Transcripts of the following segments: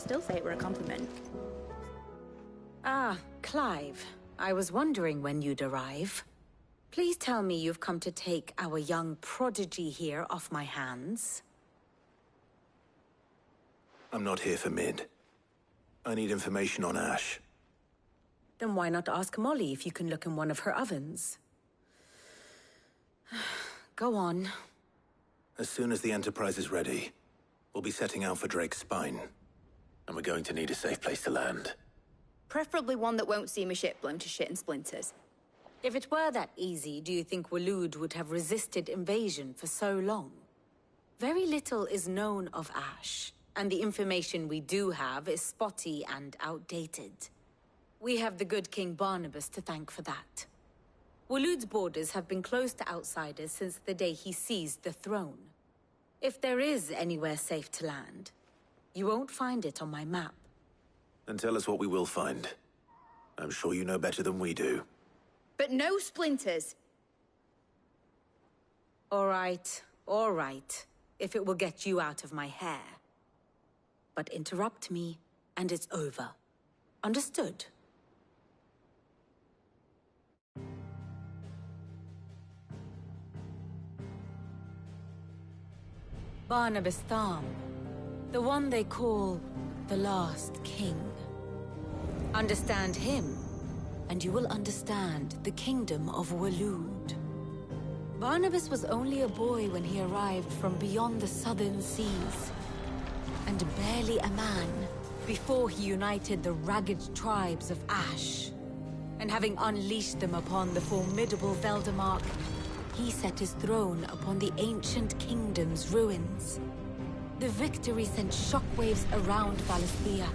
still say it were a compliment. Ah, Clive. I was wondering when you'd arrive. Please tell me you've come to take our young prodigy here off my hands. I'm not here for Mid. I need information on Ash. Then why not ask Molly if you can look in one of her ovens? Go on. As soon as the Enterprise is ready, we'll be setting out for Drake's Spine. And we're going to need a safe place to land. Preferably one that won't see my ship blown to shit and splinters. If it were that easy, do you think Waloed would have resisted invasion for so long? Very little is known of Ash, and the information we do have is spotty and outdated. We have the good King Barnabas to thank for that. Waloed's borders have been closed to outsiders since the day he seized the throne. If there is anywhere safe to land, you won't find it on my map. Then tell us what we will find. I'm sure you know better than we do. But no splinters! All right, if it will get you out of my hair. But interrupt me, and it's over. Understood? Barnabas Tham, the one they call the Last King. Understand him, and you will understand the kingdom of Waloed. Barnabas was only a boy when he arrived from beyond the southern seas, and barely a man before he united the ragged tribes of Ash. And having unleashed them upon the formidable Veldamark, he set his throne upon the ancient kingdom's ruins. The victory sent shockwaves around Valisthea,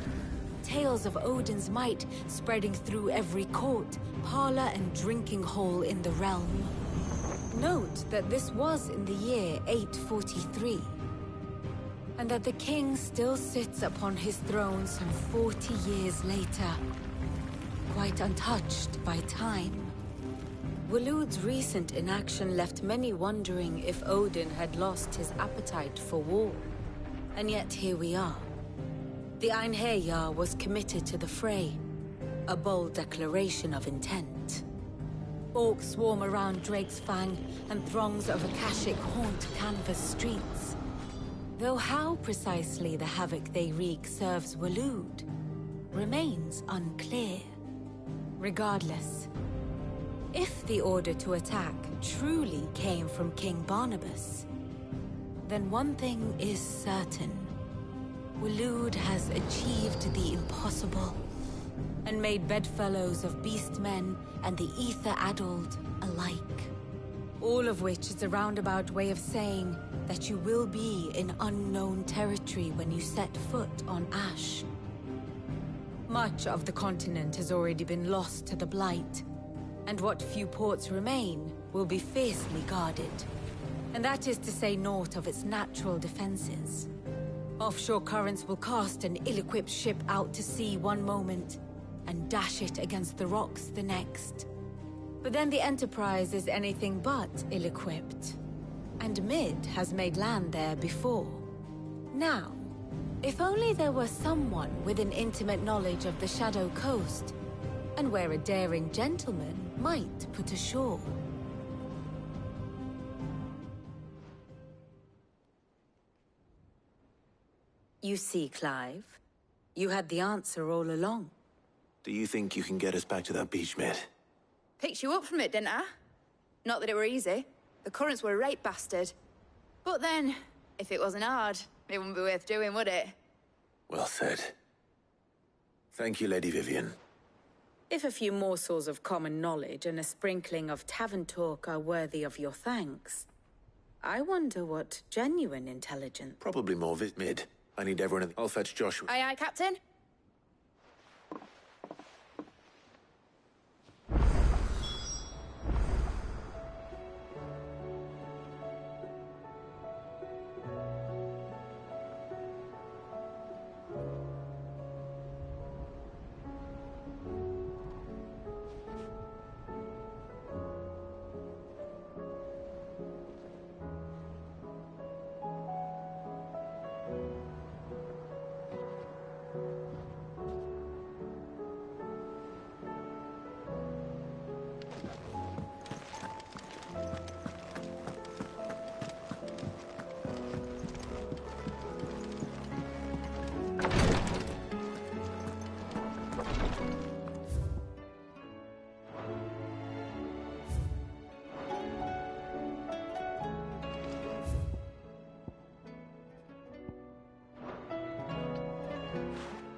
tales of Odin's might spreading through every court, parlor, and drinking hole in the realm. Note that this was in the year 843, and that the king still sits upon his throne some 40 years later, quite untouched by time. Waloed's recent inaction left many wondering if Odin had lost his appetite for war. And yet here we are. The Einherjar was committed to the fray, a bold declaration of intent. Orcs swarm around Drake's Fang, and throngs of Akashic haunt Canvas streets. Though how precisely the havoc they wreak serves Waloed remains unclear. Regardless, if the order to attack truly came from King Barnabas, then one thing is certain. Waloed has achieved the impossible, and made bedfellows of beastmen and the ether-addled alike. All of which is a roundabout way of saying that you will be in unknown territory when you set foot on Ash. Much of the continent has already been lost to the Blight, and what few ports remain will be fiercely guarded. And that is to say naught of its natural defenses. Offshore currents will cast an ill-equipped ship out to sea one moment, and dash it against the rocks the next. But then the Enterprise is anything but ill-equipped. And Mid has made land there before. Now, if only there were someone with an intimate knowledge of the Shadow Coast, and where a daring gentleman might put ashore. You see, Clive, you had the answer all along. Do you think you can get us back to that beach, Mid? Picked you up from it, didn't I? Not that it were easy. The currents were a right bastard. But then, if it wasn't hard, it wouldn't be worth doing, would it? Well said. Thank you, Lady Vivian. If a few morsels of common knowledge and a sprinkling of tavern talk are worthy of your thanks, I wonder what genuine intelligence... Probably more Mid. I need everyone in... I'll fetch Joshua. Aye, aye, Captain.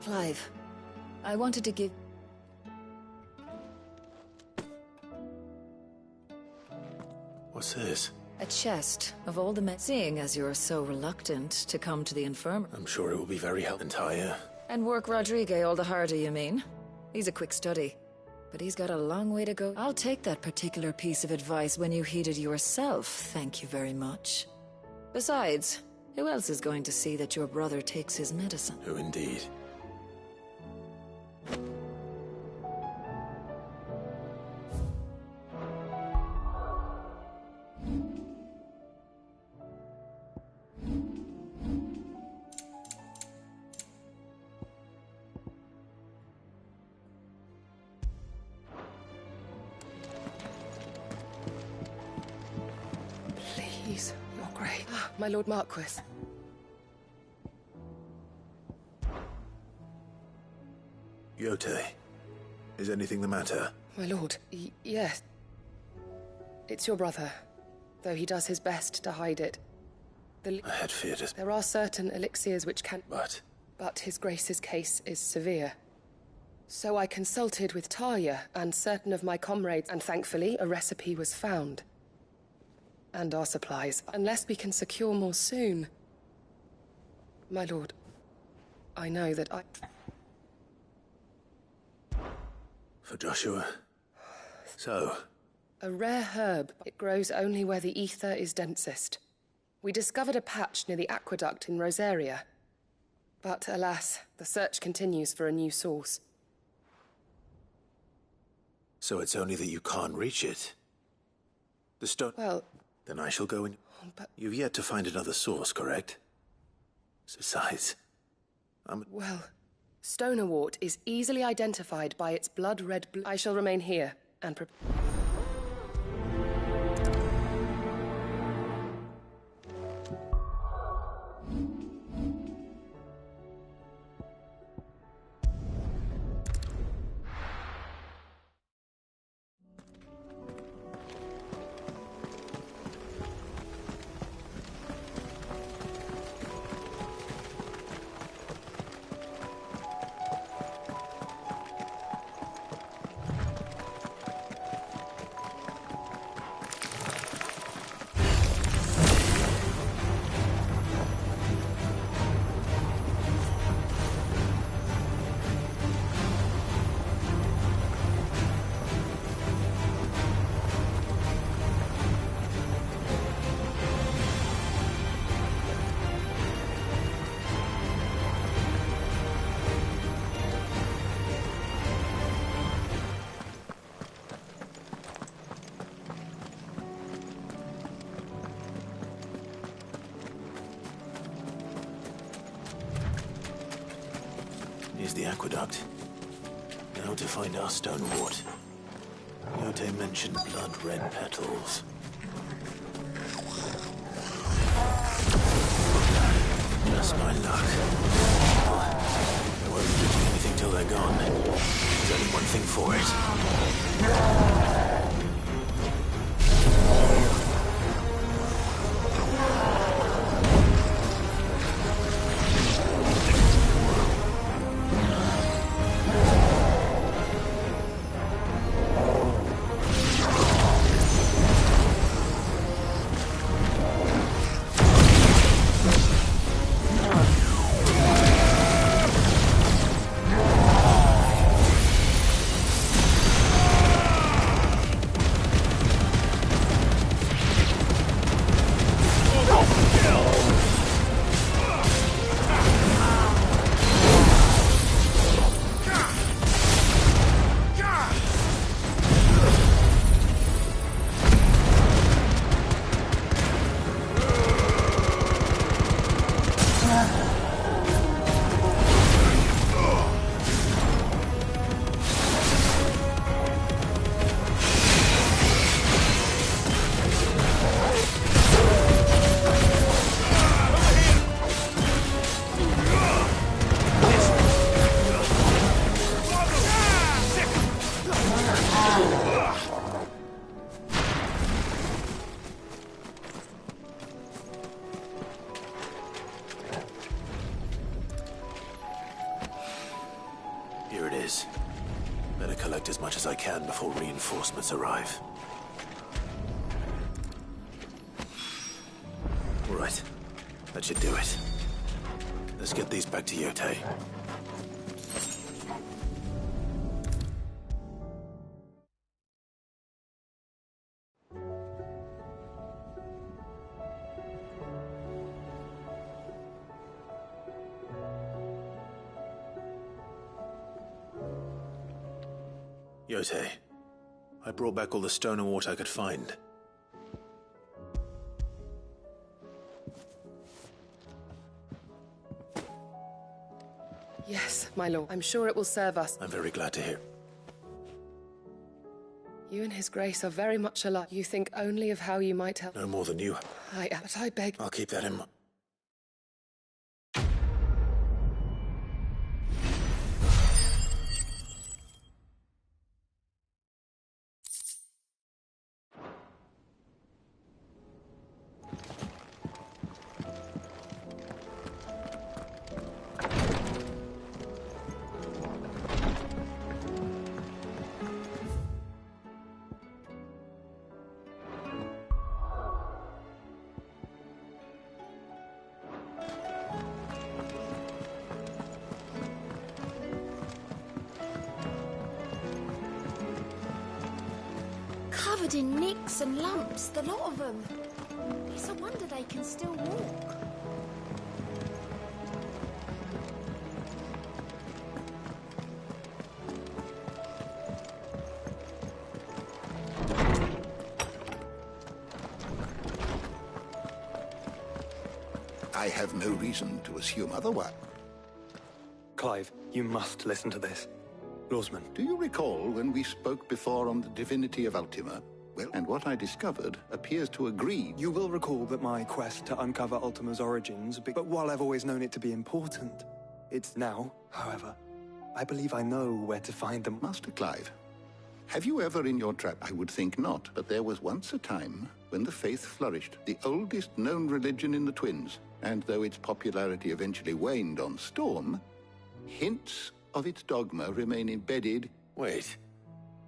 Clive, I wanted to give... What's this? a chest of all the men... Seeing as you're so reluctant to come to the infirmary... I'm sure it will be very helpful. Entire. And work Rodrigue all the harder, you mean? He's a quick study. But he's got a long way to go. I'll take that particular piece of advice when you heed it yourself, thank you very much. Besides, who else is going to see that your brother takes his medicine? Who indeed? Please, your grace. Ah, my Lord Marquis. Yote, is anything the matter? My lord, yes. It's your brother, though he does his best to hide it. I had feared it. There are certain elixirs which can... But his grace's case is severe. So I consulted with Talia and certain of my comrades, and thankfully a recipe was found. And our supplies, unless we can secure more soon. My lord, I know that I... For Joshua. So? A rare herb. It grows only where the ether is densest. We discovered a patch near the aqueduct in Rosaria. But alas, the search continues for a new source. So it's only that you can't reach it? The stone... Well... Then I shall go in... But... You've yet to find another source, correct? Besides... Well... Stonewort is easily identified by its blood-red I shall remain here and Here's the aqueduct. Now to find our stonewort. Yote mentioned blood-red petals. Just my luck. I won't be doing anything till they're gone. There's only one thing for it. collect as much as I can before reinforcements arrive. All right. That should do it. Let's get these back to Yotei. Yotei, I brought back all the stone and water I could find. Yes, my lord. I'm sure it will serve us. I'm very glad to hear. You and his grace are very much alike. You think only of how you might help. No more than you. But I beg. I'll keep that in mind. Covered in nicks and lumps, the lot of them. It's a wonder they can still walk. I have no reason to assume otherwise. Clive, you must listen to this. Lawsman. Do you recall when we spoke before on the divinity of Ultima? Well, and what I discovered appears to agree. You will recall that my quest to uncover Ultima's origins, but while I've always known it to be important, it's now, however, I believe I know where to find them. Master Clive, have you ever in your trap? I would think not, but there was once a time when the faith flourished, the oldest known religion in the Twins, and though its popularity eventually waned on Storm, hints of its dogma remain embedded. Wait.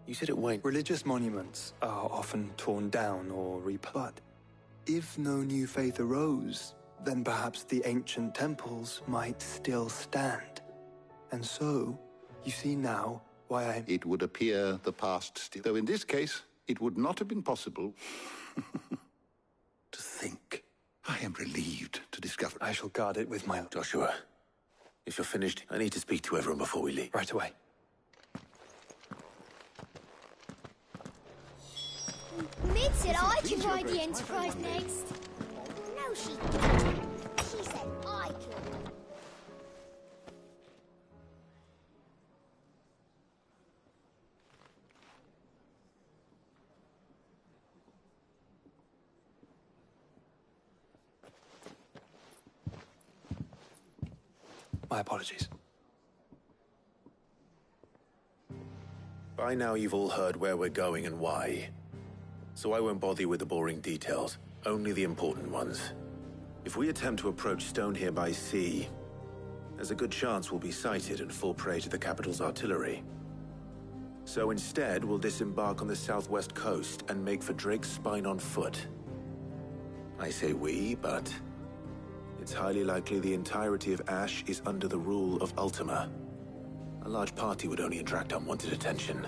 You said it won't. Religious monuments are often torn down or but if no new faith arose, then perhaps the ancient temples might still stand. And so, you see now why It would appear the past still. Though in this case, it would not have been possible to think. I am relieved to discover. I shall guard it with my... Joshua, if you're finished, I need to speak to everyone before we leave. Right away. Mid said I could ride the Enterprise next. No, she didn't. She said I could. My apologies. By now you've all heard where we're going and why. So I won't bother you with the boring details, only the important ones. If we attempt to approach Stone here by sea, there's a good chance we'll be sighted and fall prey to the capital's artillery. So instead, we'll disembark on the southwest coast and make for Drake's Spine on foot. I say we, but it's highly likely the entirety of Ash is under the rule of Ultima. A large party would only attract unwanted attention,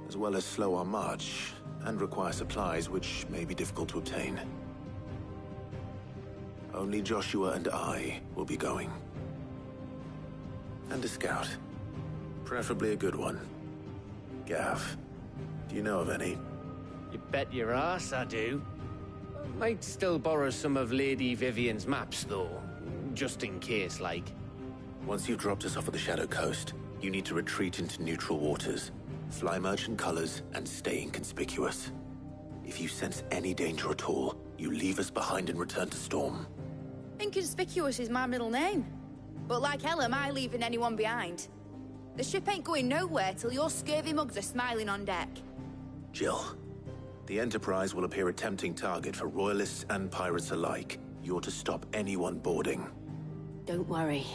as well as slow our march and require supplies which may be difficult to obtain. Only Joshua and I will be going. And a scout. Preferably a good one. Gav, do you know of any? You bet your ass I do. Might still borrow some of Lady Vivian's maps, though. Just in case, like. Once you've dropped us off at the Shadow Coast, you need to retreat into neutral waters, fly merchant colors, and stay inconspicuous. If you sense any danger at all, you leave us behind and return to Storm. Inconspicuous is my middle name. But like hell am I leaving anyone behind. The ship ain't going nowhere till your scurvy mugs are smiling on deck. Jill, the Enterprise will appear a tempting target for royalists and pirates alike. You're to stop anyone boarding. Don't worry.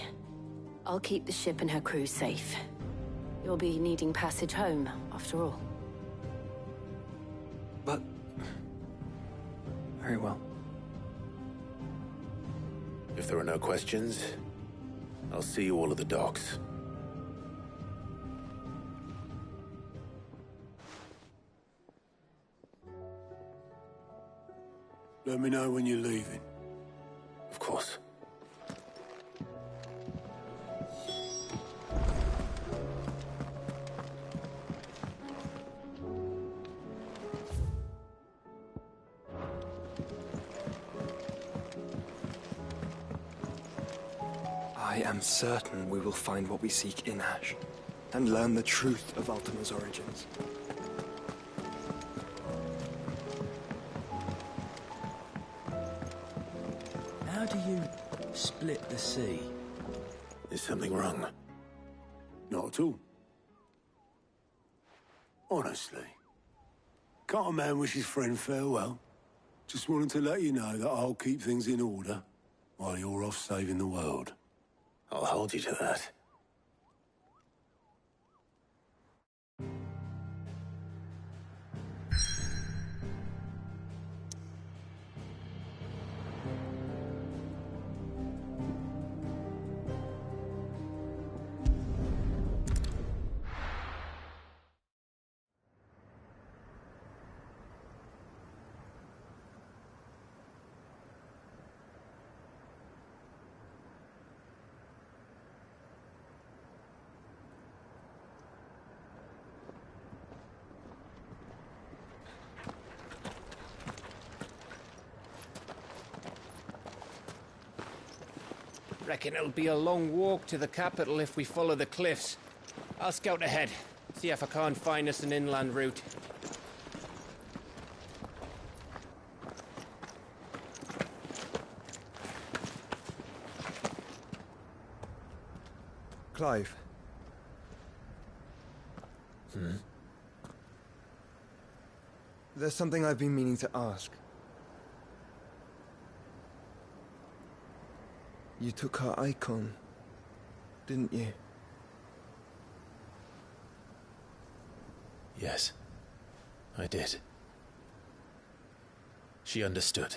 I'll keep the ship and her crew safe. You'll be needing passage home, after all. But... very well. If there are no questions, I'll see you all at the docks. Let me know when you're leaving. Of course. I am certain we will find what we seek in Ash, and learn the truth of Ultima's origins. How do you split the sea? Is something wrong? Not at all. Honestly. Can't a man wish his friend farewell? Just wanted to let you know that I'll keep things in order while you're off saving the world. I'll hold you to that. Reckon it'll be a long walk to the capital if we follow the cliffs. I'll scout ahead, see if I can't find us an inland route. Clive. There's something I've been meaning to ask. You took her icon, didn't you? Yes, I did. She understood.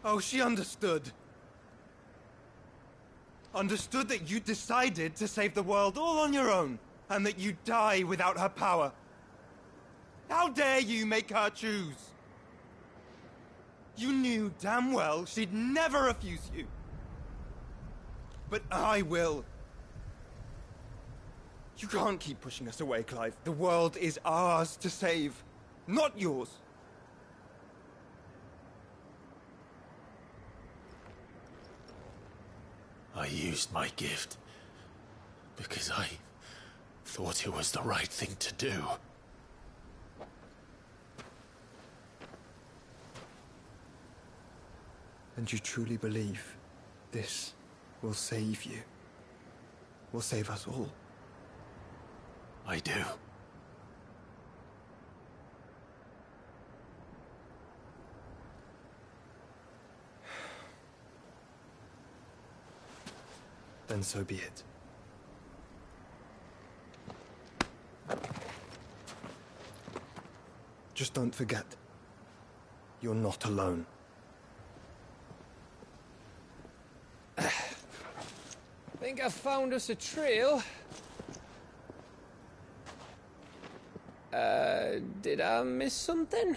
Oh, she understood. Understood that you decided to save the world all on your own, and that you'd die without her power. How dare you make her choose? You knew damn well she'd never refuse you. But I will. You can't keep pushing us away, Clive. The world is ours to save, not yours. I used my gift because I thought it was the right thing to do. And you truly believe this will save you? Will save us all? I do. Then so be it. Just don't forget, you're not alone. Think I found us a trail. Did I miss something?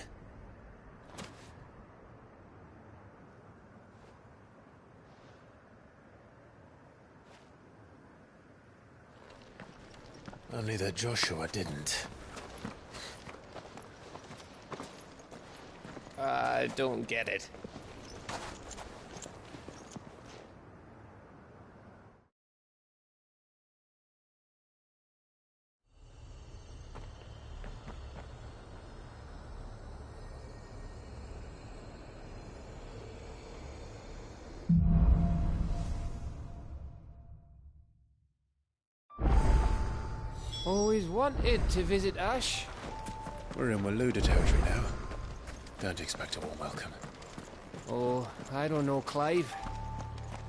Only that Joshua didn't. I don't get it. Always wanted to visit Ash. We're in Waluda territory now. Don't expect a warm welcome. Oh, I don't know, Clive.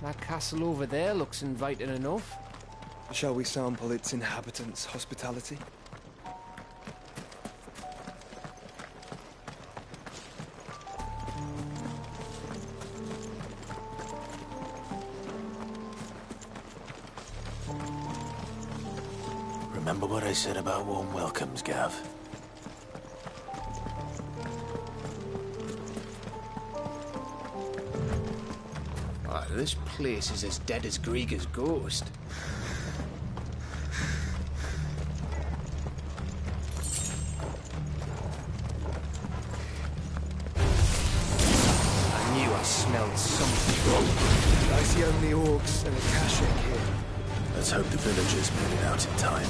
That castle over there looks inviting enough. Shall we sample its inhabitants' hospitality? Remember what I said about warm welcomes, Gav? Ah, this place is as dead as Grieger's ghost. I knew I smelled something. I see only orcs and a Kashik here. Let's hope the villagers made it out in time.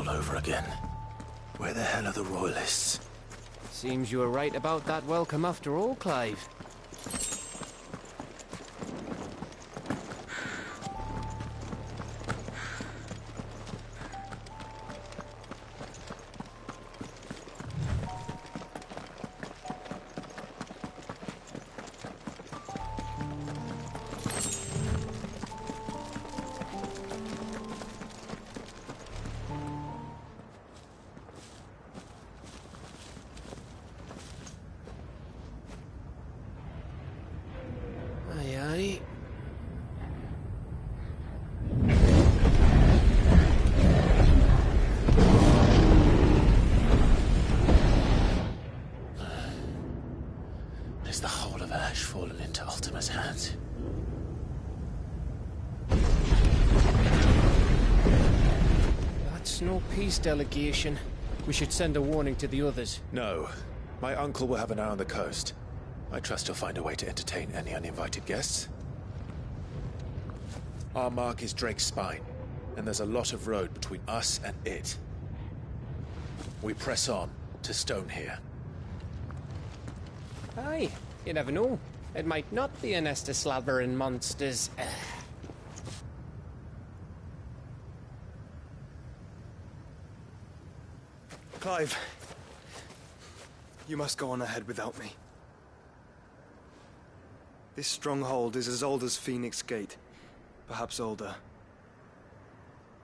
all over again. Where the hell are the royalists? Seems you were right about that welcome after all, Clive. guess no peace delegation. We should send a warning to the others. No. My uncle will have an eye on the coast. I trust he'll find a way to entertain any uninvited guests. Our mark is Drake's Spine, and there's a lot of road between us and it. We press on to Stone here. Aye, you never know. It might not be a nest of slabbering monsters. Clive, you must go on ahead without me. This stronghold is as old as Phoenix Gate, perhaps older.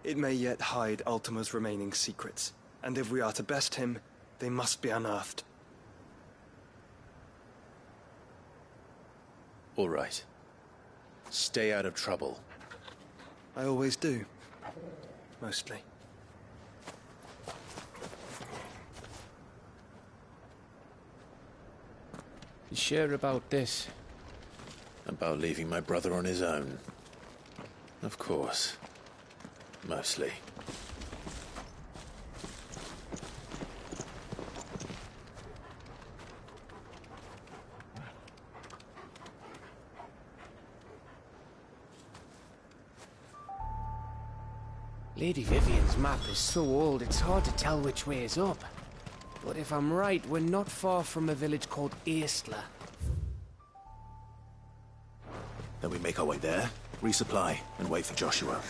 It may yet hide Ultima's remaining secrets, and if we are to best him, they must be unearthed. All right. Stay out of trouble. I always do. Mostly. You sure about this? About leaving my brother on his own. Of course. Mostly. Lady Vivian's map is so old it's hard to tell which way is up. But if I'm right, we're not far from a village called Aistla. Then we make our way there, resupply, and wait for Joshua.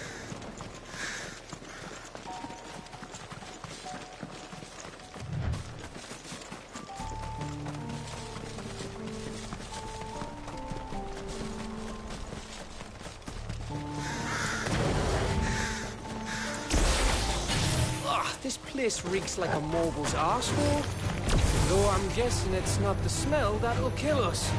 This place reeks like a mogul's arsehole. Though I'm guessing it's not the smell that'll kill us.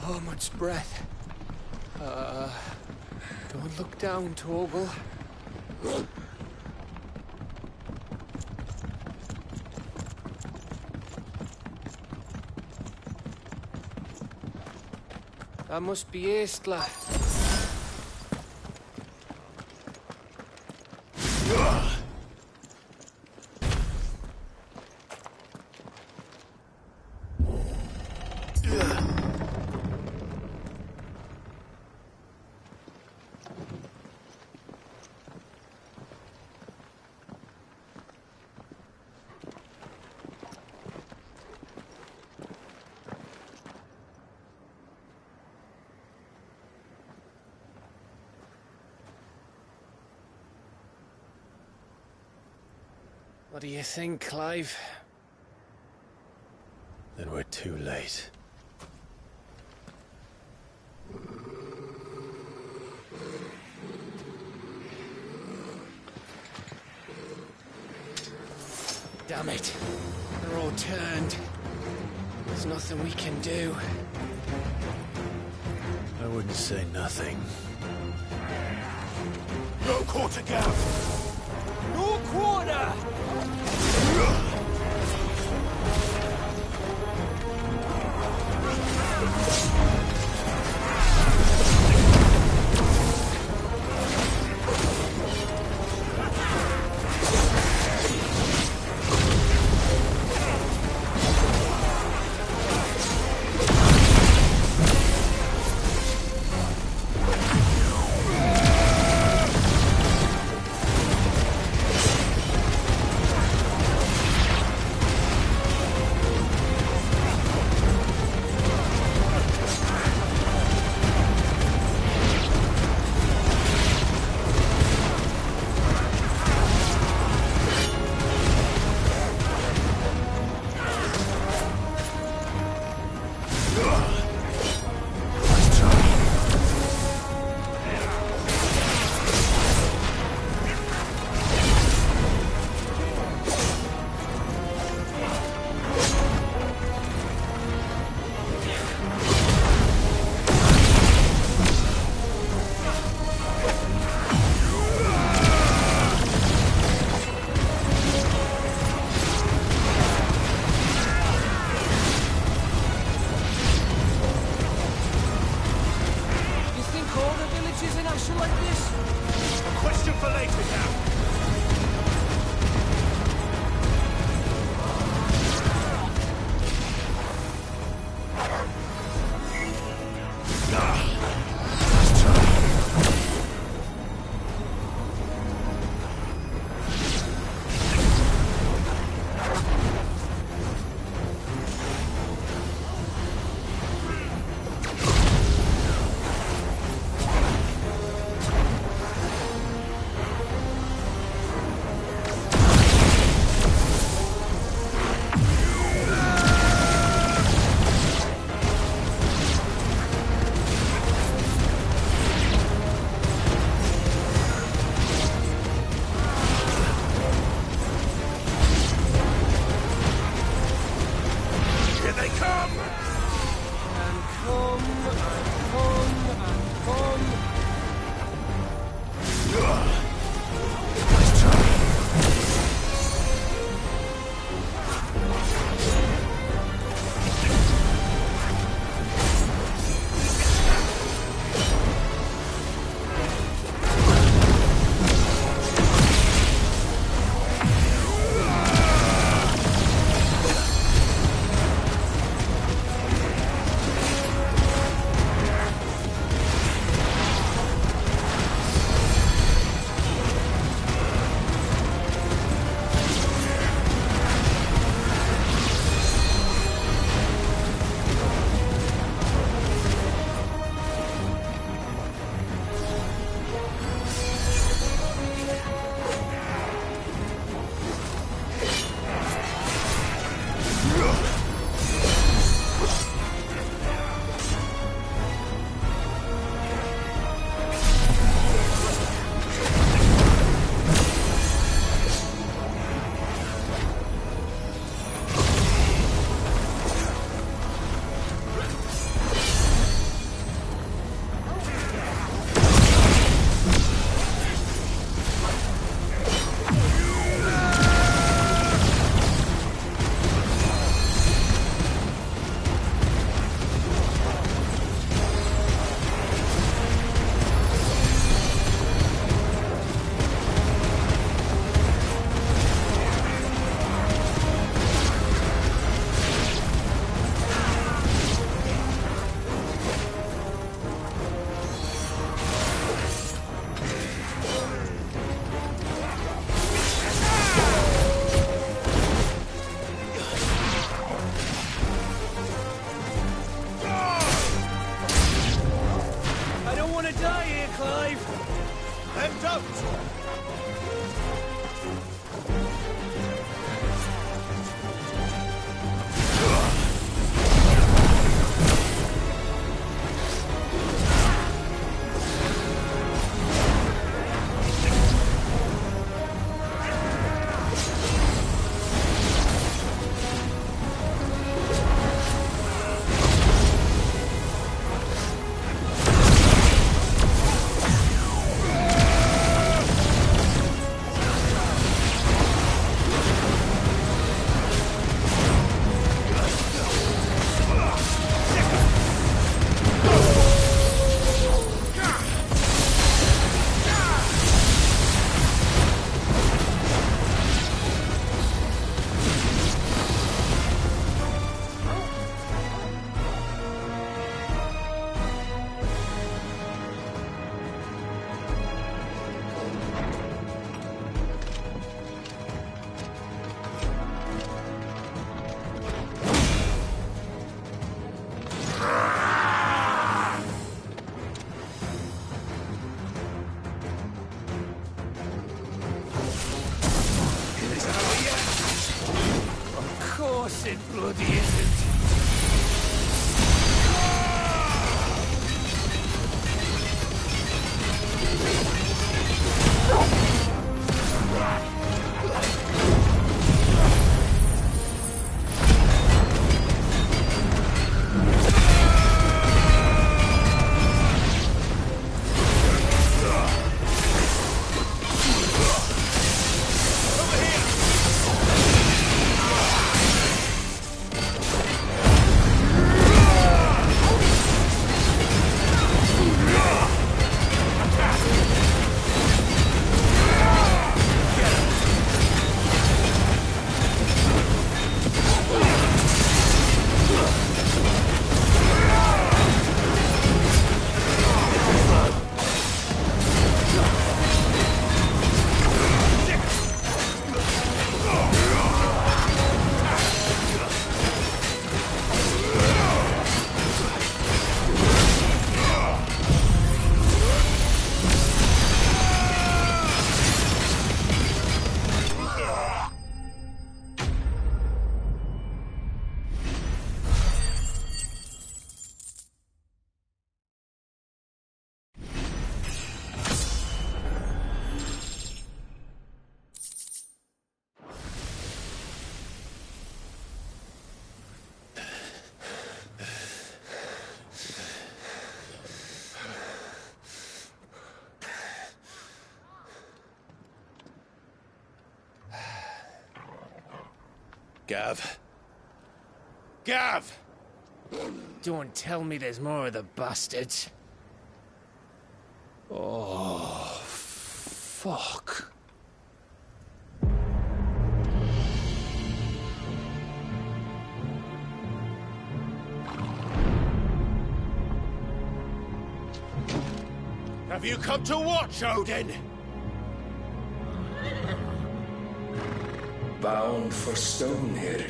Oh, much breath. Don't look down, Torgal. That must be Aistla. What do you think, Clive? Then we're too late. Damn it. They're all turned. There's nothing we can do. I wouldn't say nothing. No quarter gap! No quarter! course it bloody isn't. Gav. Gav! Don't tell me there's more of the bastards. Oh, fuck. Have you come to watch, Odin? Bound for Stonehill.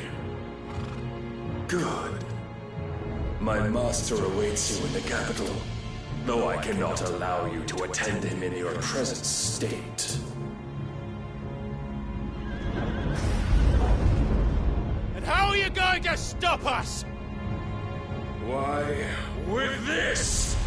Good. My master awaits you in the capital, though I cannot allow you to attend him in your present state. And how are you going to stop us? Why, with this!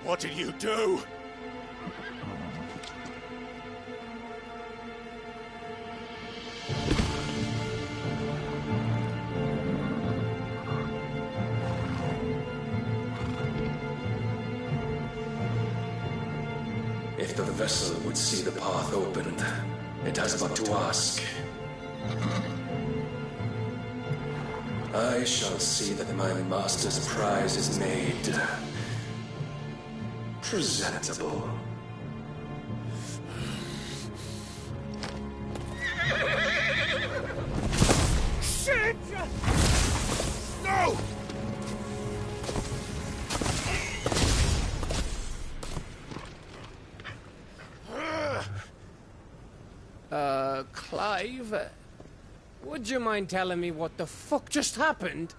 What did you do? If the vessel would see the path opened, it has but to ask. I shall see that my master's prize is made presentable. Shit! No! Clive, would you mind telling me what the fuck just happened?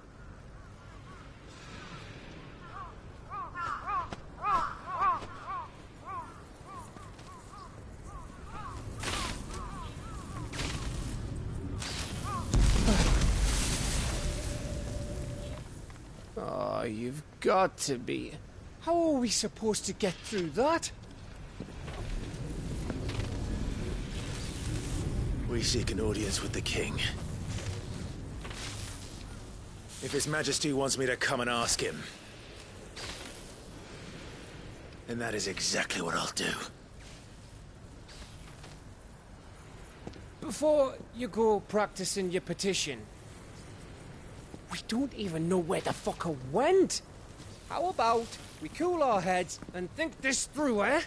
Oh, you've got to be. How are we supposed to get through that? We seek an audience with the king. If His Majesty wants me to come and ask him, then that is exactly what I'll do. before you go practicing your petition, we don't even know where the fucker went. How about we cool our heads and think this through, eh?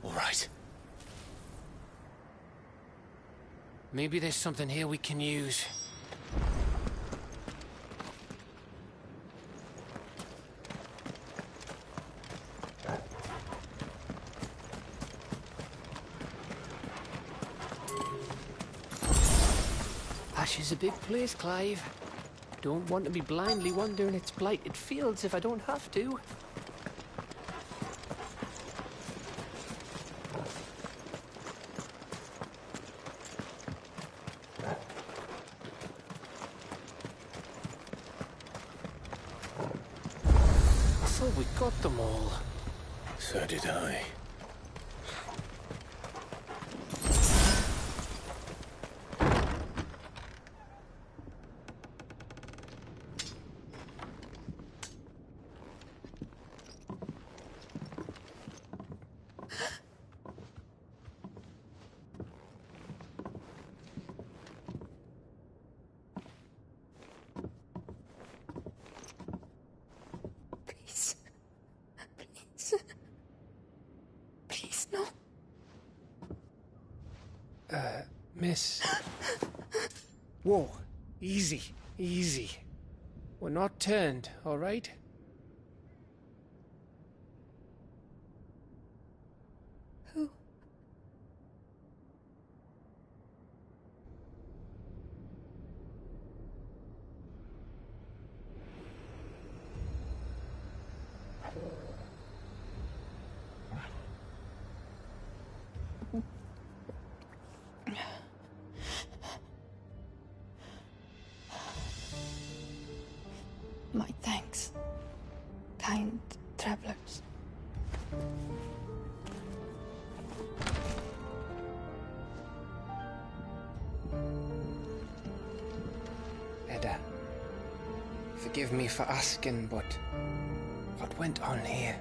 All right. Maybe there's something here we can use. Ash is a big place, Clive. Don't want to be blindly wandering its blighted fields if I don't have to. I thought we got them all. So did I. Please, no. Miss. Whoa. Easy. Easy. We're not turned, all right? Who? My thanks, kind travelers. Edda, forgive me for asking, but what went on here?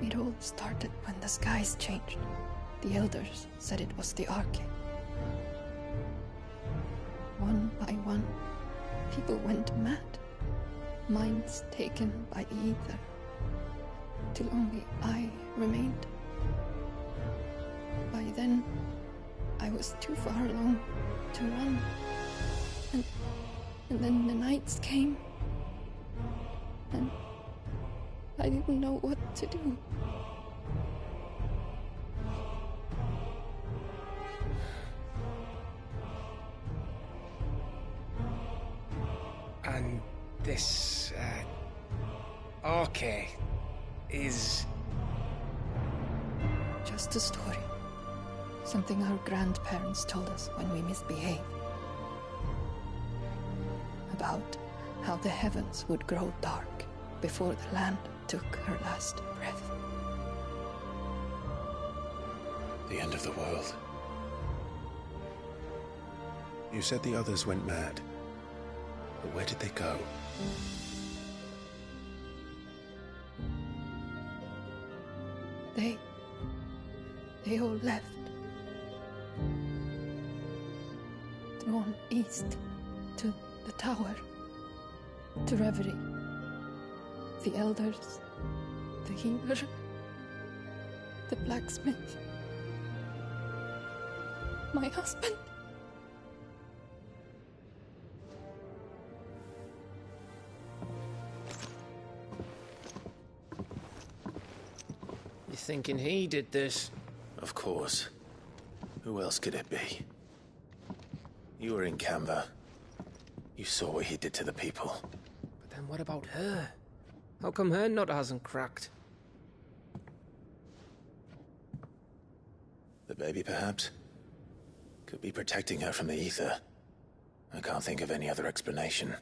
It all started when the skies changed. The elders said it was the Arcane. One by one, people went mad. Minds taken by the ether. Till only I remained. By then, I was too far along to run. And then the nights came. And I didn't know what to do. And this, Arcane is... Just a story. Something our grandparents told us when we misbehaved. About how the heavens would grow dark before the land took her last breath. The end of the world. You said the others went mad. But where did they go? They all left. Drawn east to the tower, to Reverie. The elders, the healer, the blacksmith, my husband. You thinking he did this? Of course. Who else could it be? You were in Canva. You saw what he did to the people. But then what about her? How come her nut hasn't cracked? The baby, perhaps? Could be protecting her from the ether. I can't think of any other explanation.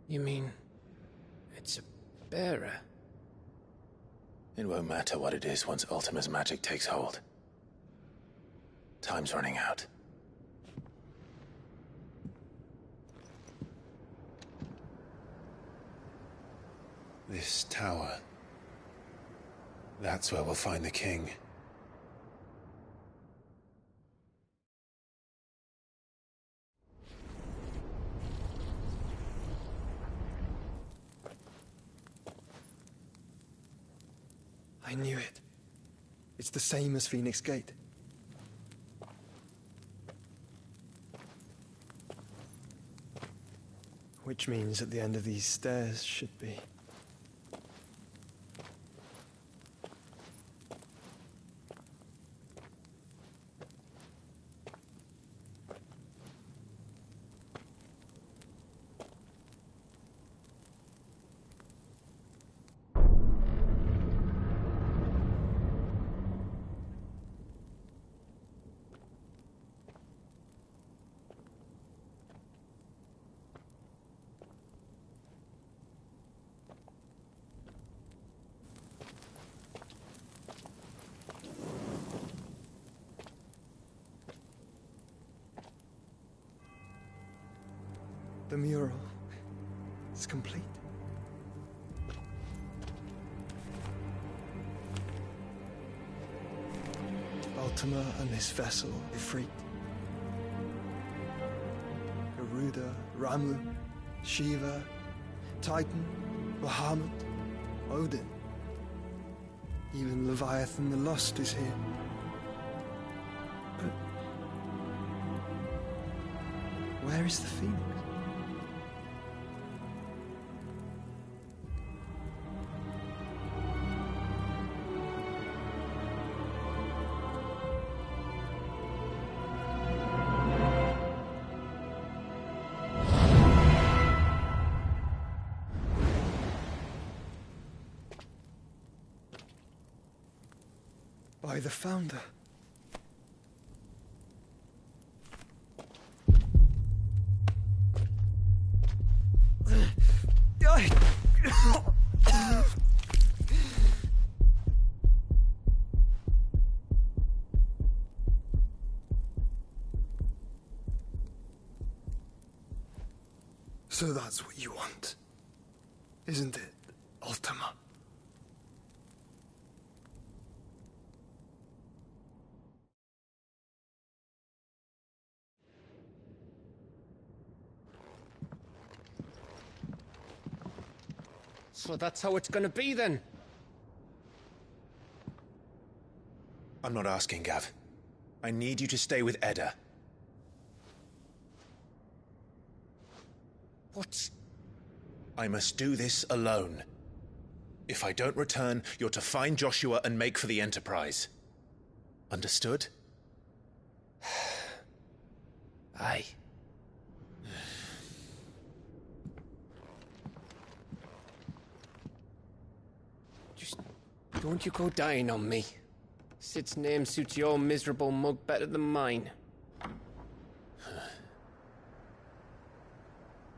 You mean... it's a bearer? It won't matter what it is once Ultima's magic takes hold. Time's running out. This tower. That's where we'll find the king. I knew it. It's the same as Phoenix Gate. Which means at the end of these stairs should be... The mural is complete. Ultima and his vessel, Ifrit. Garuda, Ramu, Shiva, Titan, Bahamut, Odin. Even Leviathan the Lost is here. But where is the Phoenix? By the Founder. So that's what you want, isn't it, Ultima? So that's how it's gonna be then? I'm not asking, Gav. I need you to stay with Edda. What? I must do this alone. If I don't return, you're to find Joshua and make for the Enterprise. Understood? Aye. Just don't you go dying on me. Sid's name suits your miserable mug better than mine.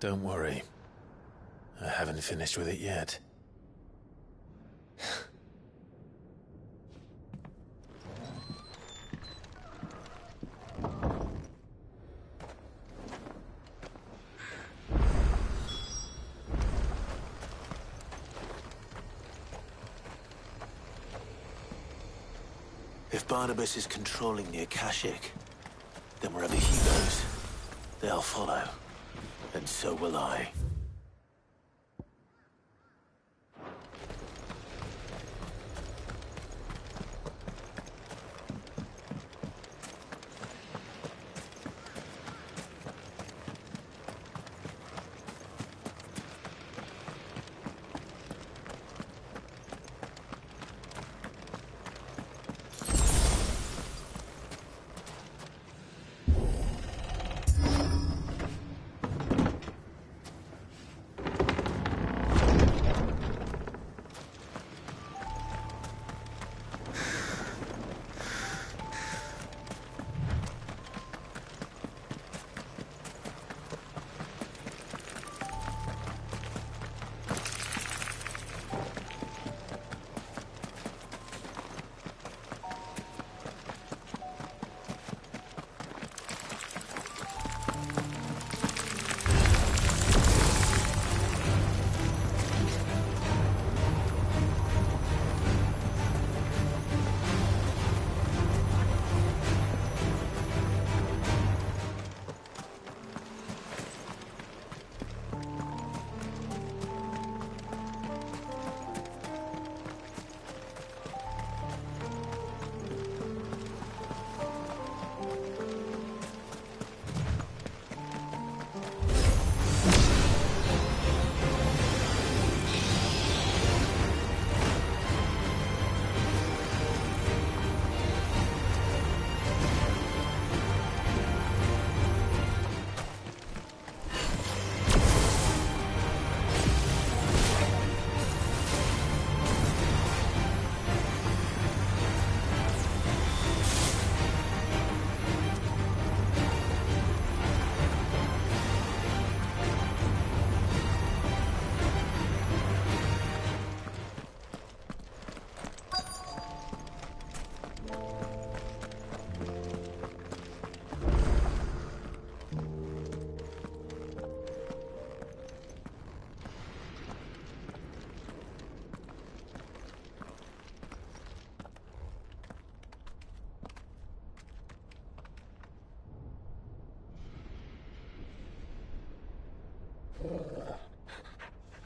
Don't worry. I haven't finished with it yet. If Barnabas is controlling the Akashic, then wherever he goes, they'll follow. And so will I.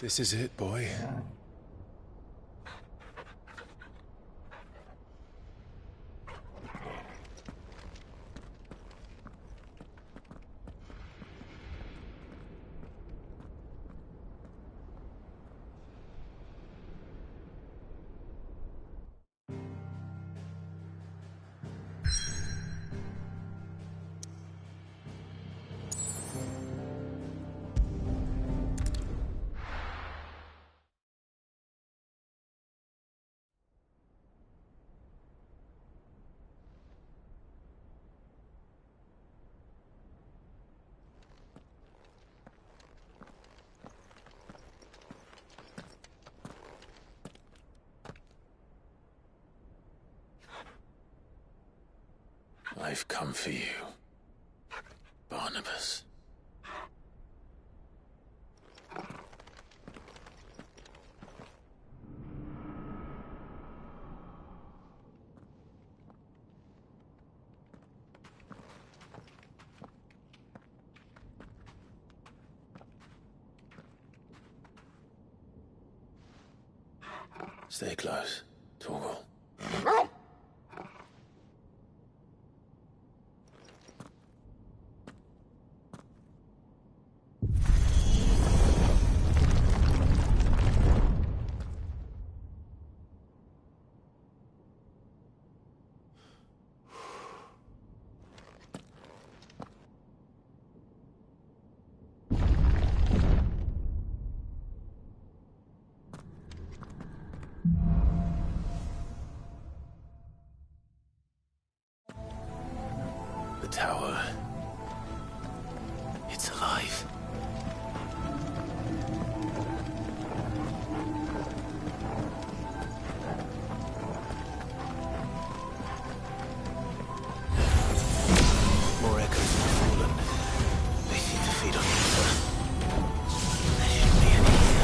This is it, boy. I've come for you, Barnabas. Stay close, Torgal. The tower. It's alive. More echoes have fallen. They seem to feed on each other. There shouldn't be any here.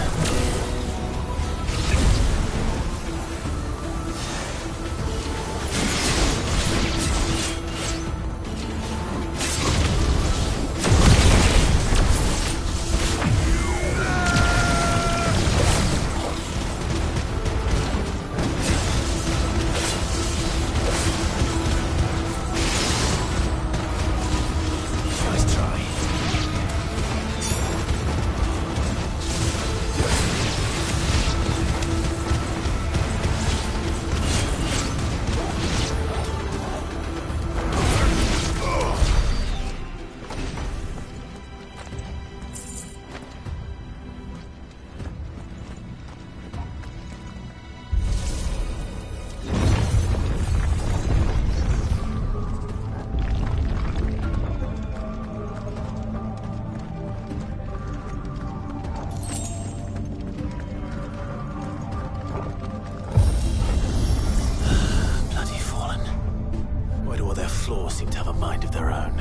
Floors seem to have a mind of their own.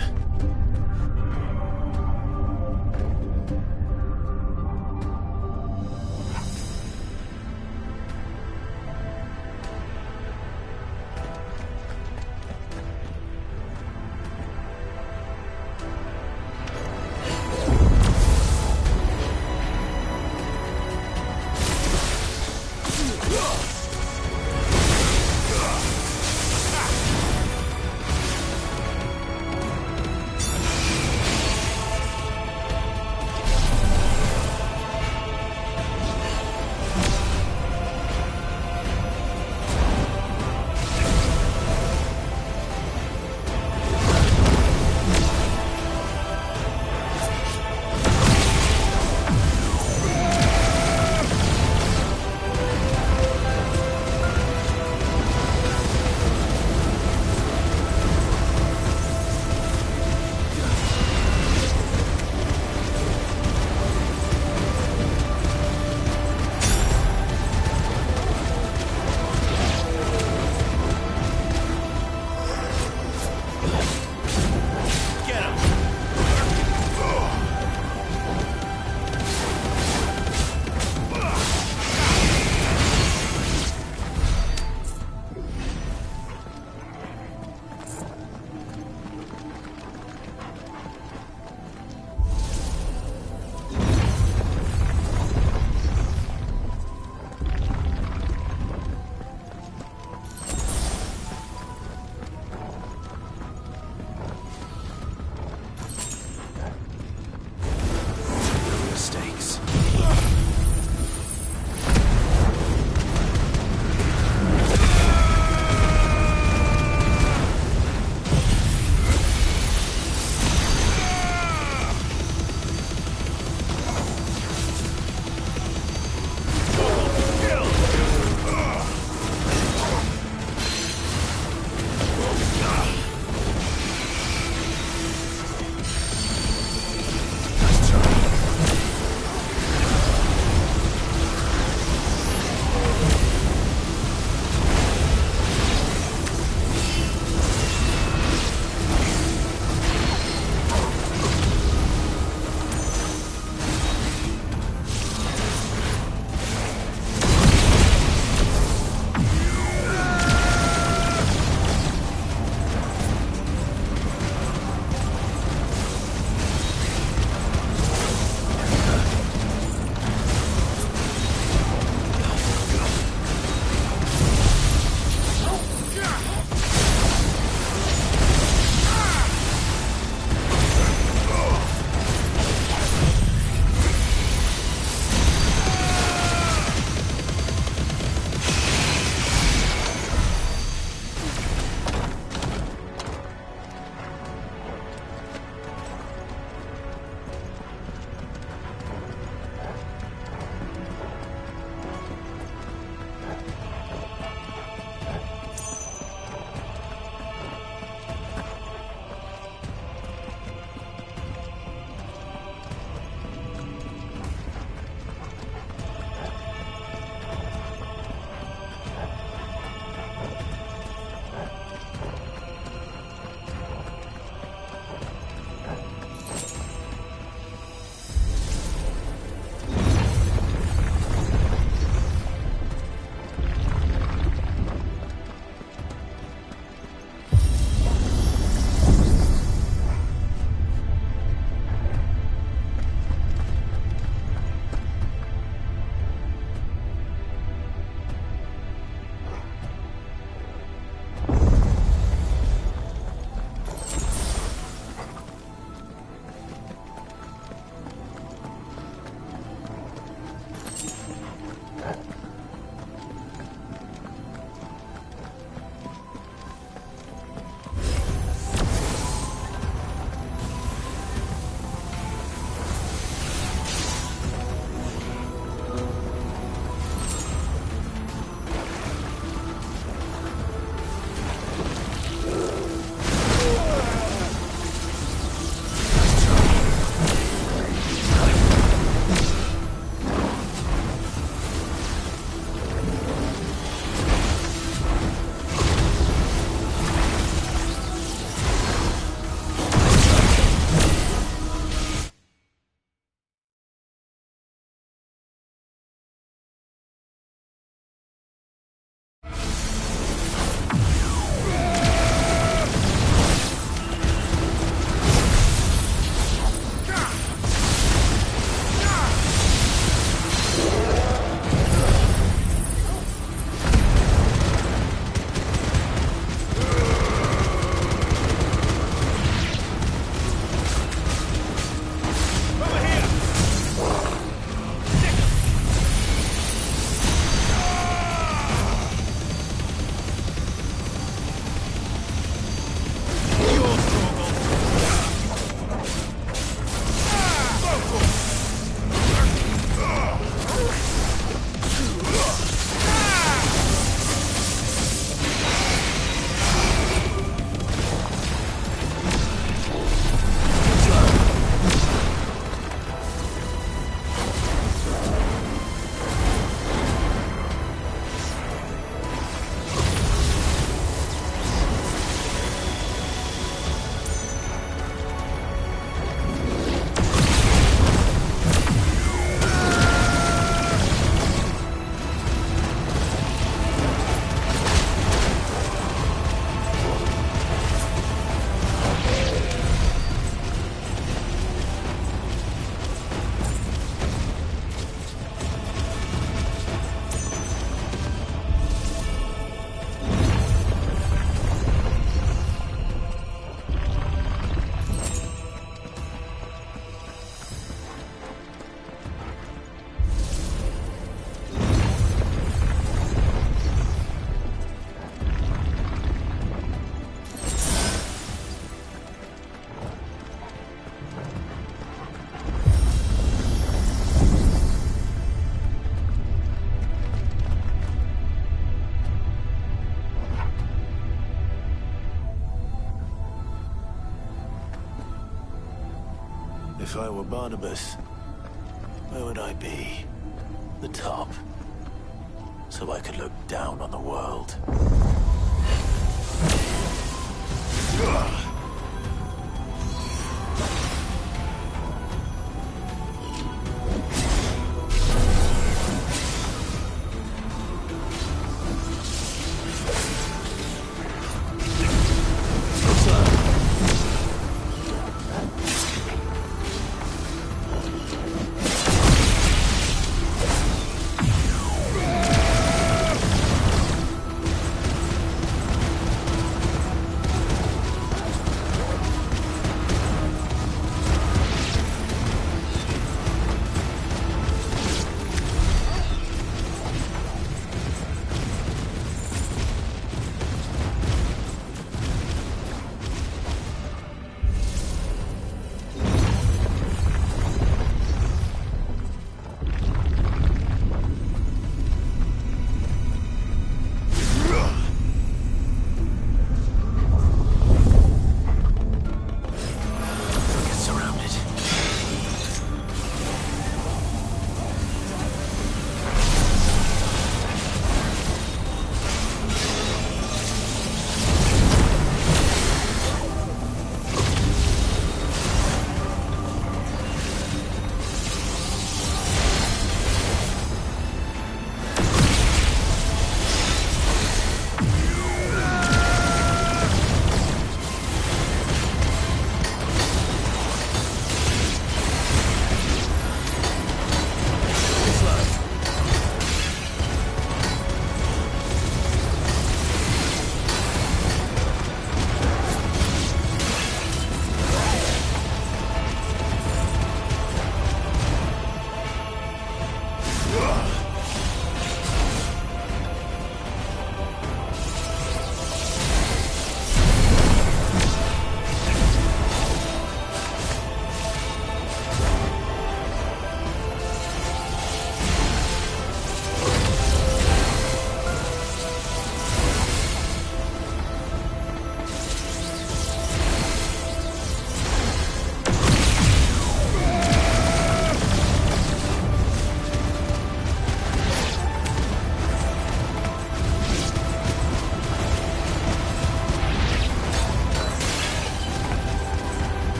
If I were Barnabas, where would I be? The top. So I could look down on the world.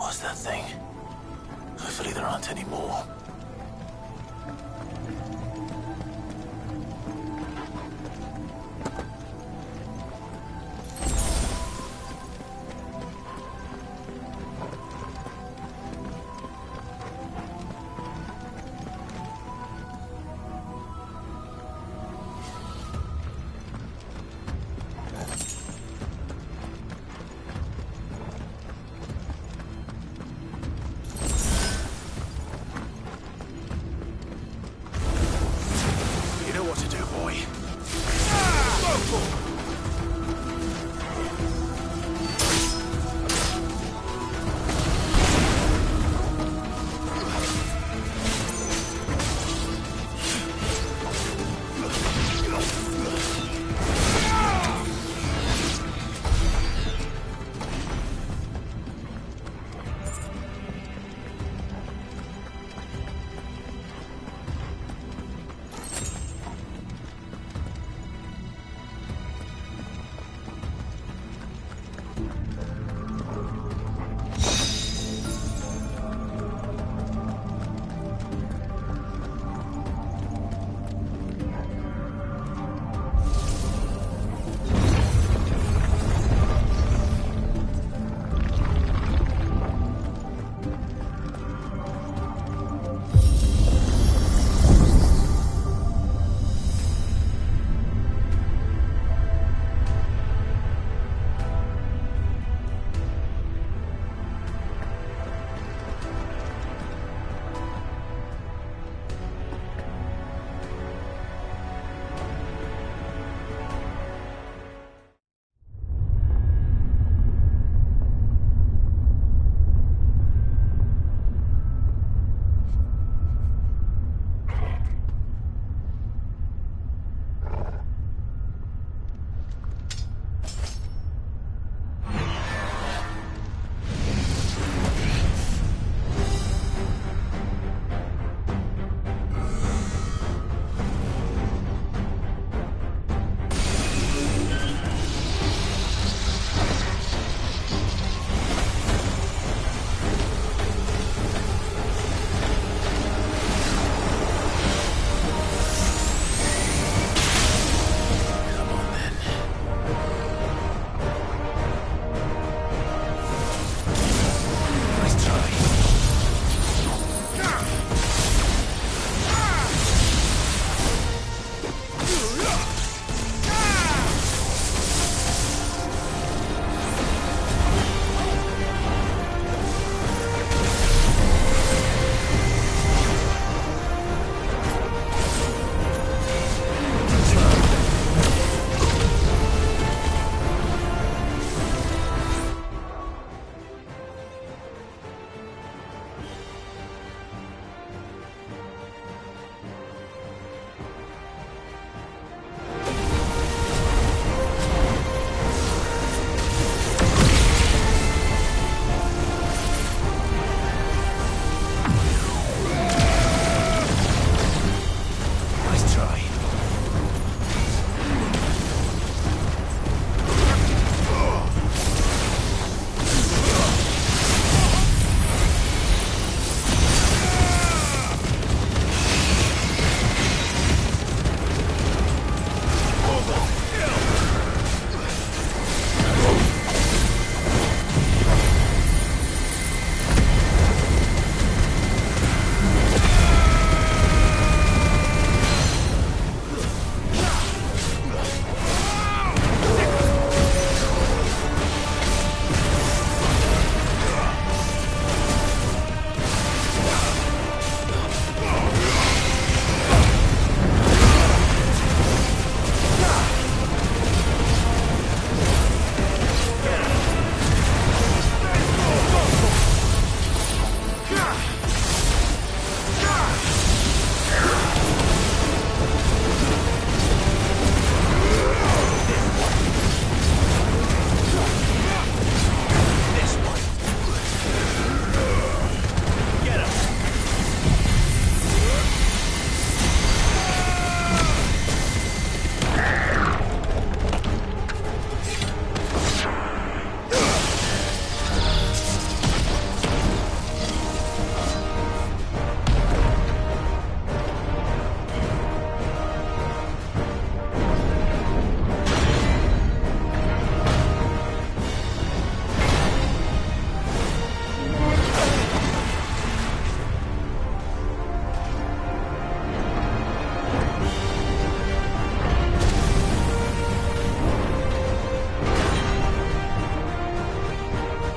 was that thing? Hopefully there aren't any more.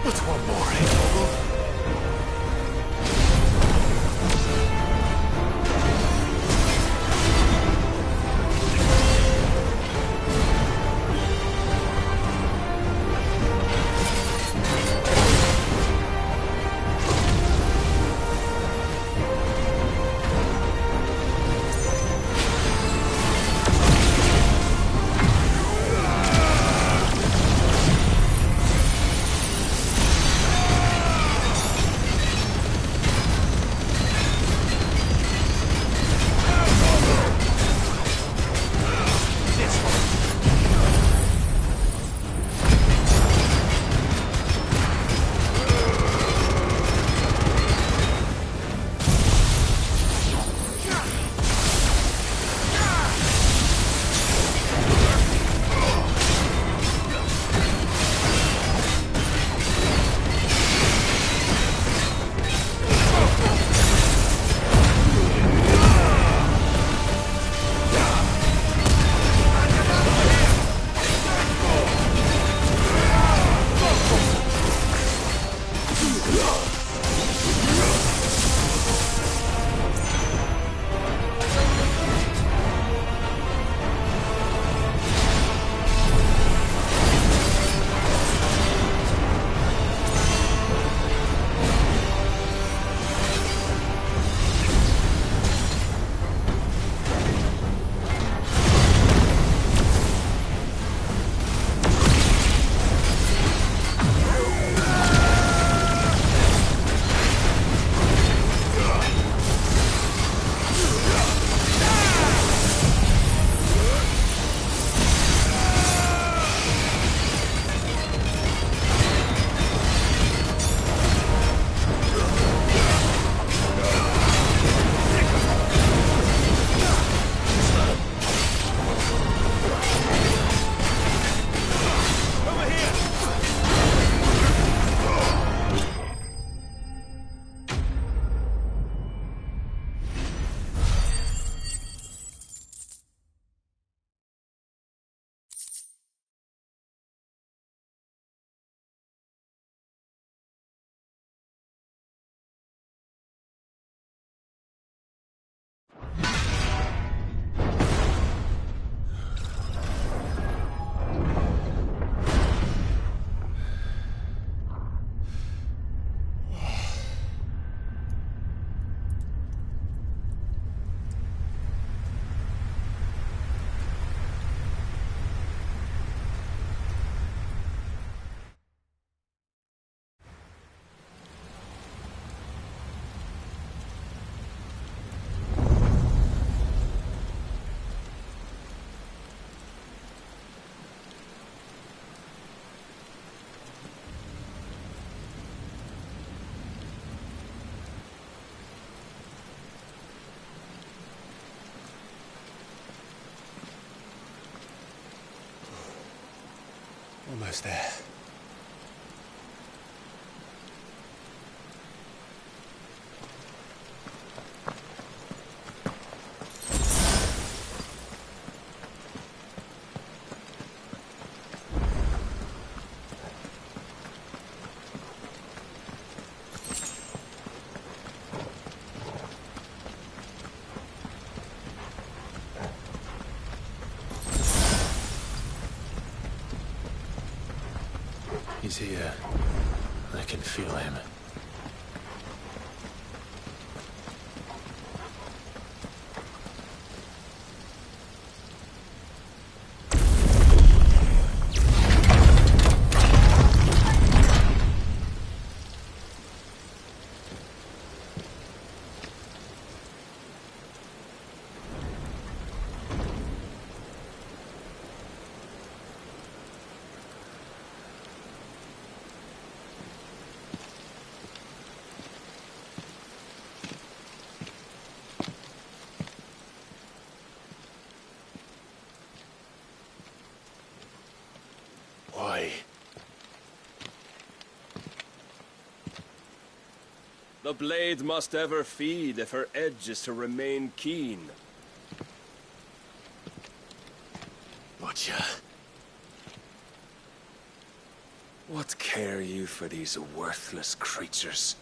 What's one more, eh? Almost there. He's here. I can feel him. Why? The blade must ever feed if her edge is to remain keen. Butcher. What care you for these worthless creatures.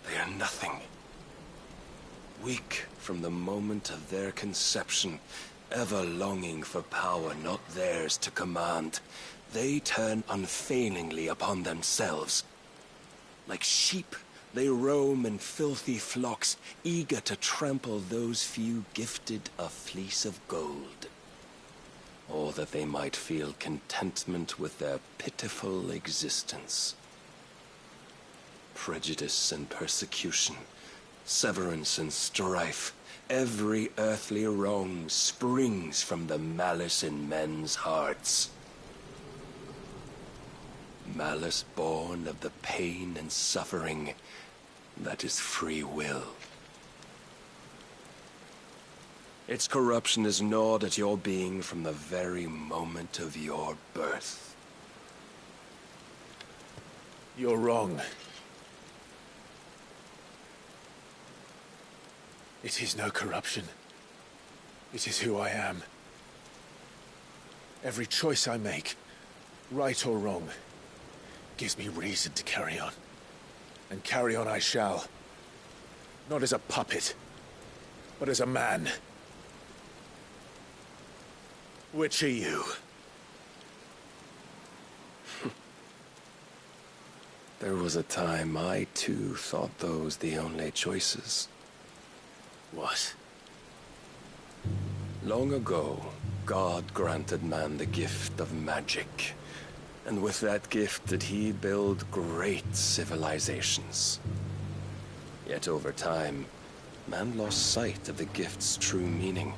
They are nothing. Weak from the moment of their conception, ever longing for power not theirs to command, they turn unfailingly upon themselves. Like sheep, they roam in filthy flocks, eager to trample those few gifted a fleece of gold. Or that they might feel contentment with their pitiful existence. Prejudice and persecution, severance and strife, every earthly wrong springs from the malice in men's hearts. Malice born of the pain and suffering that is free will. Its corruption is gnawed at your being from the very moment of your birth. You're wrong. It is no corruption. It is who I am. Every choice I make, right or wrong, gives me reason to carry on. And carry on I shall. Not as a puppet, but as a man. Which are you? There was a time I too thought those the only choices. What? Long ago, God granted man the gift of magic. And with that gift did he build great civilizations. Yet over time, man lost sight of the gift's true meaning,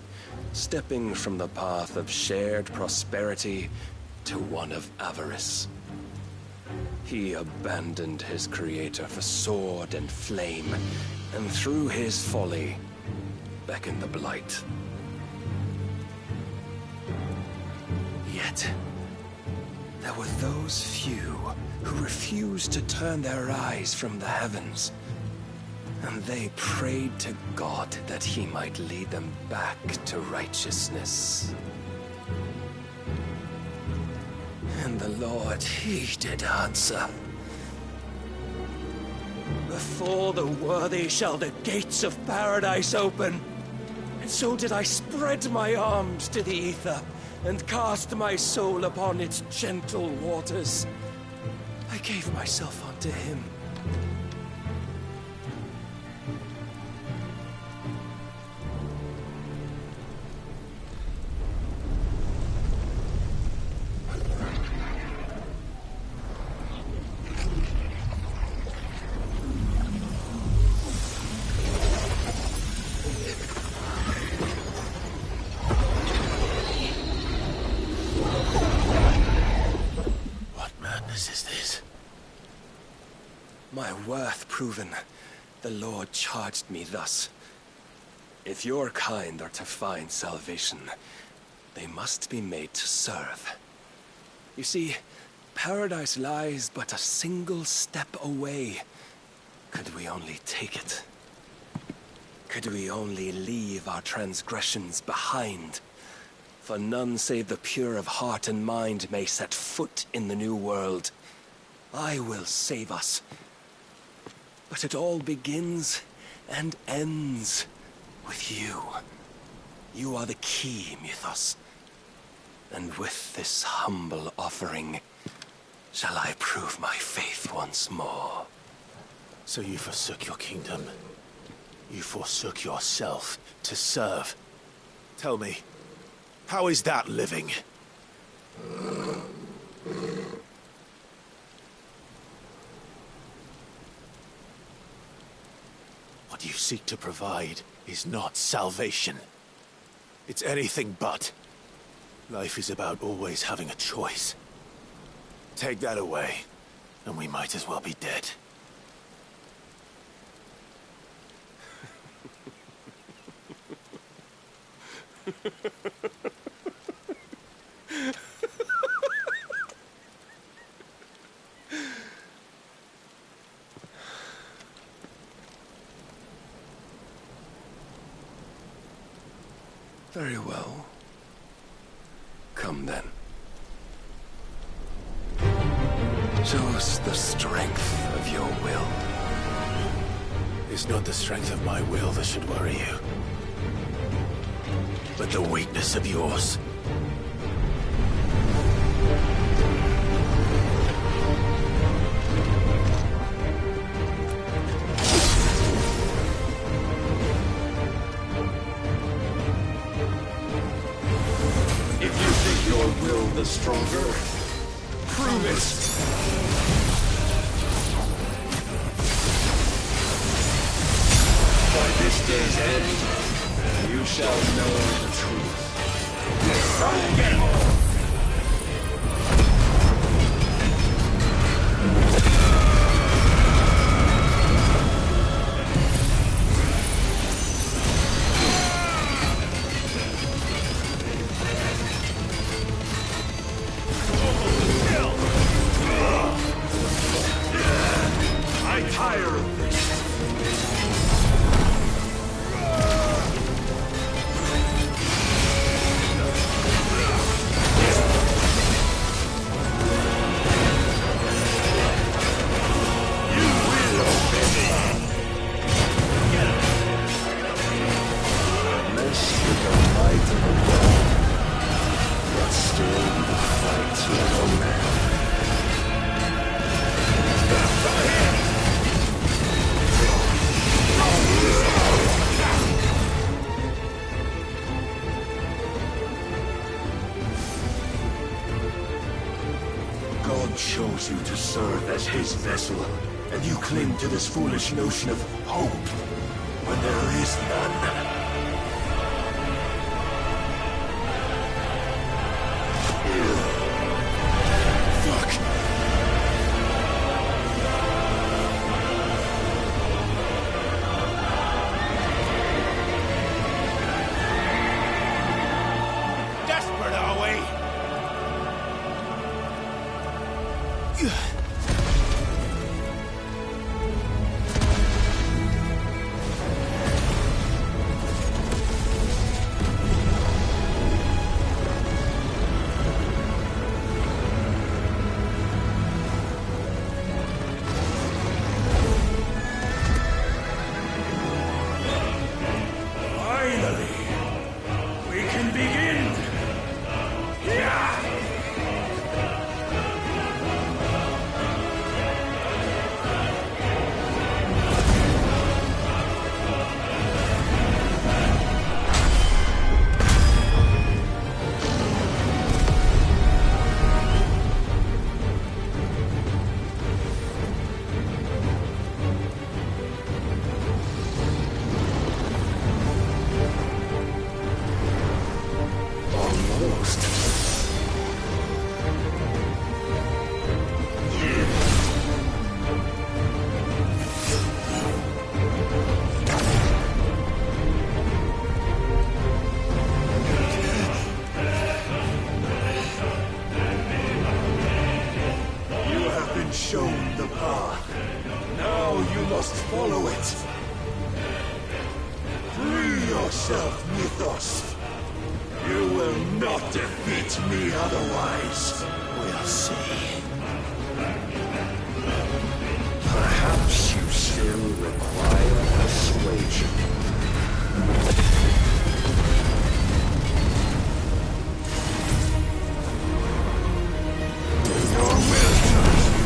stepping from the path of shared prosperity to one of avarice. He abandoned his creator for sword and flame, and through his folly, beckoned the blight. Yet, there were those few who refused to turn their eyes from the heavens, and they prayed to God that he might lead them back to righteousness. And the Lord, he did answer. Before the worthy shall the gates of paradise open. And so did I spread my arms to the ether, and cast my soul upon its gentle waters. I gave myself unto him. My worth proven, the Lord charged me thus. If your kind are to find salvation, they must be made to serve. You see, paradise lies but a single step away. Could we only take it? Could we only leave our transgressions behind? For none save the pure of heart and mind may set foot in the new world. I will save us. But it all begins and ends with you. You are the key, Mythos. And with this humble offering, shall I prove my faith once more. So you forsook your kingdom. You forsook yourself to serve. Tell me, how is that living? What you seek to provide is not salvation. It's anything but. Life is about always having a choice. Take that away, and we might as well be dead. Very well. Come then. Show us the strength of your will. It's not the strength of my will that should worry you, but the weakness of yours. If you think your will the stronger, prove it! By this day's end, you shall know the truth. Try again! I tire of this. God chose you to serve as his vessel, and you cling to this foolish notion of hope when there is none. Fuck. Desperate, are we? Finally, we can begin. Yeah. Almost. You have been shown the path. Now you must follow it. Free yourself, Mythos. You will not defeat me otherwise. We'll see. Perhaps you still require persuasion. Your will turns you.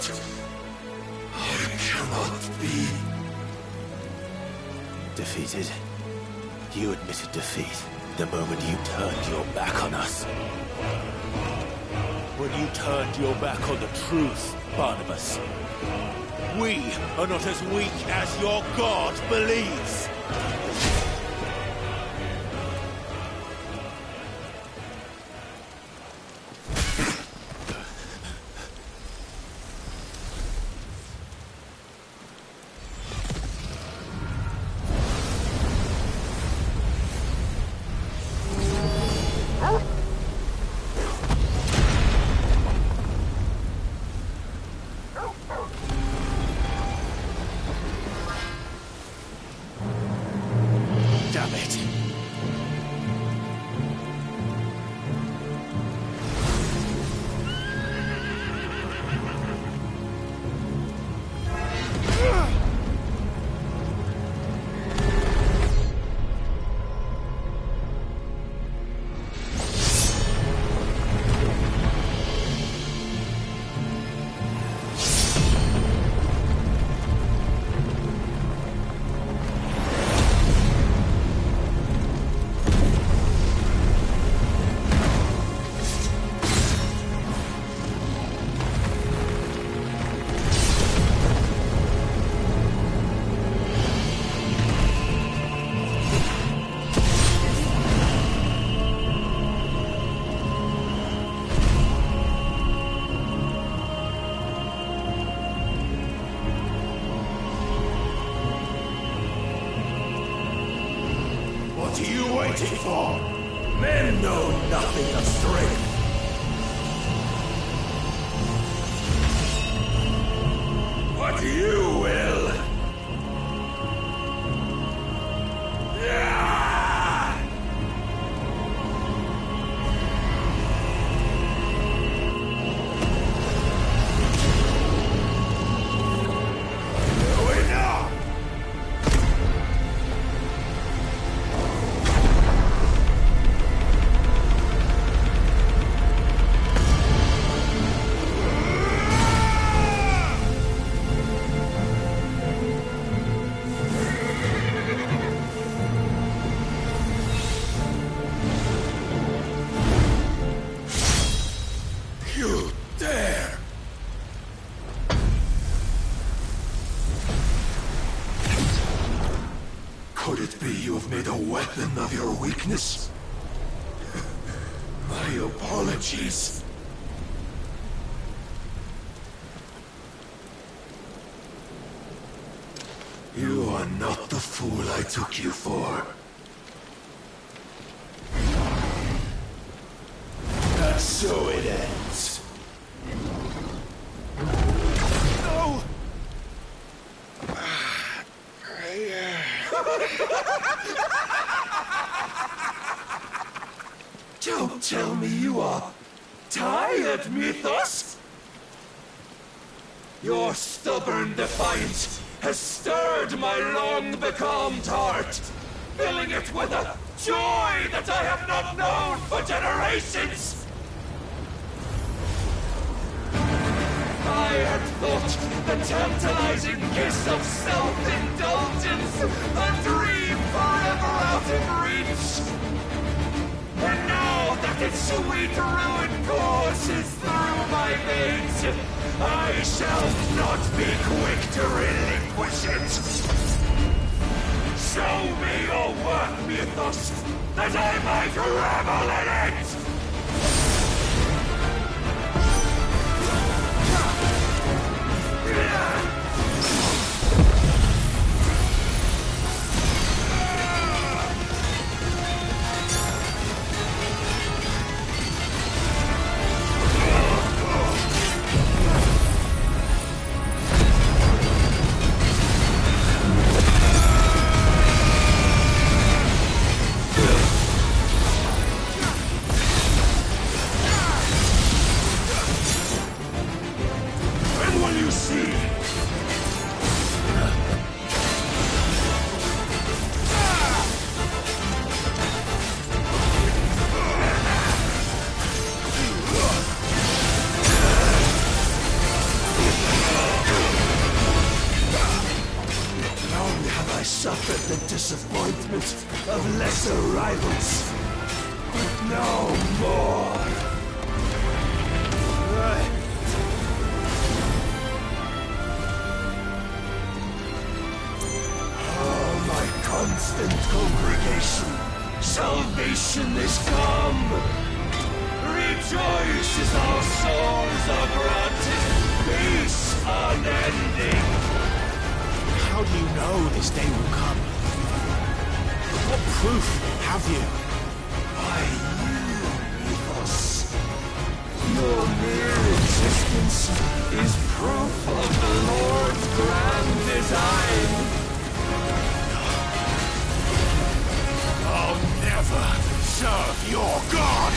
not. I cannot be. Defeated? You admitted defeat the moment you turned your back on us. When you turned your back on the truth, Barnabas. We are not as weak as your God believes. Damn it. What are you waiting for? Men know nothing of strength. But you will. You dare! Could it be you have made a weapon of your weakness? My apologies. You are not the fool I took you for. And so it ends. No! Don't tell me you are tired, Mythos! Your stubborn defiance has stirred my long-becalmed heart, filling it with a joy that I have not known for generations! I had thought the tantalizing kiss of self-indulgence a dream forever out of reach. And now that its sweet ruin courses through my veins, I shall not be quick to relinquish it. Show me your work, Mythos, that I might revel in it! punishment of lesser rivals. But no more. Oh, my constant congregation, salvation is come. Rejoice as our souls are granted peace unending. How do you know this day will come? What proof have you? By you, Ethos. Your mere existence is proof of the Lord's grand design. I'll never serve your god!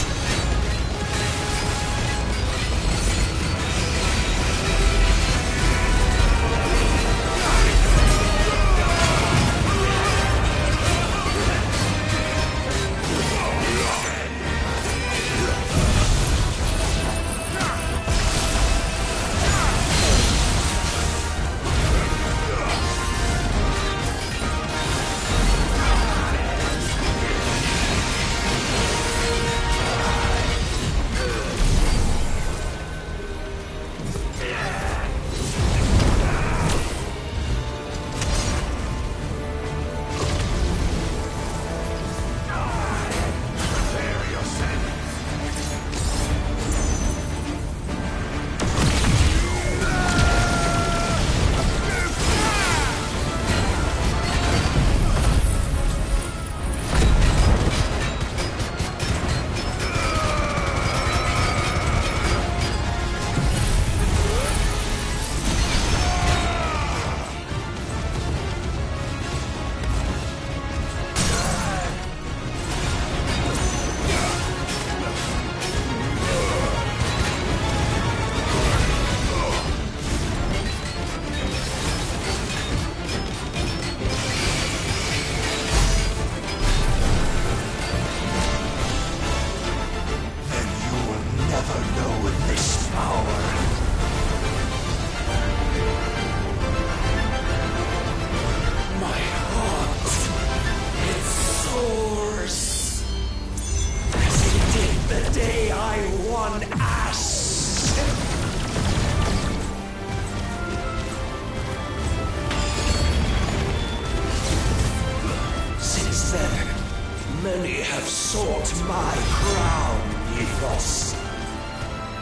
Many have sought my crown, Ethos,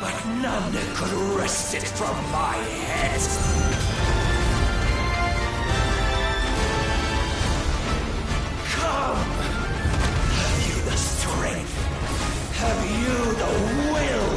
but none could wrest it from my head. Come! Have you the strength? Have you the will?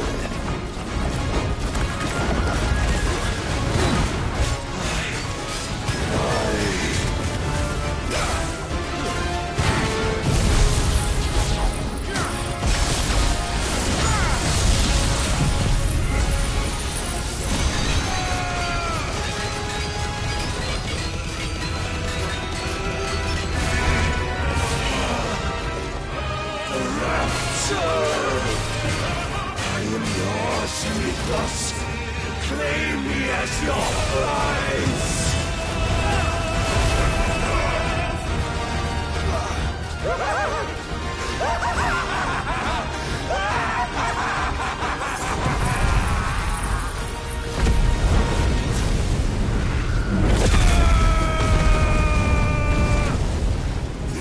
Ethos, claim me as your prize!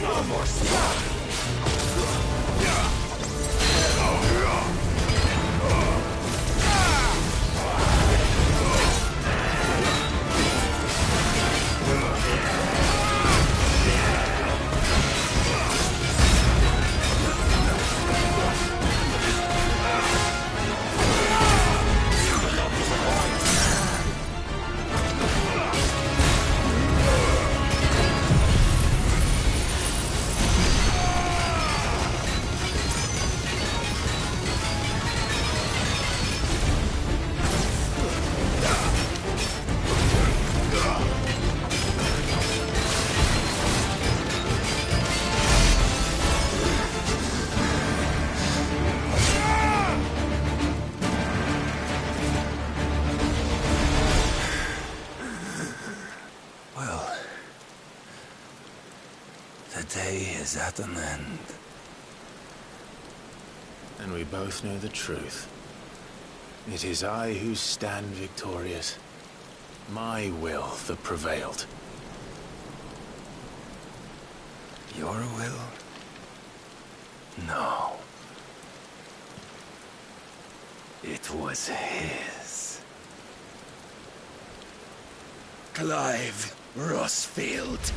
No more stuff! is at an end. And we both know the truth. It is I who stand victorious. My will that prevailed. Your will? No. It was his. Clive Rossfield.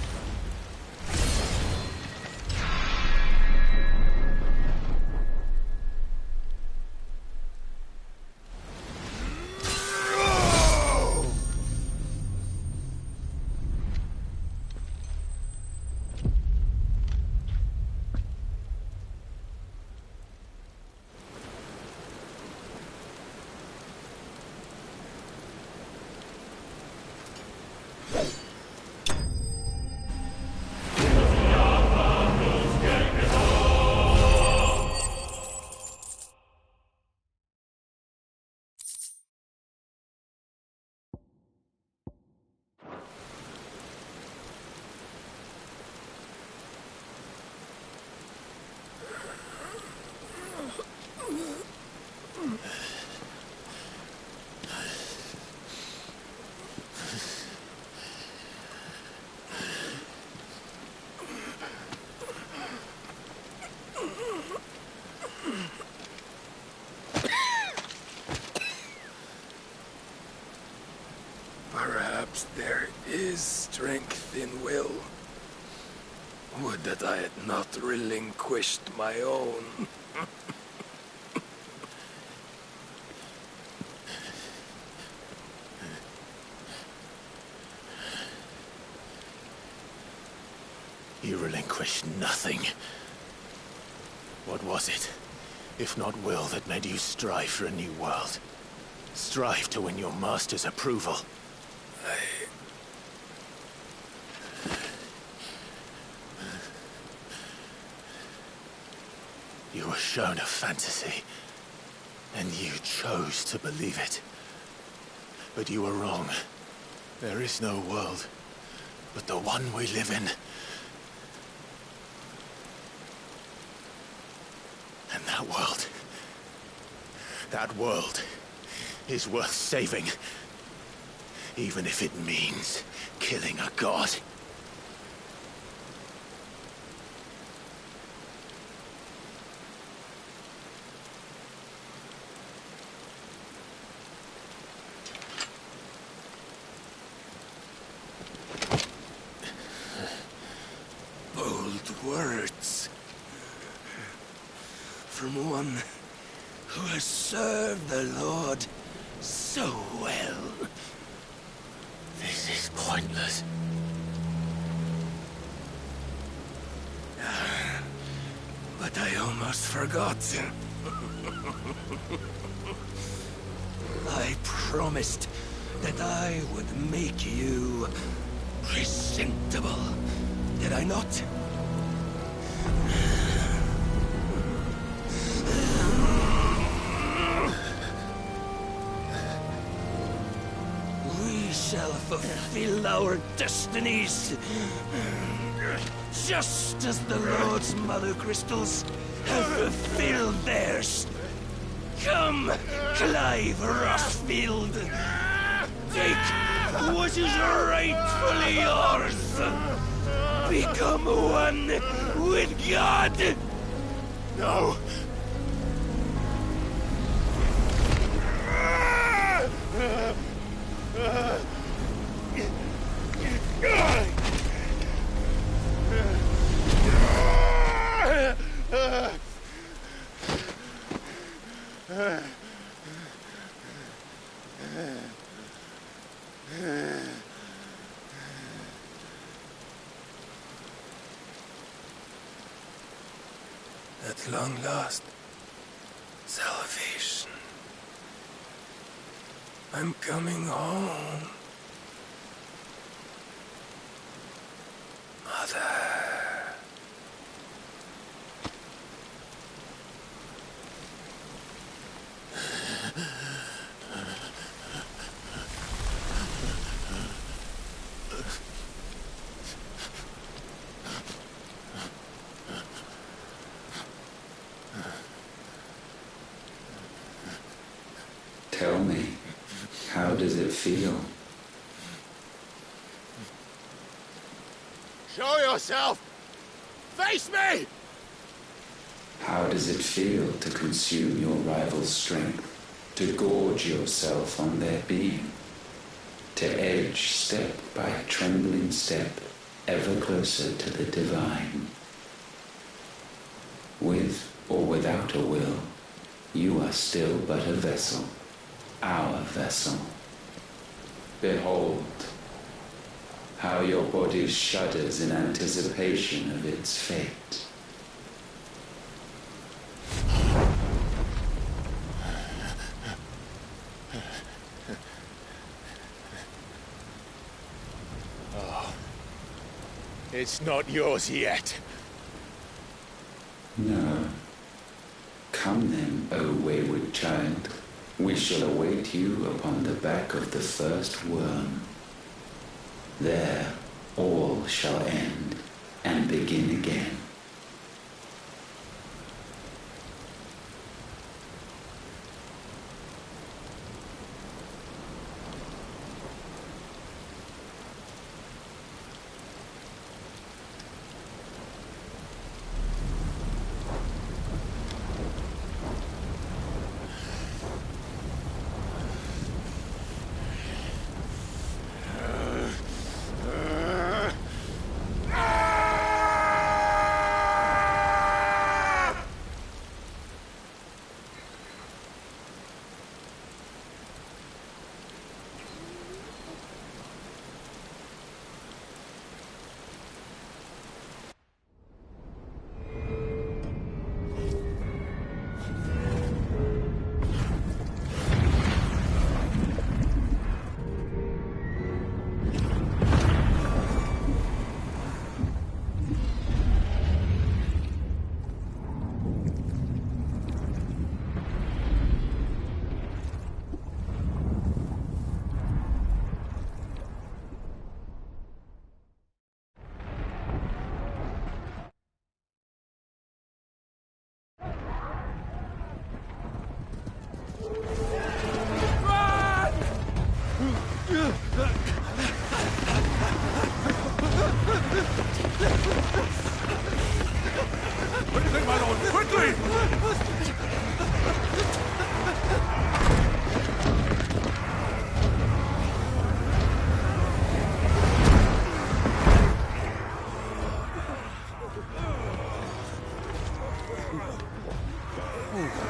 Perhaps there is strength in will. Would that I had not relinquished my own. You relinquished nothing. What was it, if not will, that made you strive for a new world? Strive to win your master's approval? You were shown a fantasy, and you chose to believe it. But you were wrong. There is no world, but the one we live in. And that world is worth saving, even if it means killing a god. Bold words. From one who has served the Lord so well. This is pointless. But I almost forgot. I promised that I would make you presentable. Did I not? We shall fulfill our destinies, just as the Lord's Mother Crystals have fulfilled theirs. Come, Clive Rossfield. Take what is rightfully yours. Become one with God. No. At long last, salvation. I'm coming home. Mother. Tell me, how does it feel? Show yourself! Face me! How does it feel to consume your rival's strength? To gorge yourself on their being? To edge step by trembling step ever closer to the divine? With or without a will, you are still but a vessel, our vessel. Behold, how your body shudders in anticipation of its fate. Oh, it's not yours yet. No. Come then, O wayward child. We shall await you upon the back of the first worm. There, all shall end and begin again. Anything, my lord! Quickly!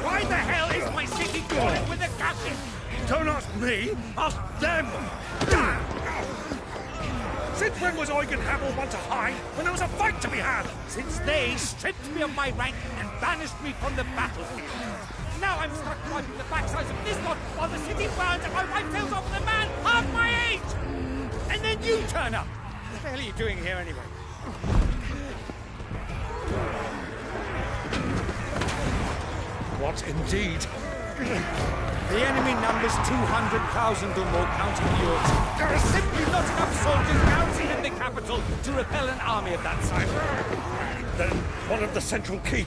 Why the hell is my city crawling with a castle? Don't ask me! Ask them! Since when was Eugen Hamel one to hide when there was a fight to be had? Since they stripped me of my rank and banished me from the battlefield. Now I'm stuck wiping the backsides of this lot while the city burns and my wife tells off with a man half my age! And then you turn up! What the hell are you doing here anyway? What indeed? The enemy numbers 200,000 or more, counting yours. There are simply not enough soldiers garrisoned in the capital to repel an army of that size. Then one of the central keep.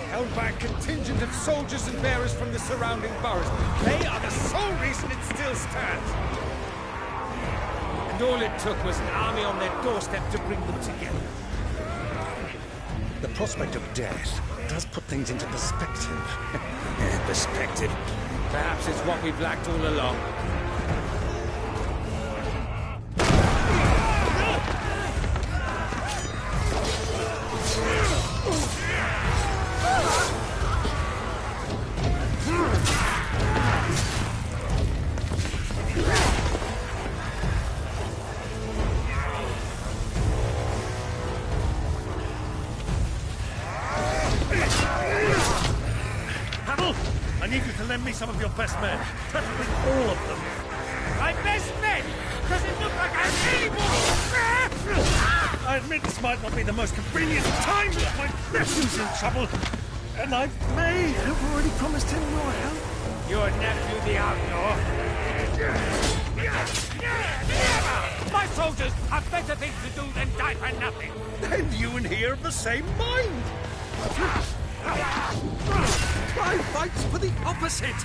Held by a contingent of soldiers and bearers from the surrounding boroughs. They are the sole reason it still stands. And all it took was an army on their doorstep to bring them together. The prospect of death does put things into perspective. Perspective. Perhaps it's what we've lacked all along. I need you to lend me some of your best men. Preferably all of them. My best men? Does it look like I'm any more? I admit this might not be the most convenient time, but my nephew's in trouble. And I may have already promised him your help. Your nephew, the outlaw? Never! My soldiers have better things to do than die for nothing. And you and he are of the same mind. I fight for the opposite.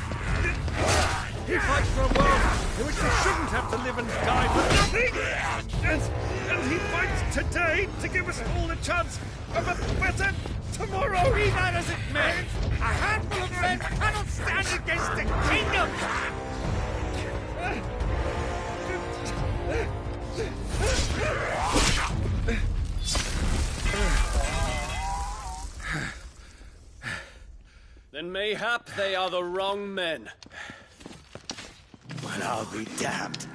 He fights for a world in which they shouldn't have to live and die for nothing! And he fights today to give us all a chance of a better tomorrow! Be that as it may, a handful of men cannot stand against the kingdom! Then mayhap they are the wrong men. Well, I'll be damned.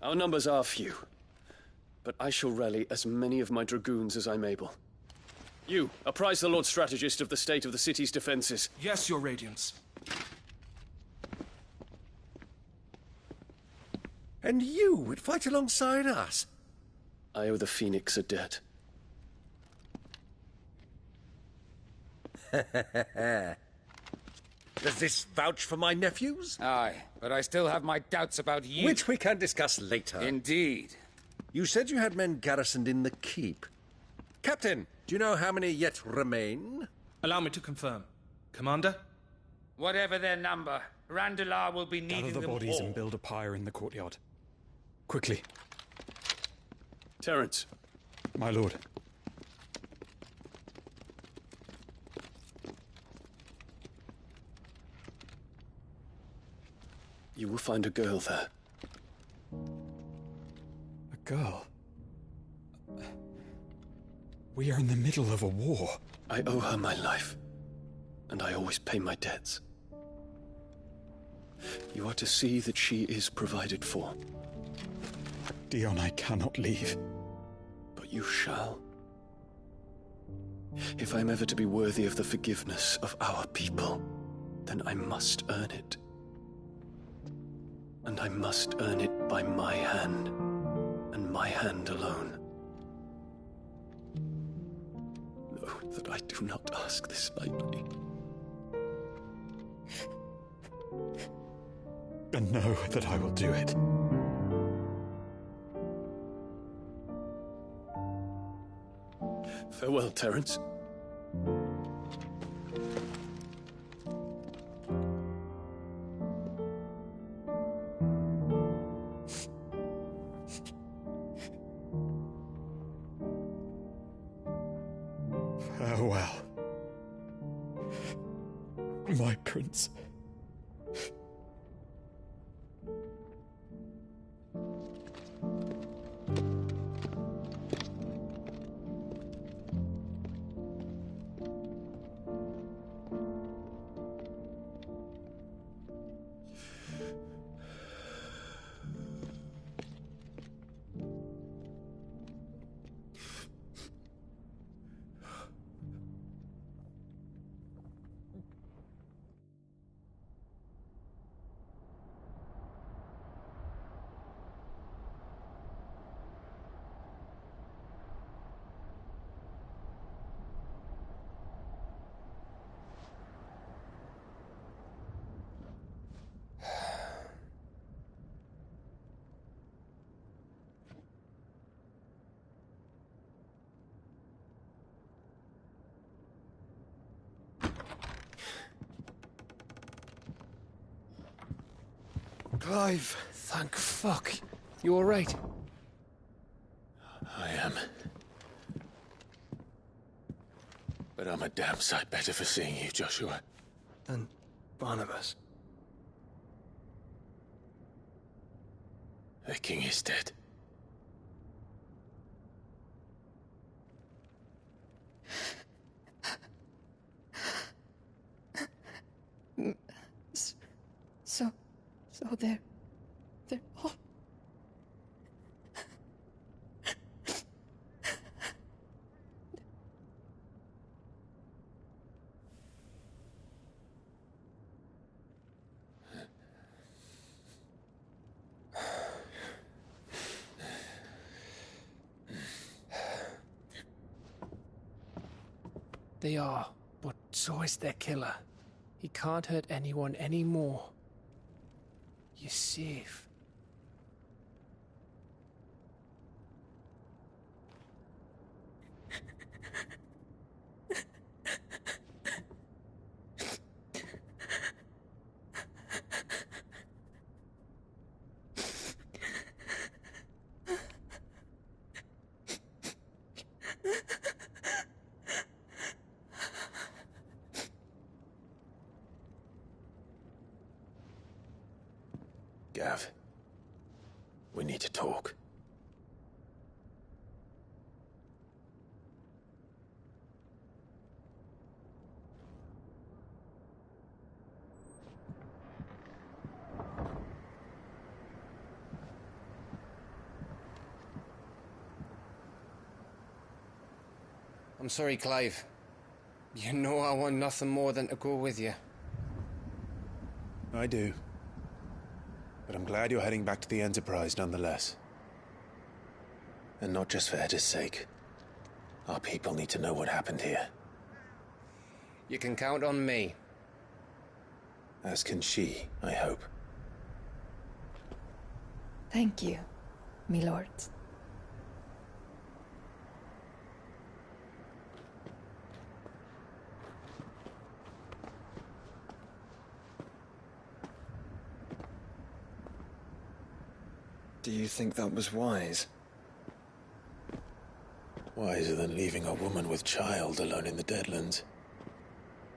Our numbers are few, but I shall rally as many of my dragoons as I'm able. You, apprise the Lord Strategist of the state of the city's defenses. Yes, Your Radiance. And you would fight alongside us? I owe the Phoenix a debt. Does this vouch for my nephews? Aye, but I still have my doubts about you. Which we can discuss later. Indeed. You said you had men garrisoned in the keep. Captain, do you know how many yet remain? Allow me to confirm. Commander? Whatever their number, Randalar will be needing Gather the them bodies all. and build a pyre in the courtyard. Quickly. Terence. My lord. You will find a girl there. A girl? We are in the middle of a war. I owe her my life, and I always pay my debts. You are to see that she is provided for. Dion, I cannot leave. But you shall. If I am ever to be worthy of the forgiveness of our people, then I must earn it. And I must earn it by my hand, and my hand alone. Know that I do not ask this lightly. And know that I will do it. Farewell, Terence. Farewell, my prince. Clive, thank fuck. You alright? I am. But I'm a damn sight better for seeing you, Joshua. And Barnabas. The king is dead. So they're all... They are, but so is their killer. He can't hurt anyone anymore. You're safe. Gav. We need to talk. I'm sorry, Clive. You know I want nothing more than to go with you. I do. But I'm glad you're heading back to the Enterprise nonetheless. And not just for Edda's sake. Our people need to know what happened here. You can count on me. As can she, I hope. Thank you, my lords. Do you think that was wise? Wiser than leaving a woman with child alone in the Deadlands.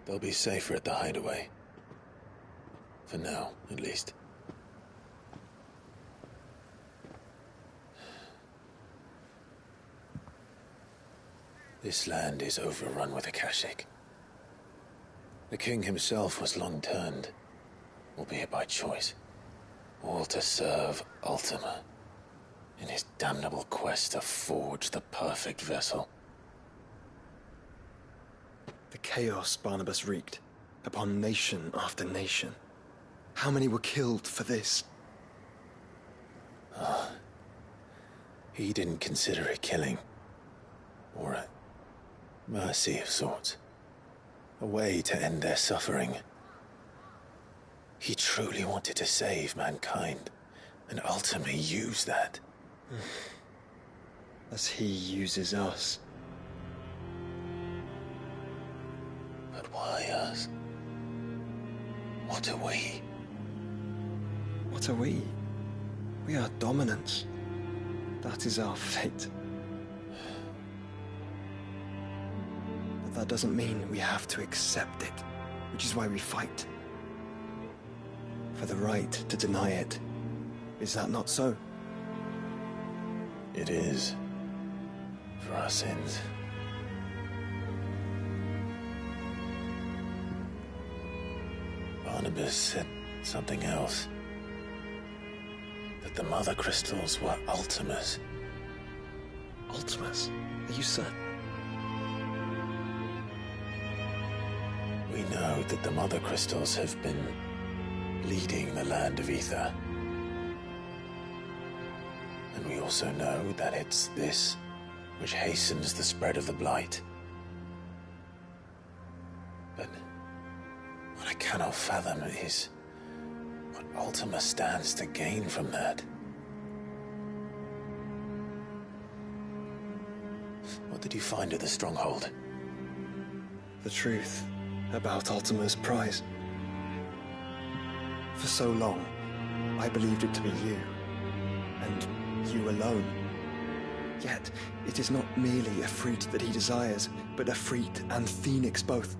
They'll be safer at the hideaway. For now, at least. This land is overrun with Akashic. The king himself was long turned, albeit by choice. All to serve Ultima, in his damnable quest to forge the perfect vessel. The chaos Barnabas wreaked upon nation after nation. How many were killed for this? He didn't consider it killing. Or a mercy of sorts. A way to end their suffering. He truly wanted to save mankind, and ultimately use that. As he uses us. But why us? What are we? What are we? We are dominance. That is our fate. But that doesn't mean we have to accept it, which is why we fight. For the right to deny it. Is that not so? It is. For our sins. Barnabas said something else. That the Mother Crystals were Ultimas. Ultimas? Are you certain? We know that the Mother Crystals have been leading the land of Ether. And we also know that it's this which hastens the spread of the Blight. But what I cannot fathom is what Ultima stands to gain from that. What did you find at the Stronghold? The truth about Ultima's prize. For so long, I believed it to be you, and you alone. Yet, it is not merely a fruit that he desires, but a Freet and Phoenix both.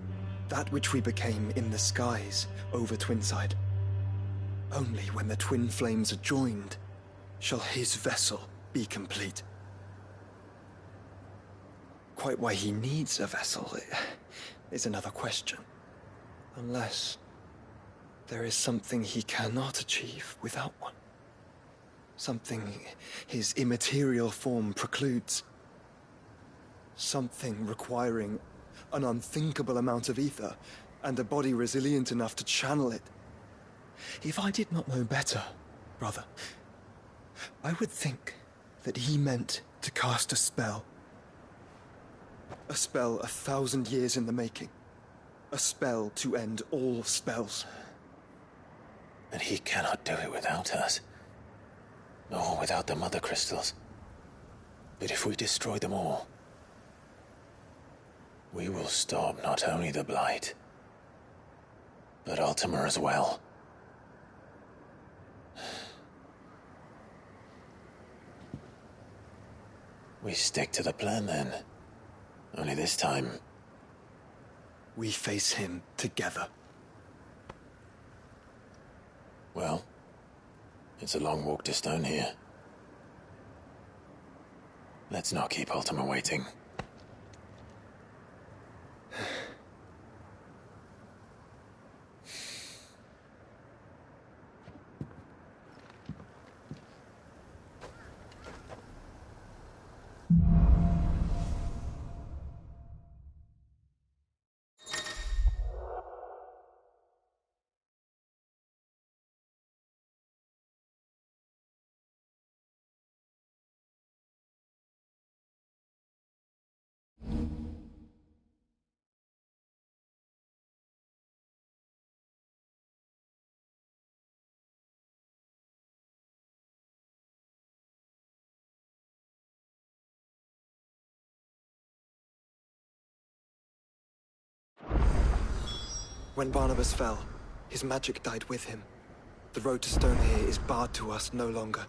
That which we became in the skies over Twinside. Only when the twin flames are joined shall his vessel be complete. Quite why he needs a vessel is another question. Unless there is something he cannot achieve without one. Something his immaterial form precludes. Something requiring an unthinkable amount of ether and a body resilient enough to channel it. If I did not know better, brother, I would think that he meant to cast a spell. A spell 1,000 years in the making. A spell to end all spells. And he cannot do it without us. Nor without the Mother Crystals. But if we destroy them all, we will stop not only the Blight, but Ultima as well. We stick to the plan then. Only this time, we face him together. Well, It's a long walk to Stone here. Let's not keep Ultima waiting. When Barnabas fell, his magic died with him. The road to Stone here is barred to us no longer.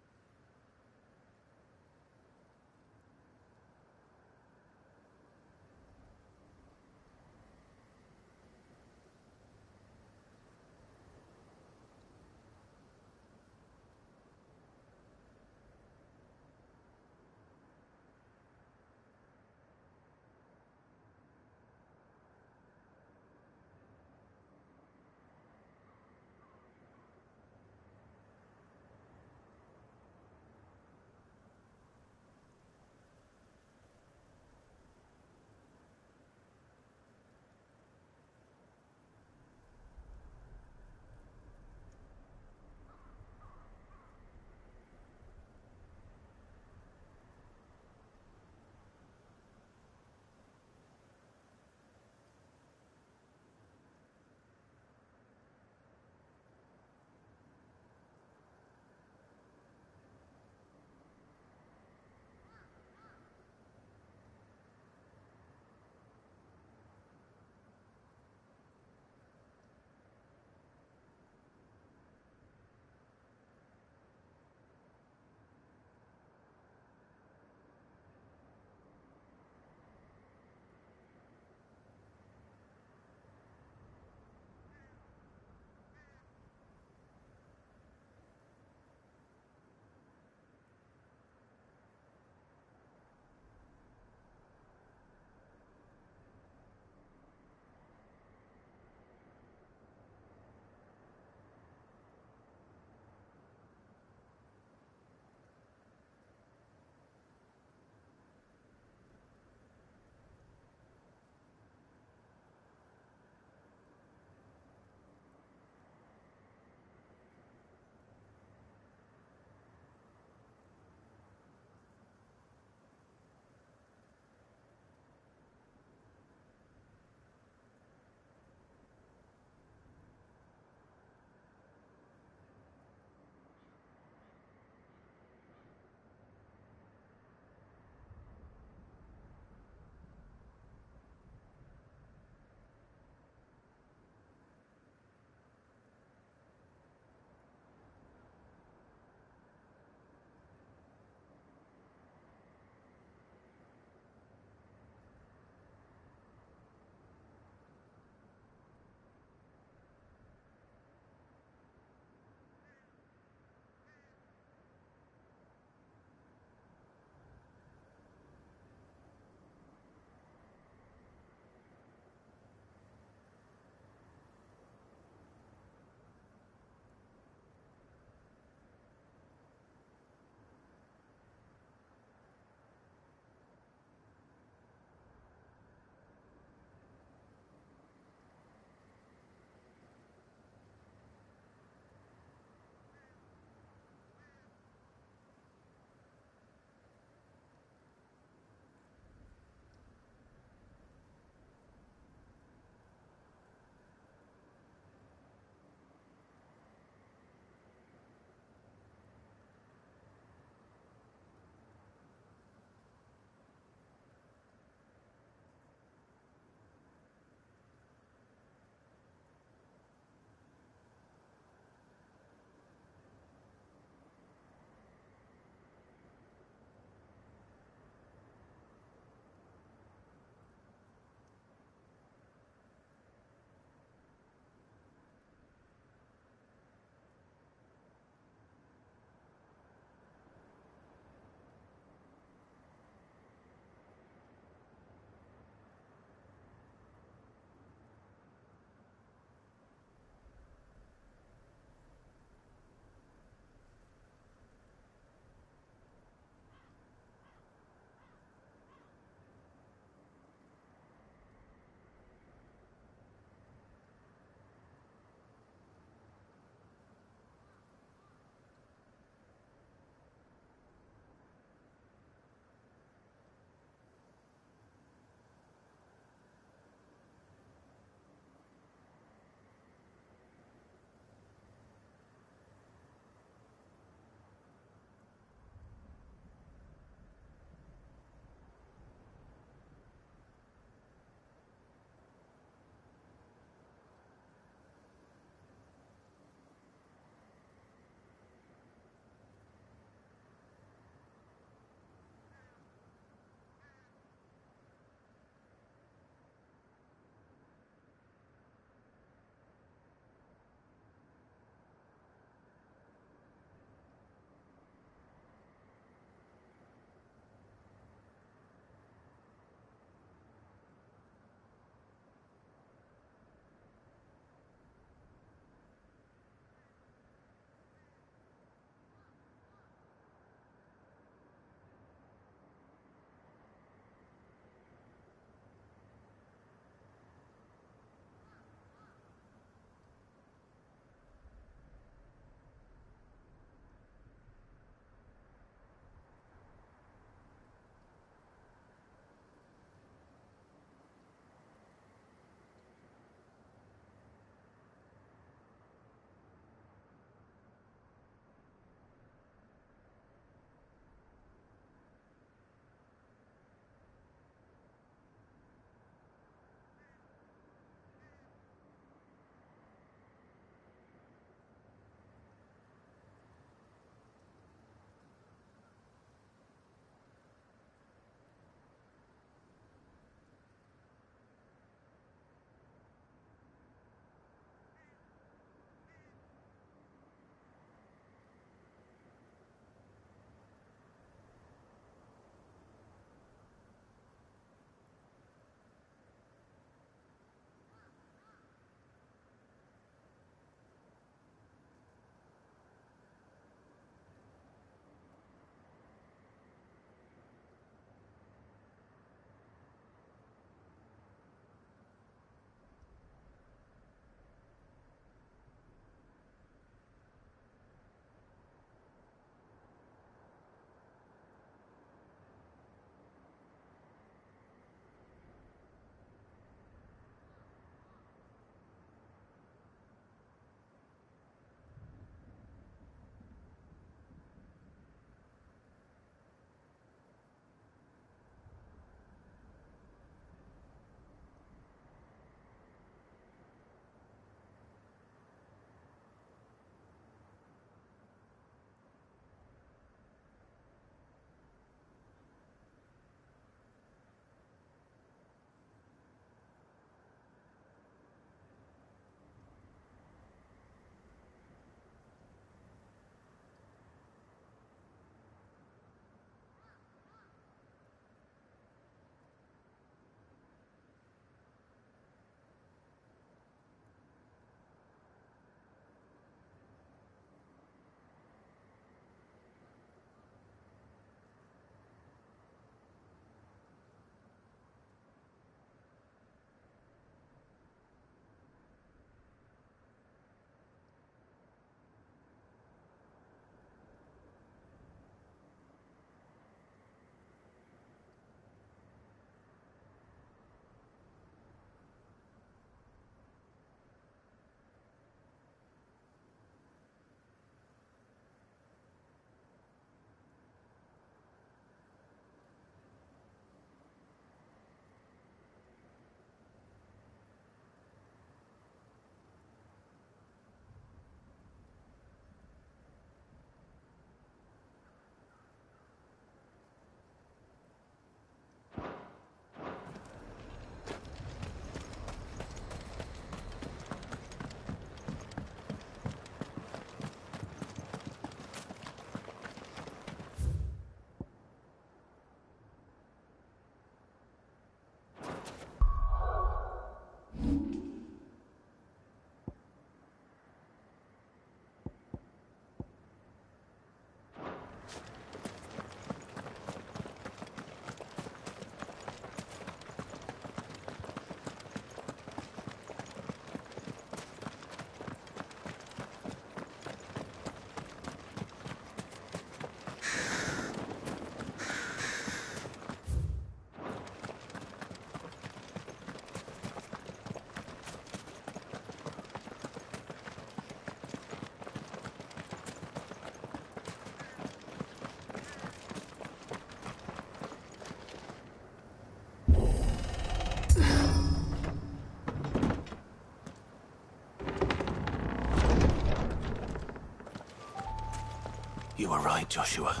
You were right, Joshua.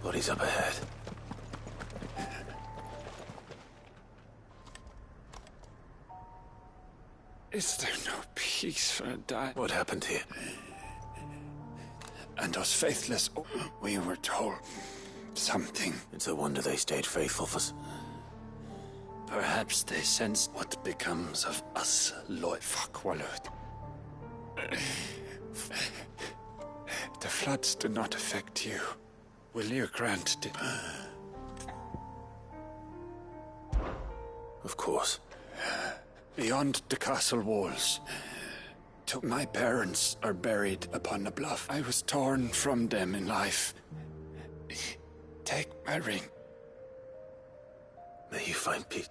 Bodies up ahead. Is there no peace for a die? What happened here? And us faithless, we were told something. It's a wonder they stayed faithful for... Perhaps they sensed what becomes of us, Lord. Fuck, Walud. The floods do not affect you. Will you grant it? Of course. Beyond the castle walls, my parents are buried upon the bluff. I was torn from them in life. Take my ring. May you find peace.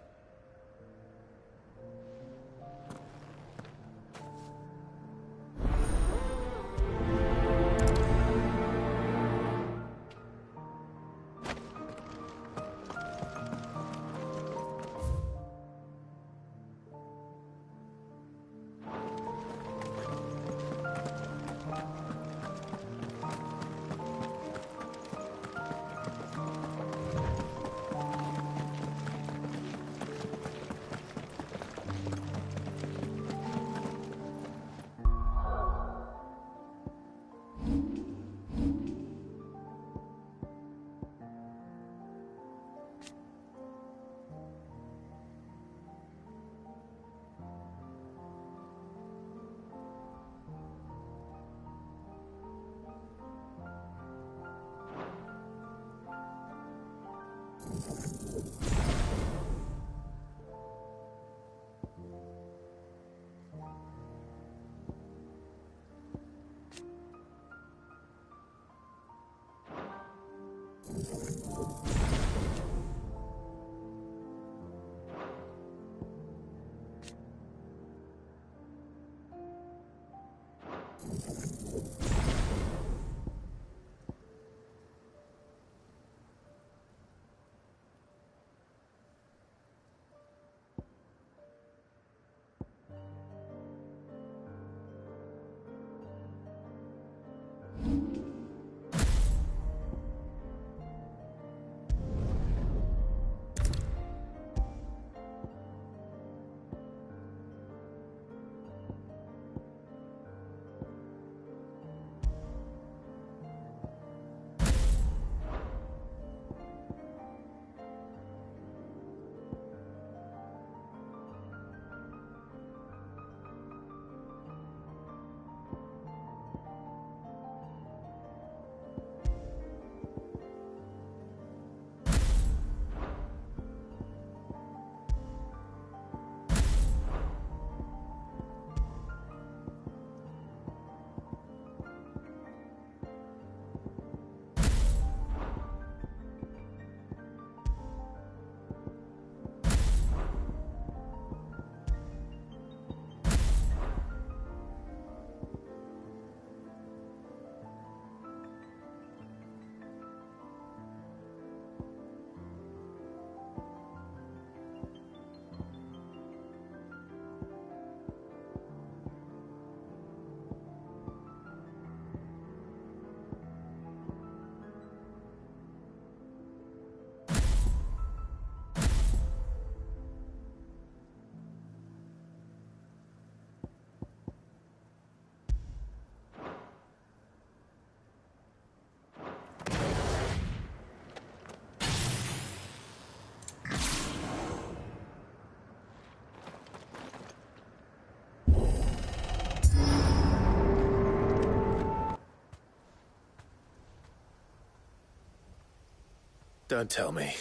Don't tell me.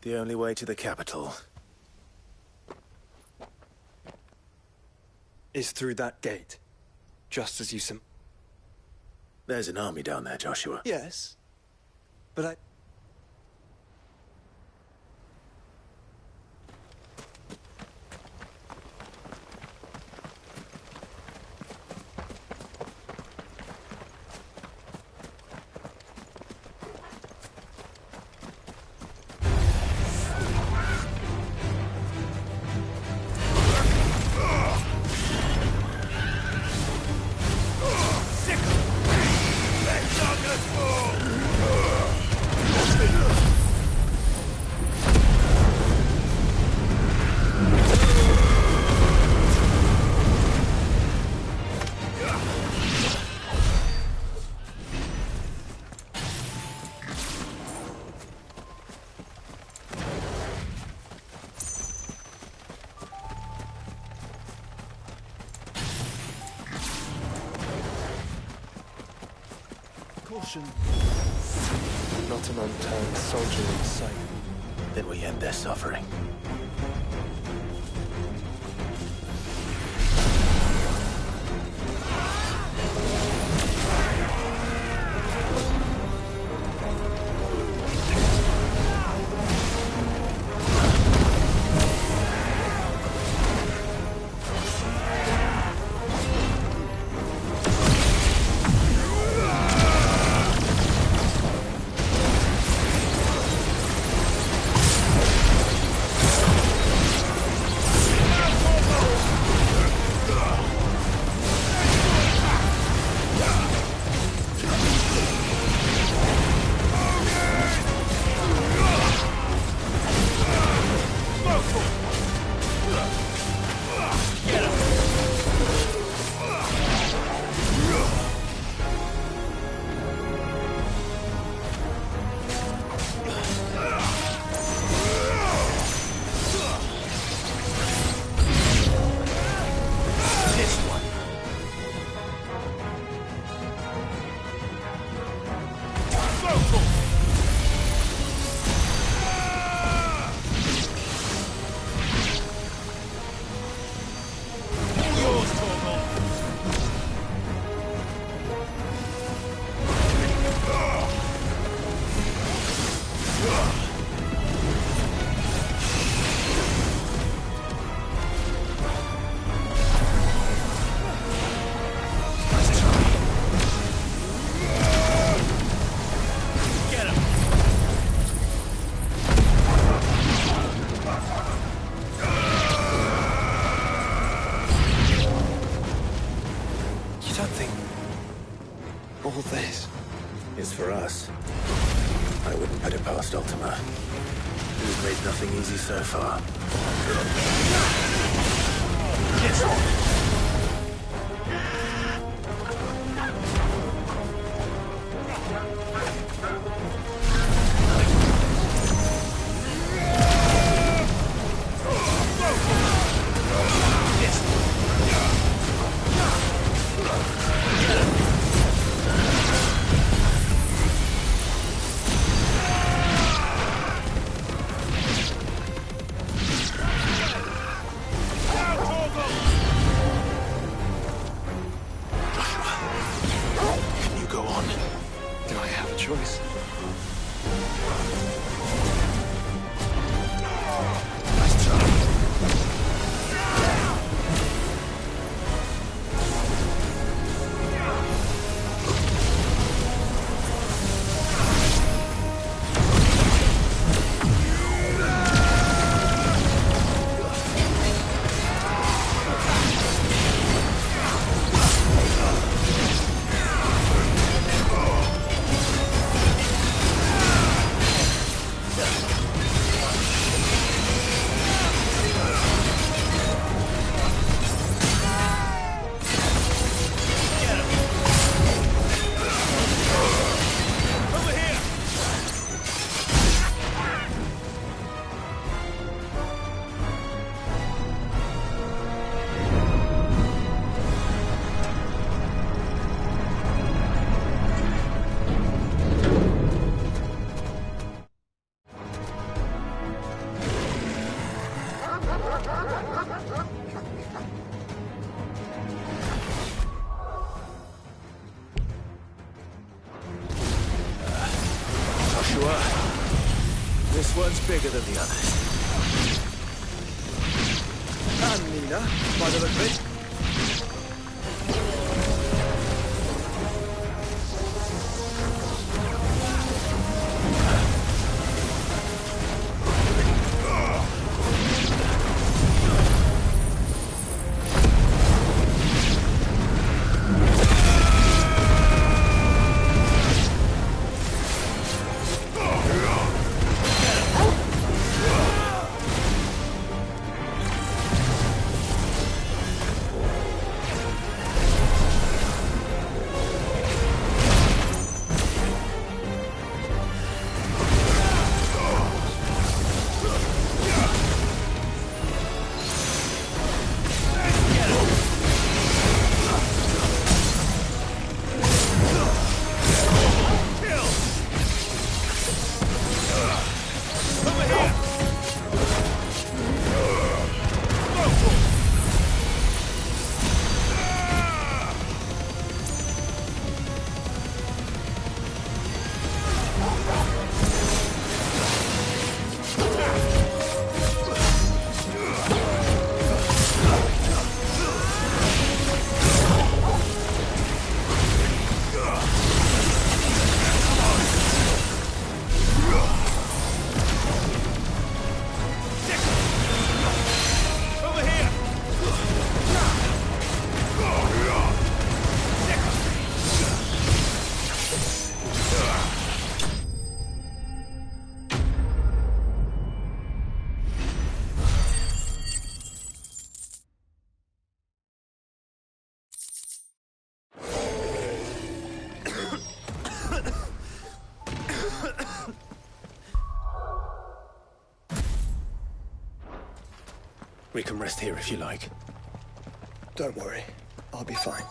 The only way to the capital is through that gate, just as you There's an army down there, Joshua. Yes, but I... caution. Not an unturned soldier in sight. Then we end their suffering. So far. This one's bigger than the others. And Nina, by the look of it. We can rest here if you like. Don't worry. I'll be fine.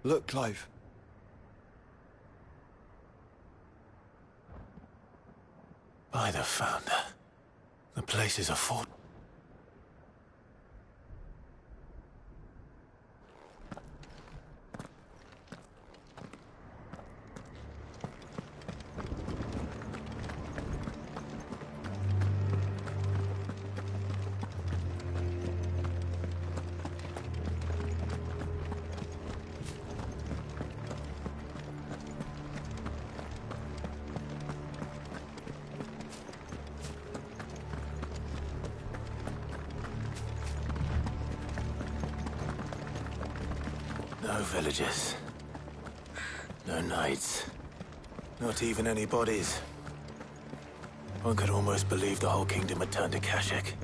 Look, Clive. By the Founder. The place is a fort. No villagers. No knights. Not even any bodies. One could almost believe the whole kingdom had turned to Kashyyyk.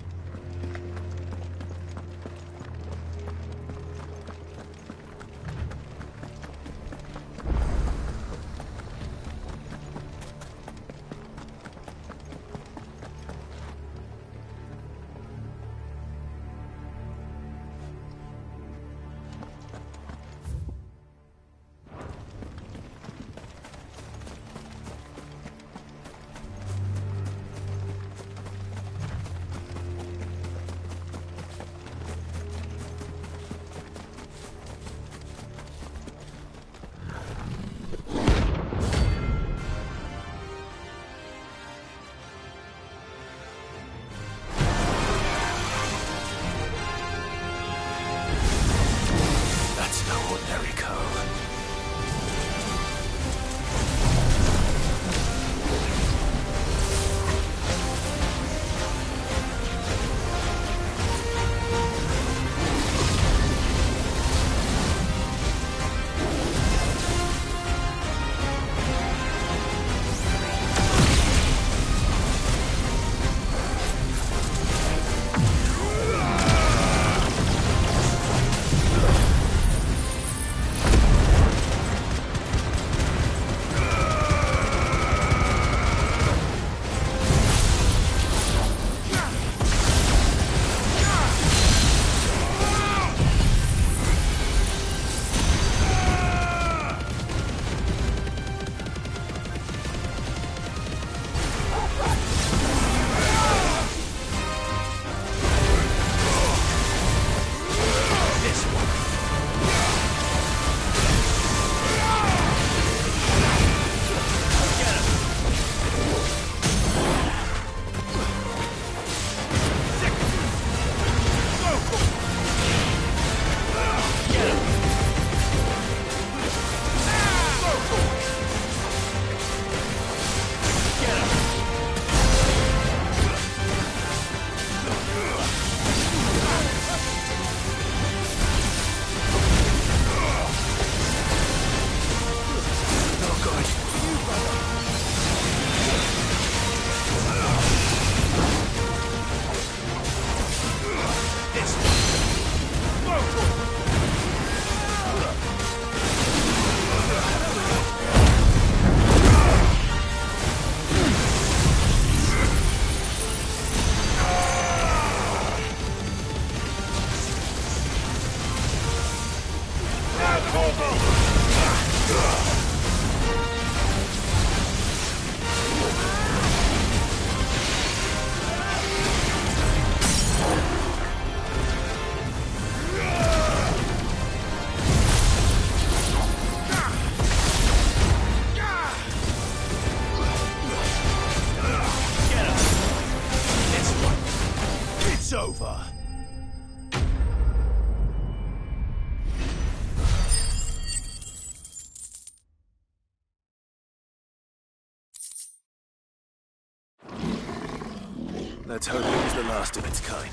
Let's hope it was the last of its kind.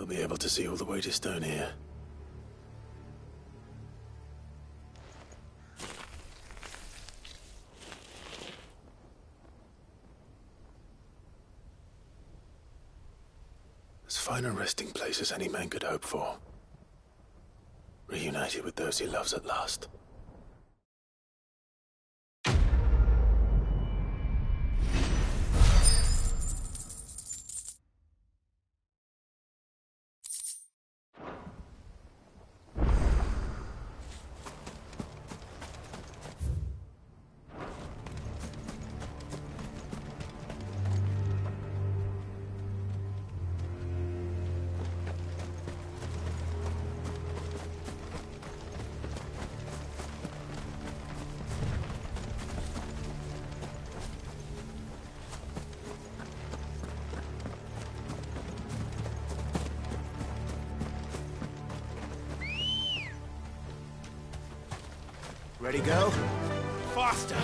We'll be able to see all the way to Stone here. As fine a resting place as any man could hope for. Reunited with those he loves at last. Ready, go? Faster!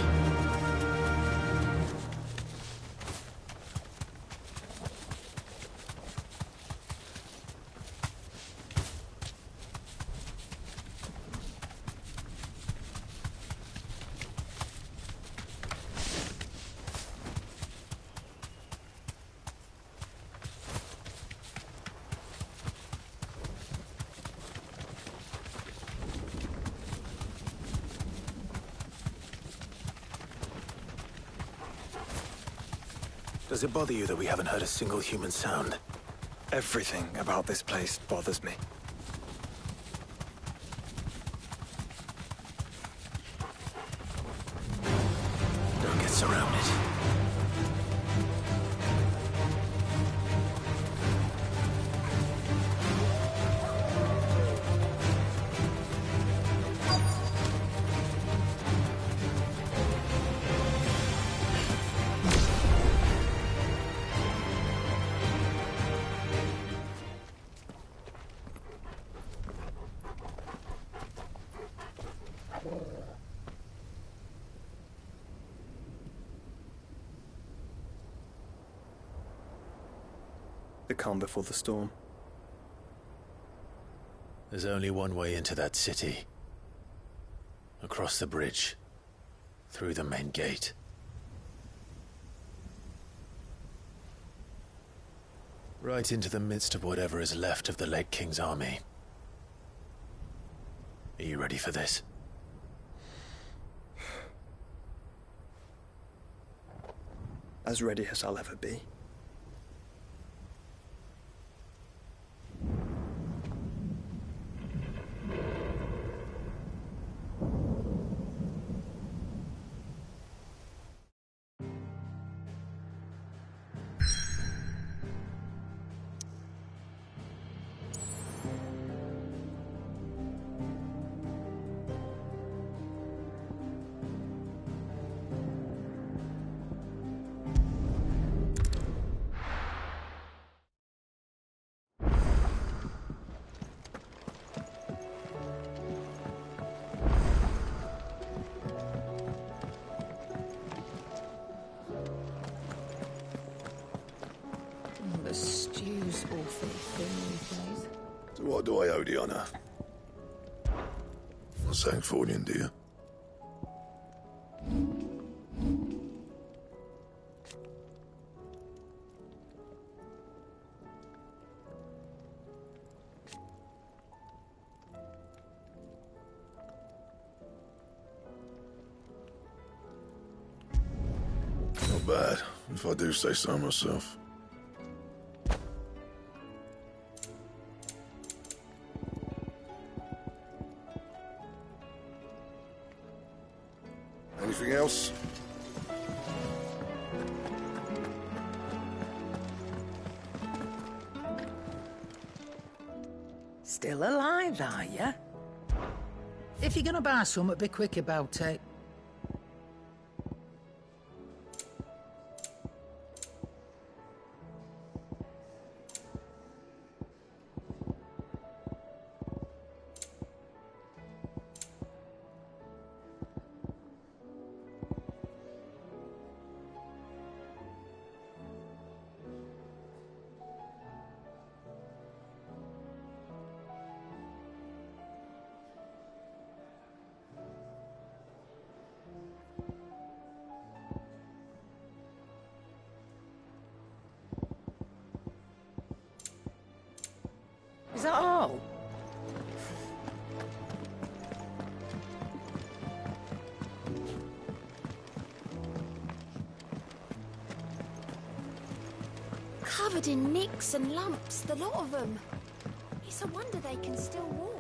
Does it bother you that we haven't heard a single human sound? Everything about this place bothers me. Don't get surrounded. The calm before the storm. There's only one way into that city. Across the bridge. Through the main gate. Right into the midst of whatever is left of the late King's army. Are you ready for this? As ready as I'll ever be. The stew's awfully thin these days. So what do I owe the honour? Not Sancfordian, do you? Not bad, if I do say so myself. Anything else? Still alive, are you? If you're gonna buy something, be quick about it. covered in nicks and lumps, the lot of them. It's a wonder they can still walk.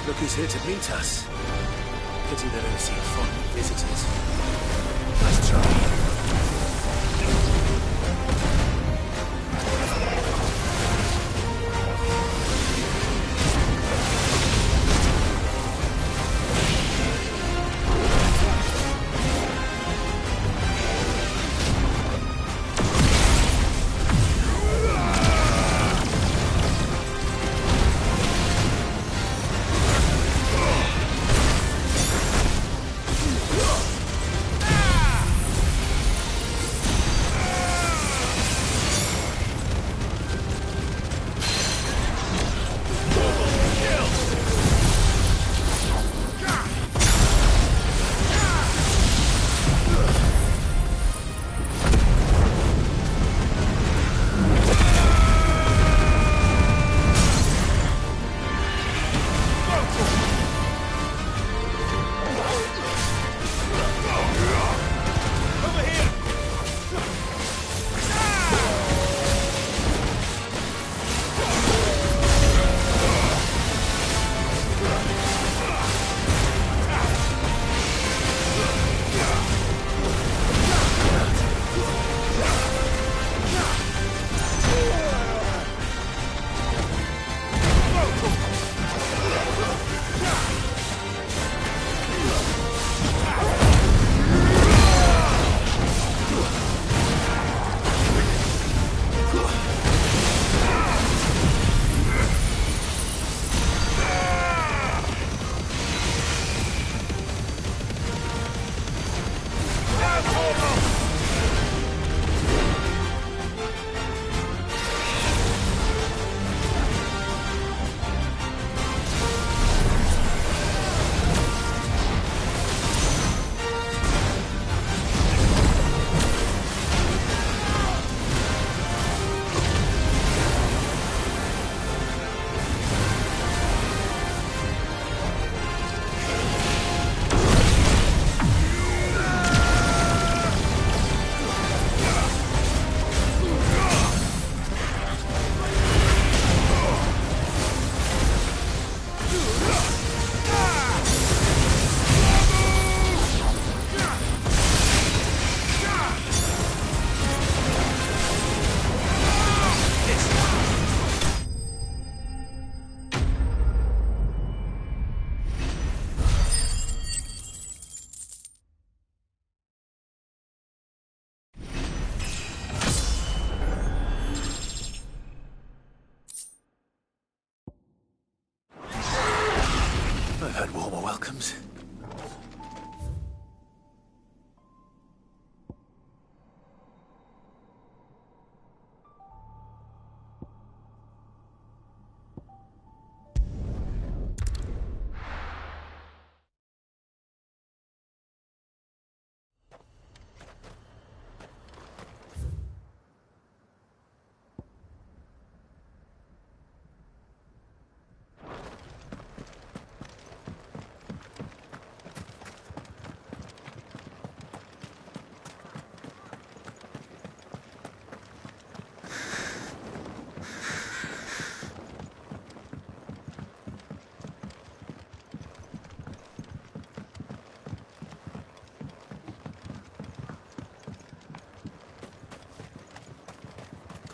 Look who's here to meet us. Pity they don't see foreign visitors. Nice try.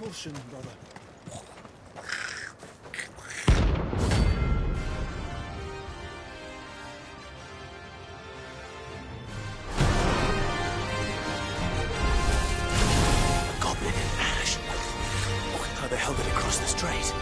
Caution, brother. Goblin in ash. How the hell did it cross the strait?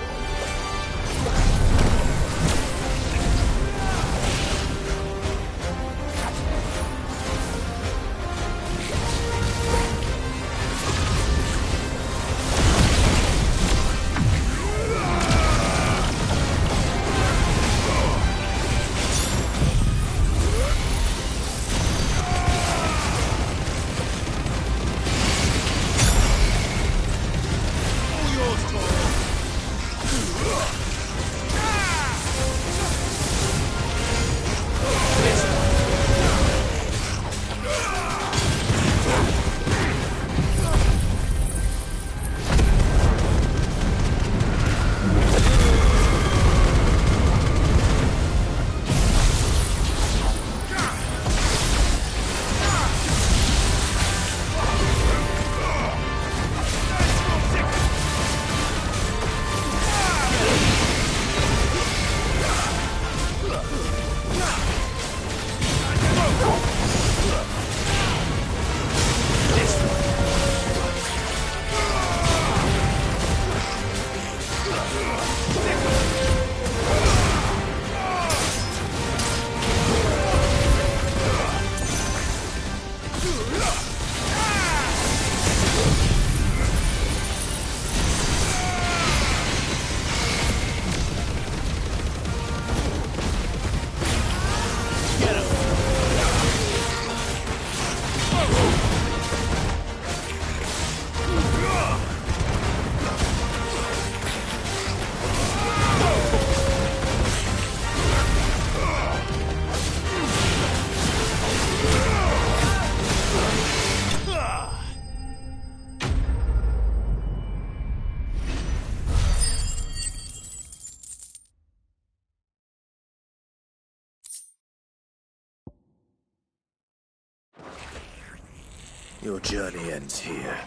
Your journey ends here.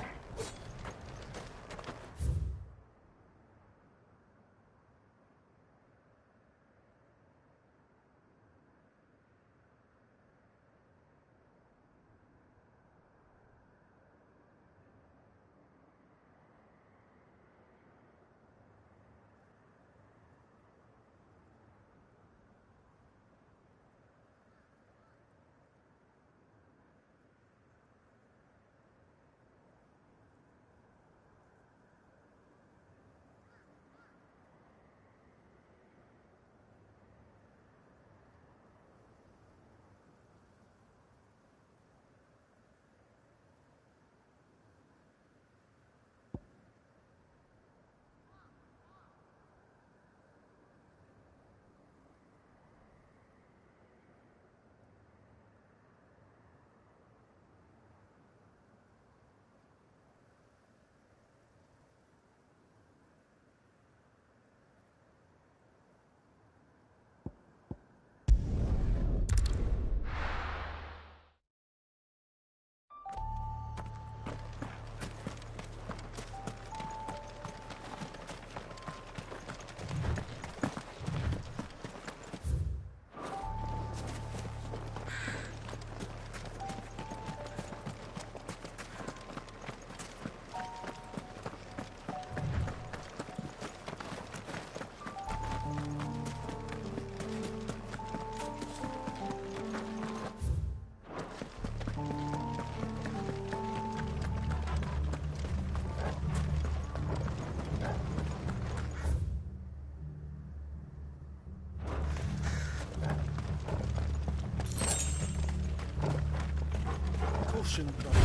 Caution, brother.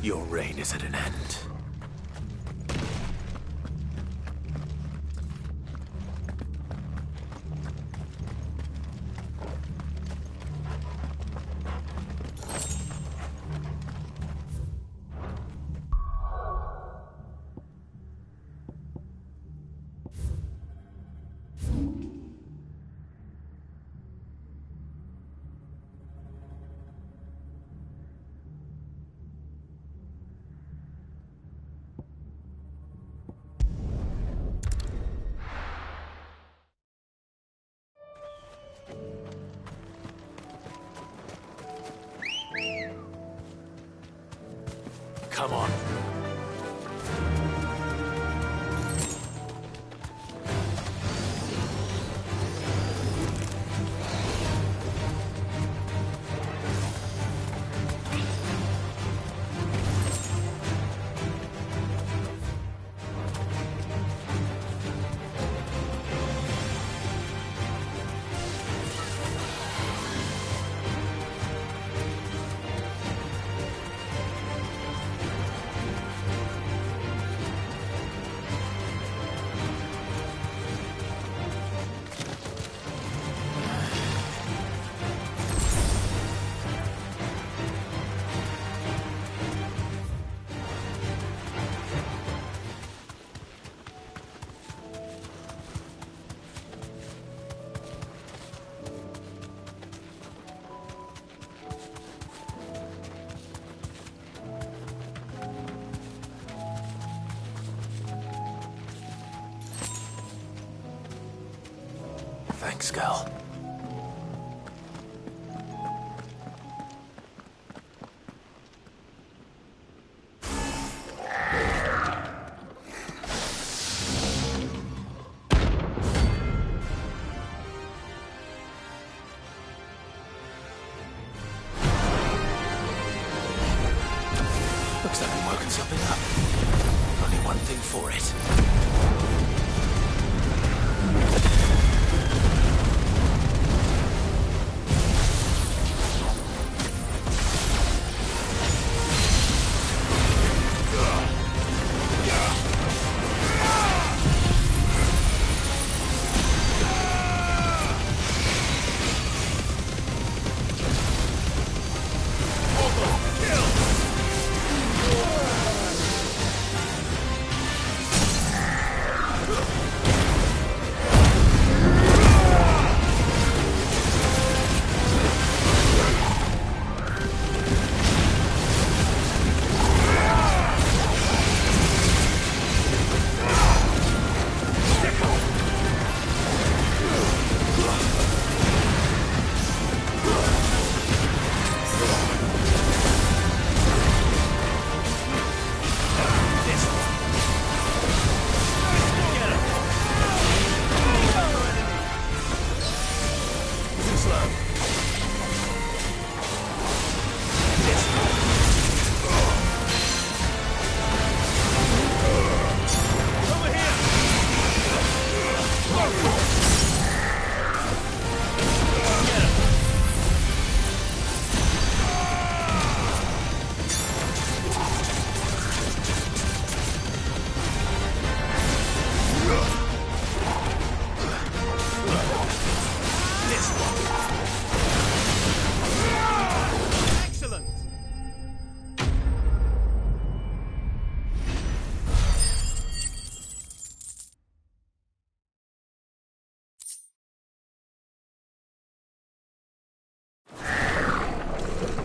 Your reign is at an end. Come on. Thanks, girl. Looks like I'm working something up. Only one thing for it.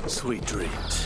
Sweet dreams.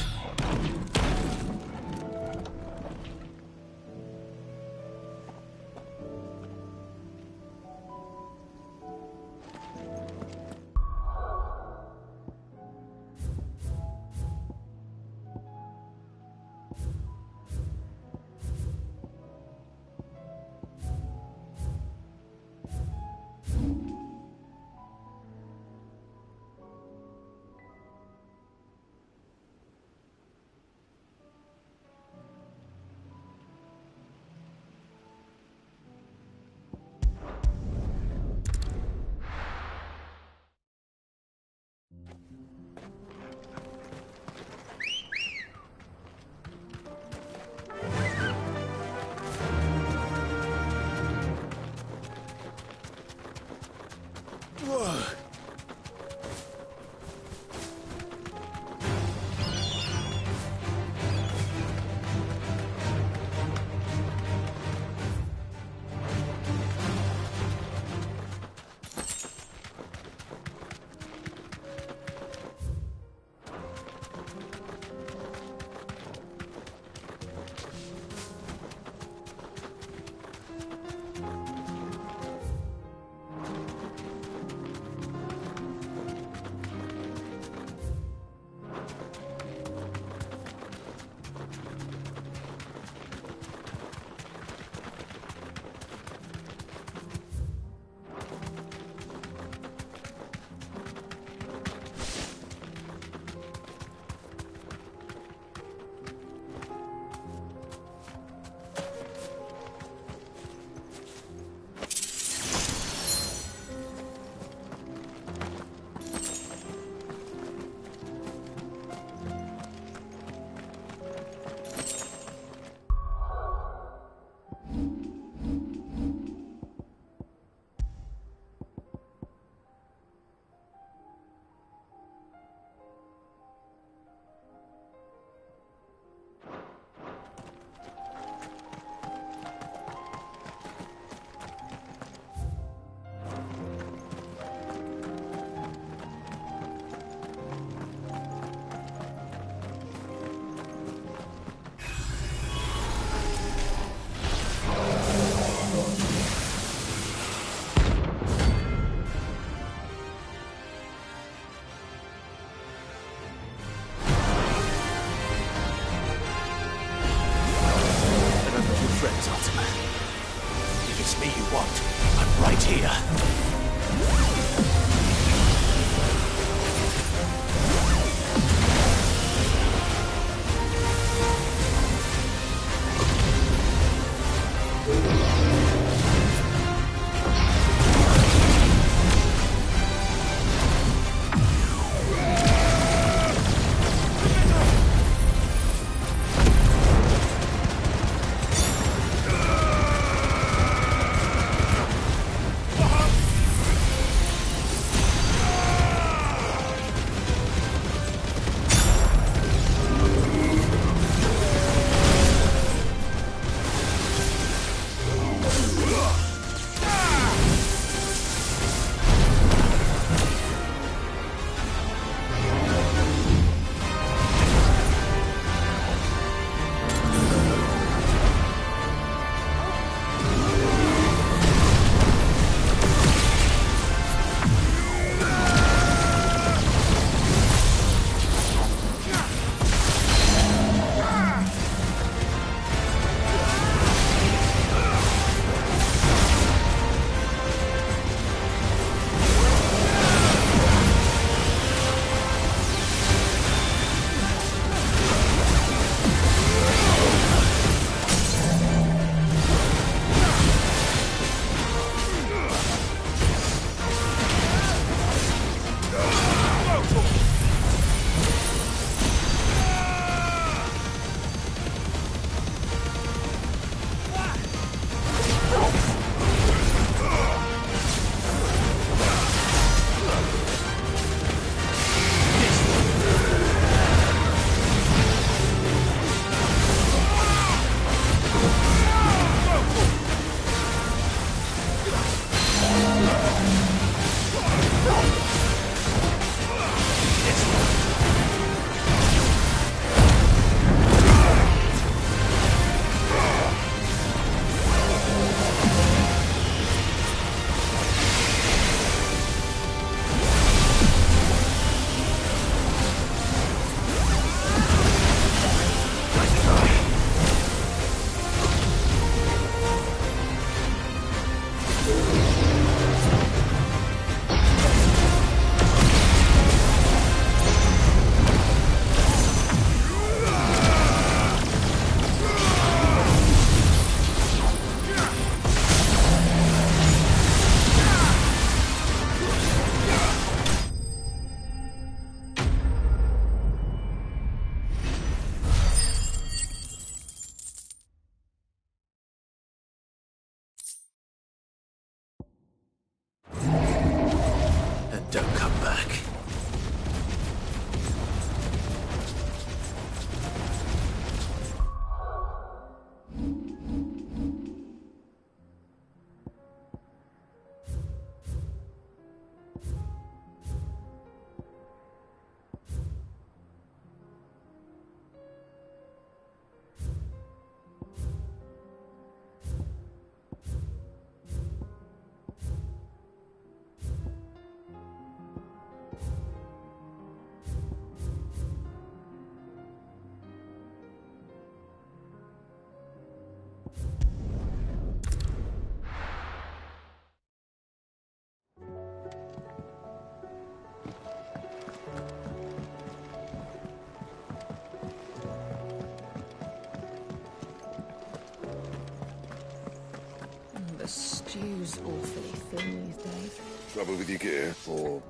The stew's awfully thin these days. Trouble with your gear, or...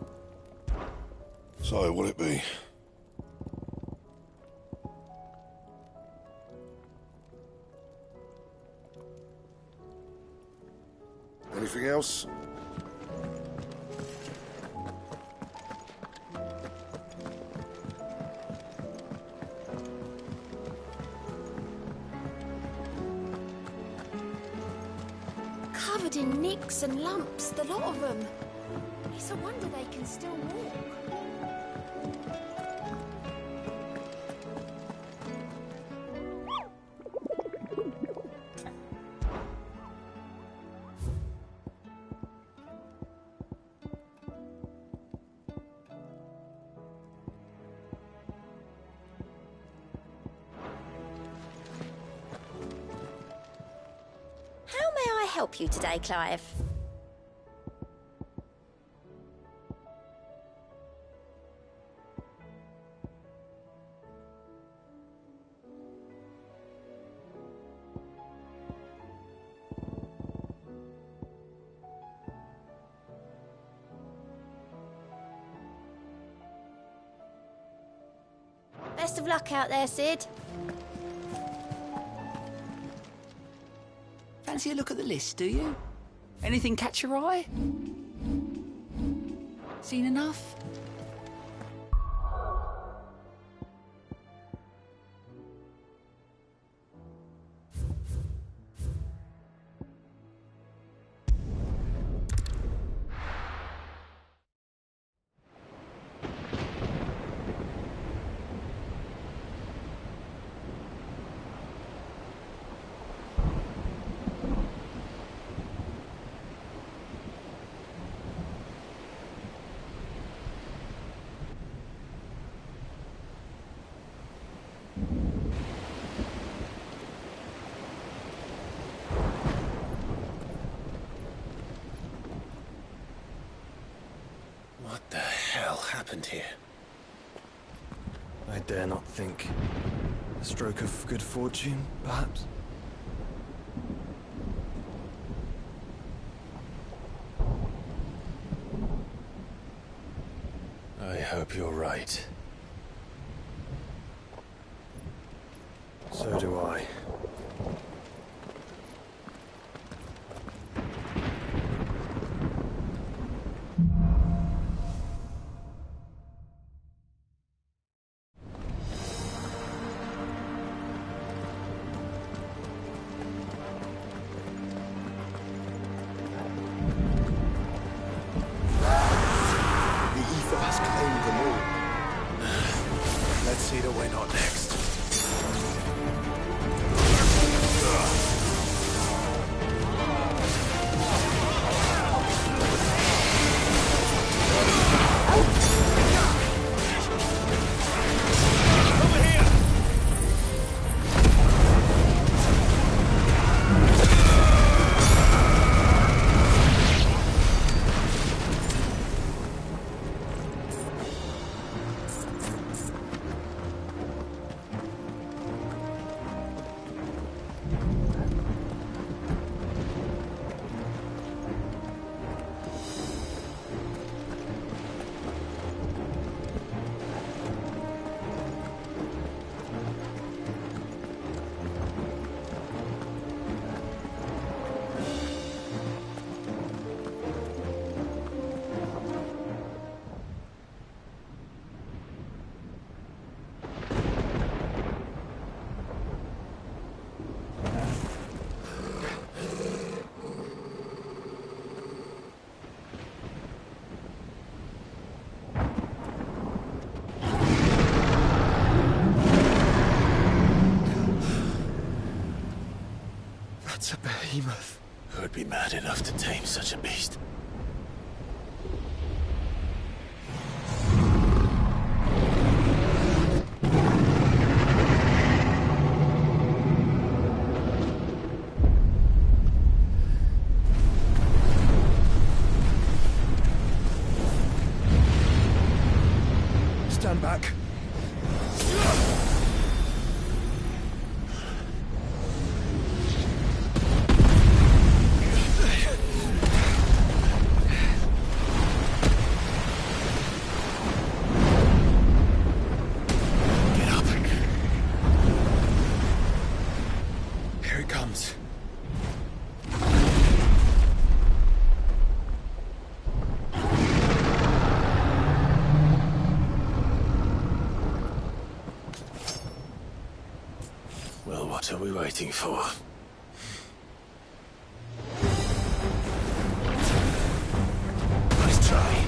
So, what'll it be? Anything else? Covered in nicks and lumps, the lot of them. It's a wonder they can still walk. How may I help you today, Clive? Best of luck out there, Sid. Fancy a look at the list, do you? Anything catch your eye? Seen enough? What the hell happened here? I dare not think. A stroke of good fortune, perhaps? I hope you're right. So do I. Let's see the way not next. That's a behemoth. Who'd be mad enough to tame such a beast? Well, what are we waiting for? Nice try.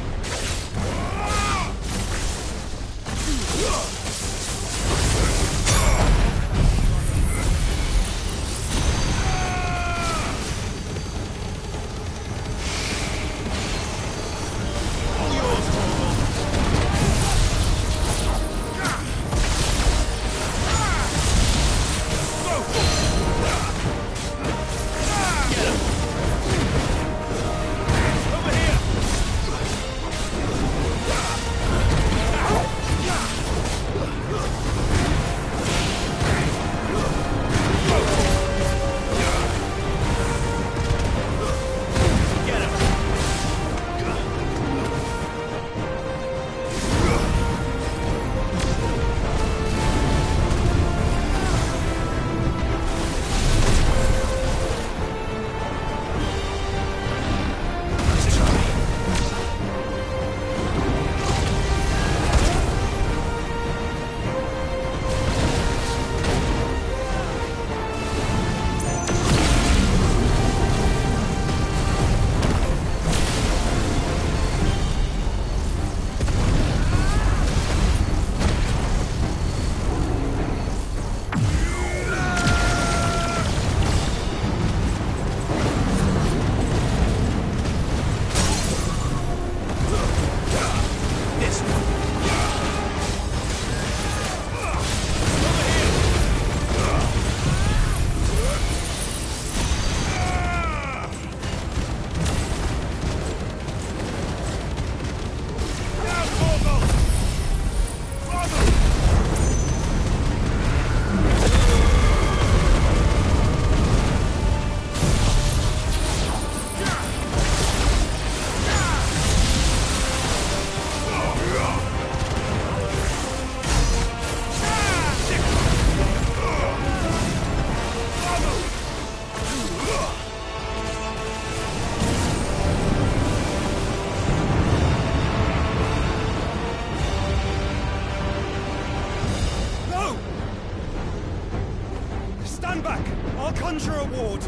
Conjure a ward!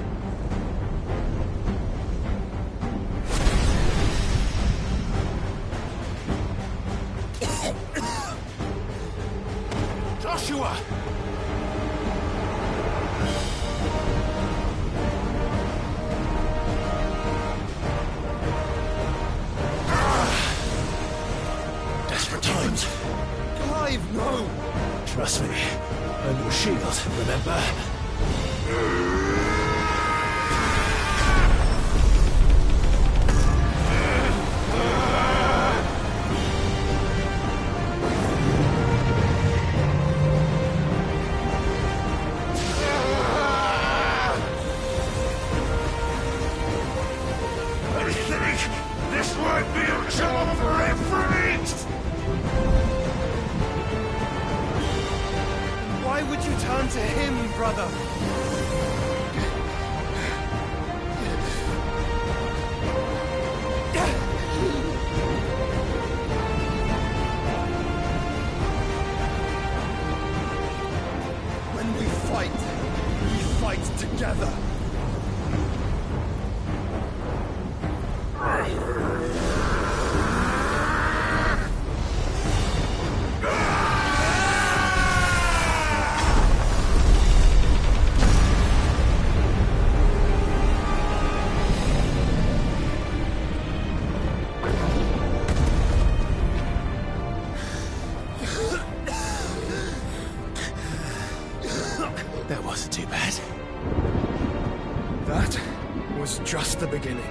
Joshua! Desperate times. Clive, no! Trust me. I'm your shield, remember? I think this might be a job for effort! Why would you turn to him, brother? When we fight together. That wasn't too bad. That was just the beginning.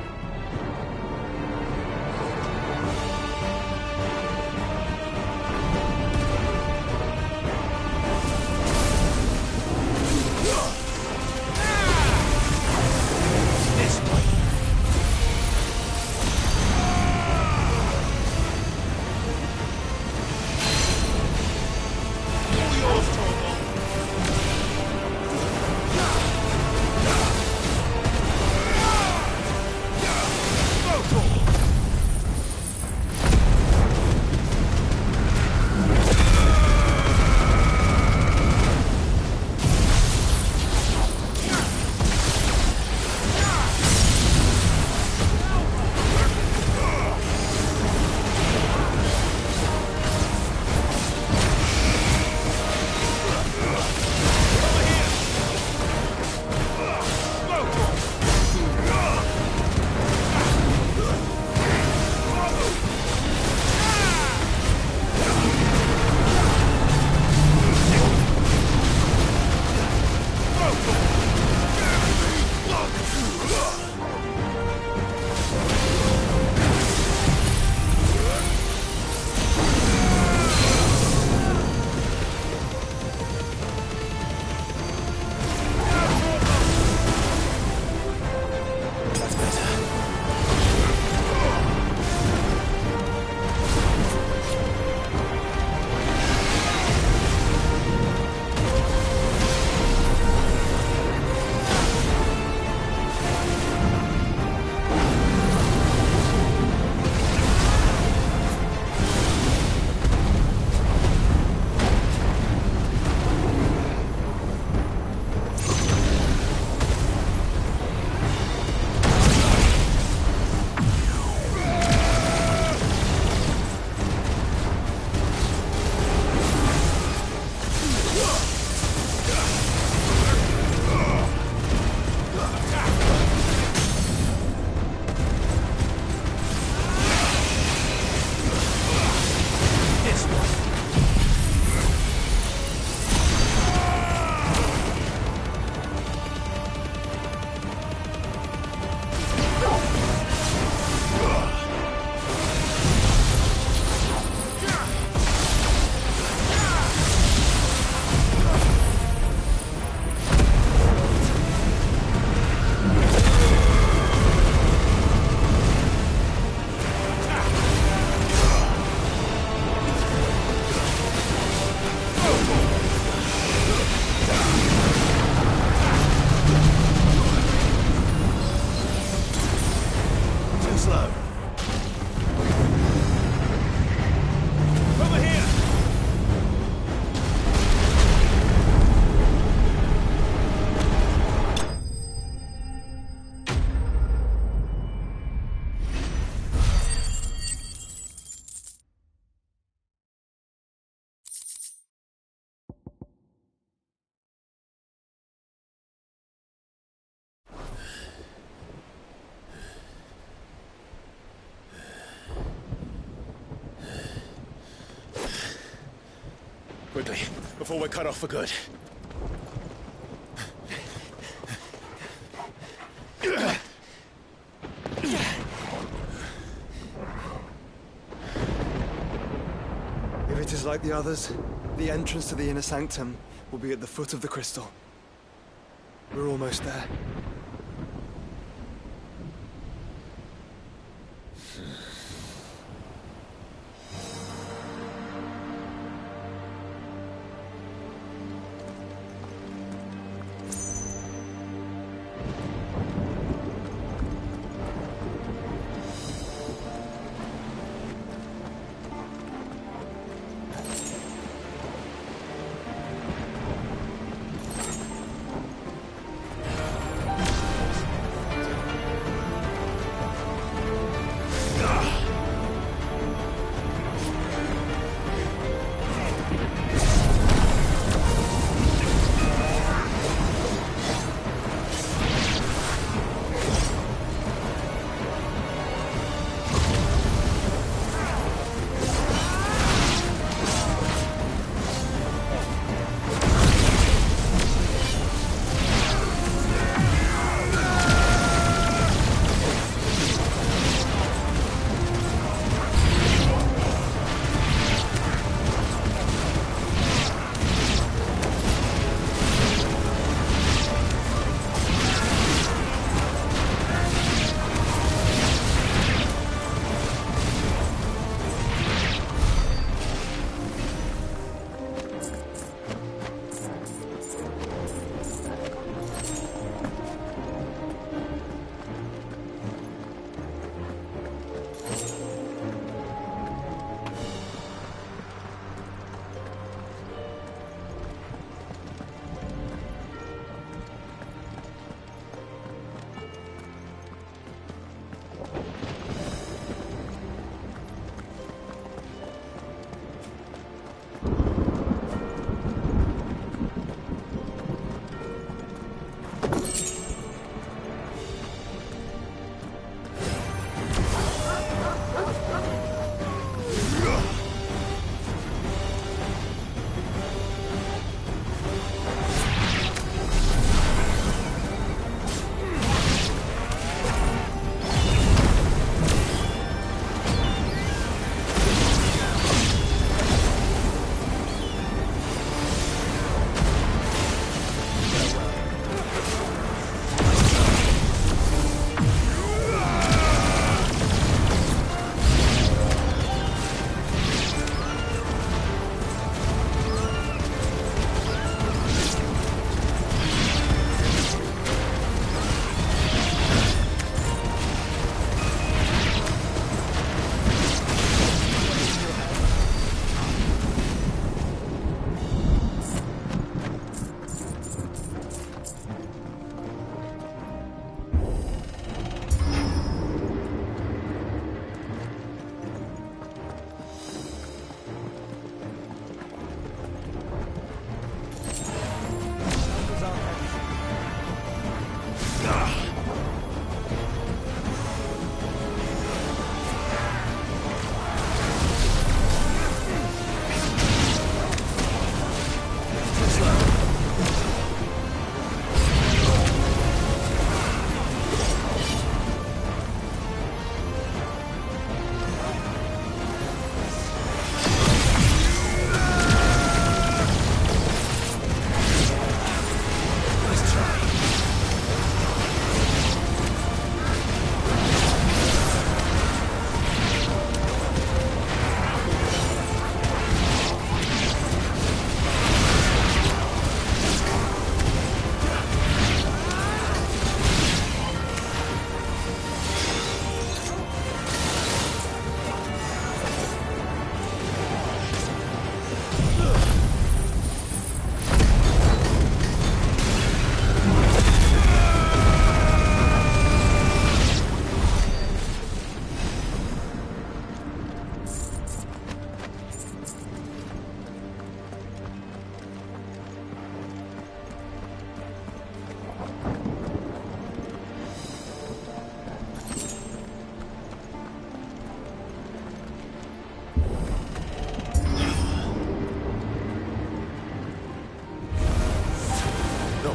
before we're cut off for good. If it is like the others, the entrance to the inner sanctum will be at the foot of the crystal. We're almost there.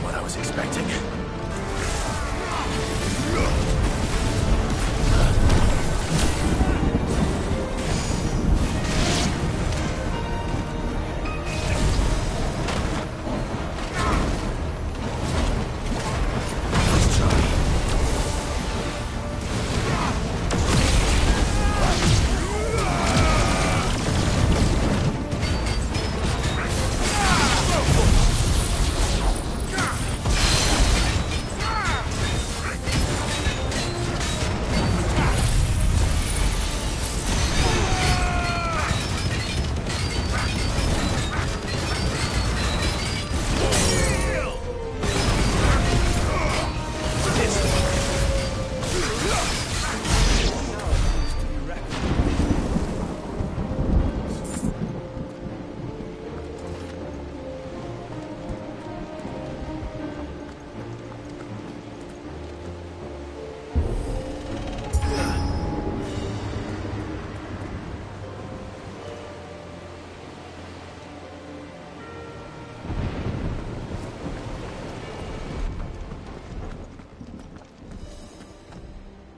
not what I was expecting.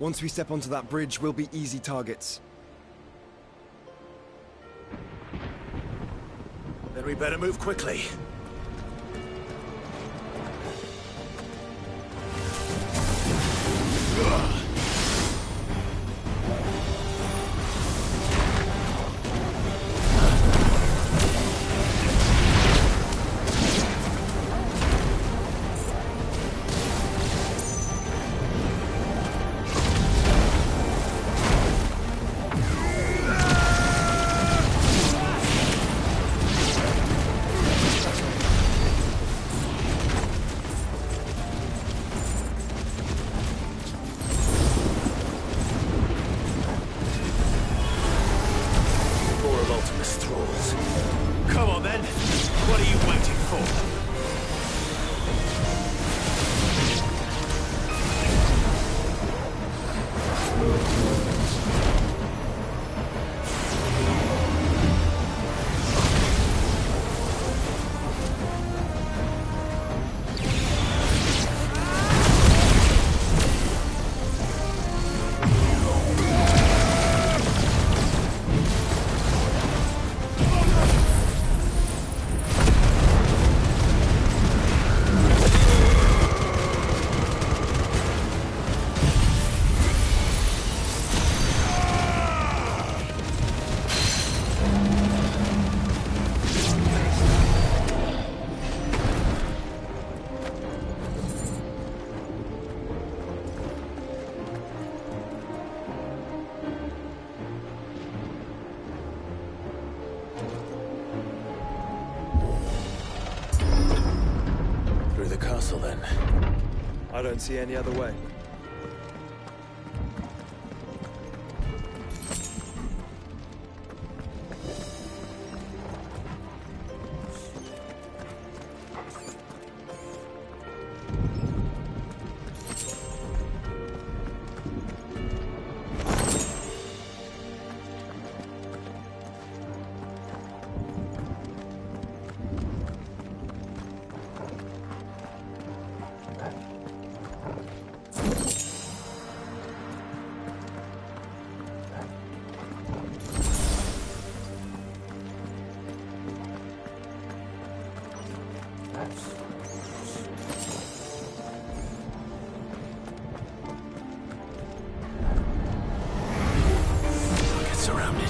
Once we step onto that bridge, we'll be easy targets. Then we better move quickly. Come on then, what are you waiting for? Through the castle, then? I don't see any other way. Get surrounded.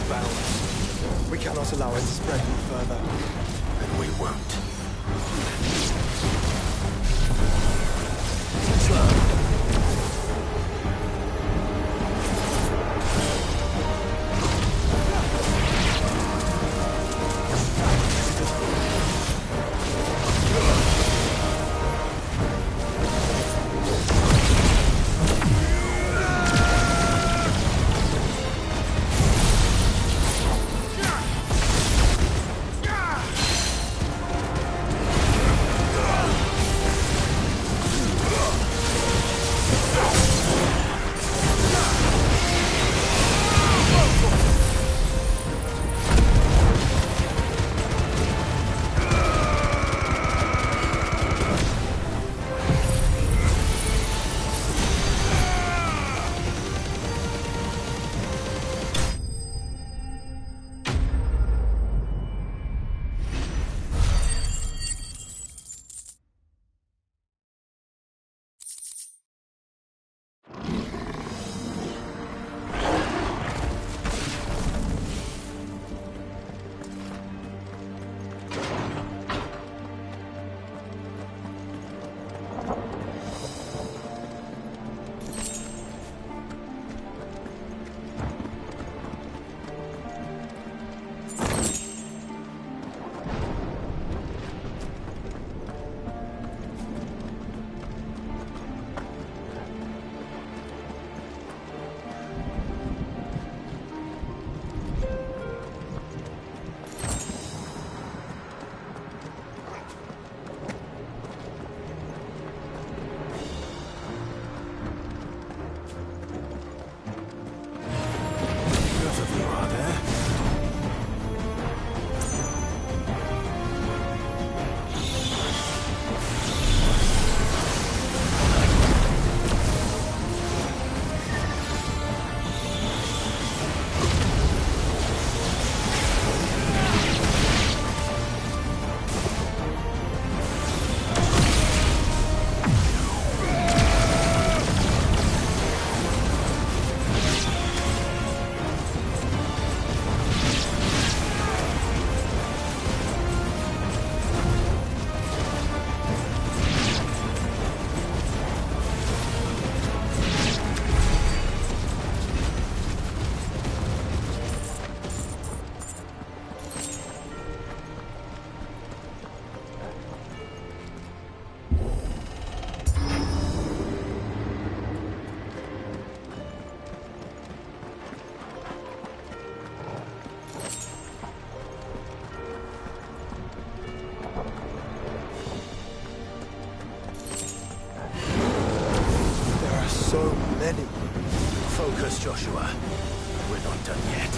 bound. We cannot allow it to spread any further. And we won't. Focus, Joshua. We're not done yet.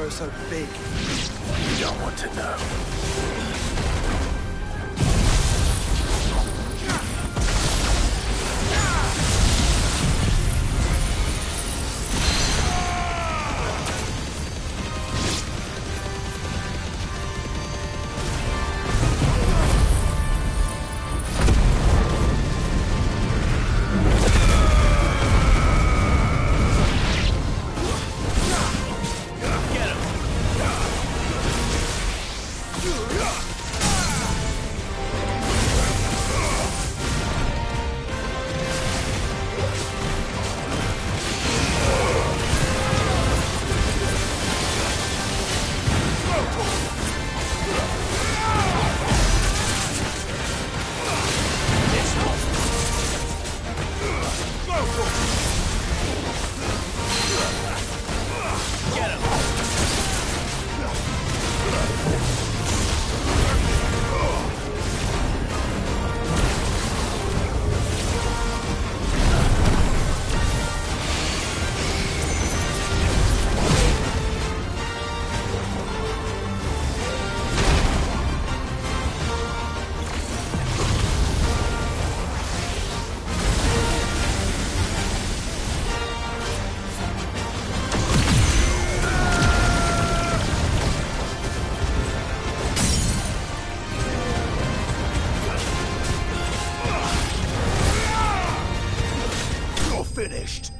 grow so big? You don't want to know. Finished.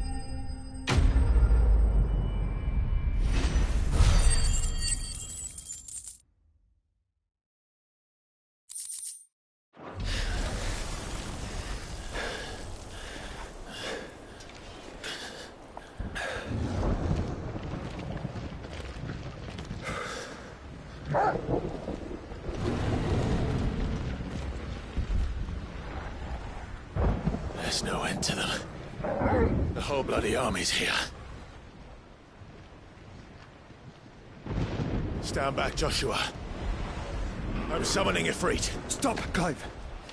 There's no end to them. The whole bloody army's here. Stand back, Joshua. I'm summoning Ifrit. Stop, Clive.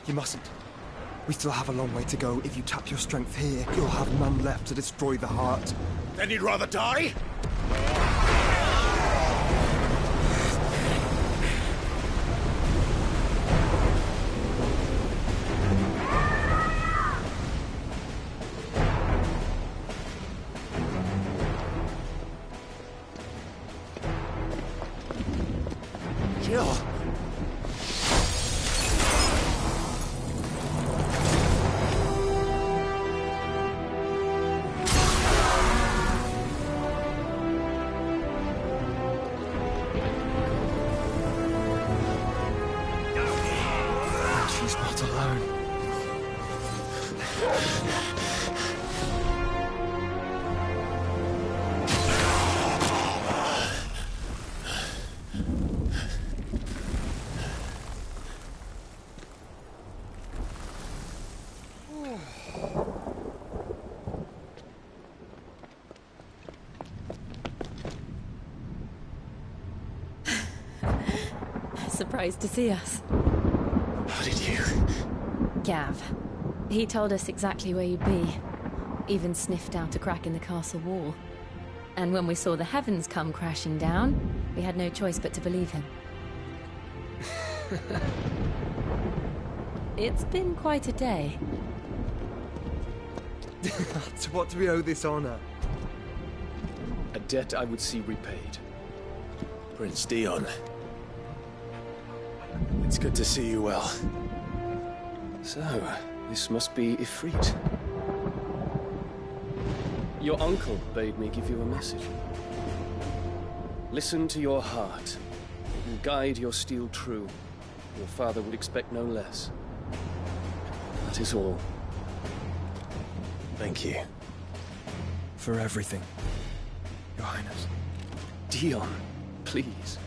You mustn't. We still have a long way to go. If you tap your strength here, you'll have none left to destroy the heart. Then you'd rather die? Jill! She's not alone. Surprised to see us. How did you? Gav. He told us exactly where you'd be. Even sniffed out a crack in the castle wall. And when we saw the heavens come crashing down, we had no choice but to believe him. It's been quite a day. To what do we owe this honor? A debt I would see repaid. Prince Dion. It's good to see you well. So, this must be Ifrit. Your uncle bade me give you a message. Listen to your heart, and guide your steel true. Your father would expect no less. That is all. Thank you. For everything, Your Highness. Dion, please.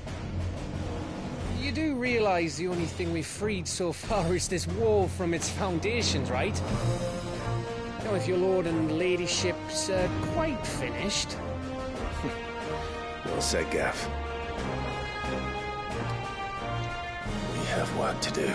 You do realize the only thing we've freed so far is this wall from its foundations, right? Now, if your lord and ladyship's quite finished... Well said, Gav. We have work to do.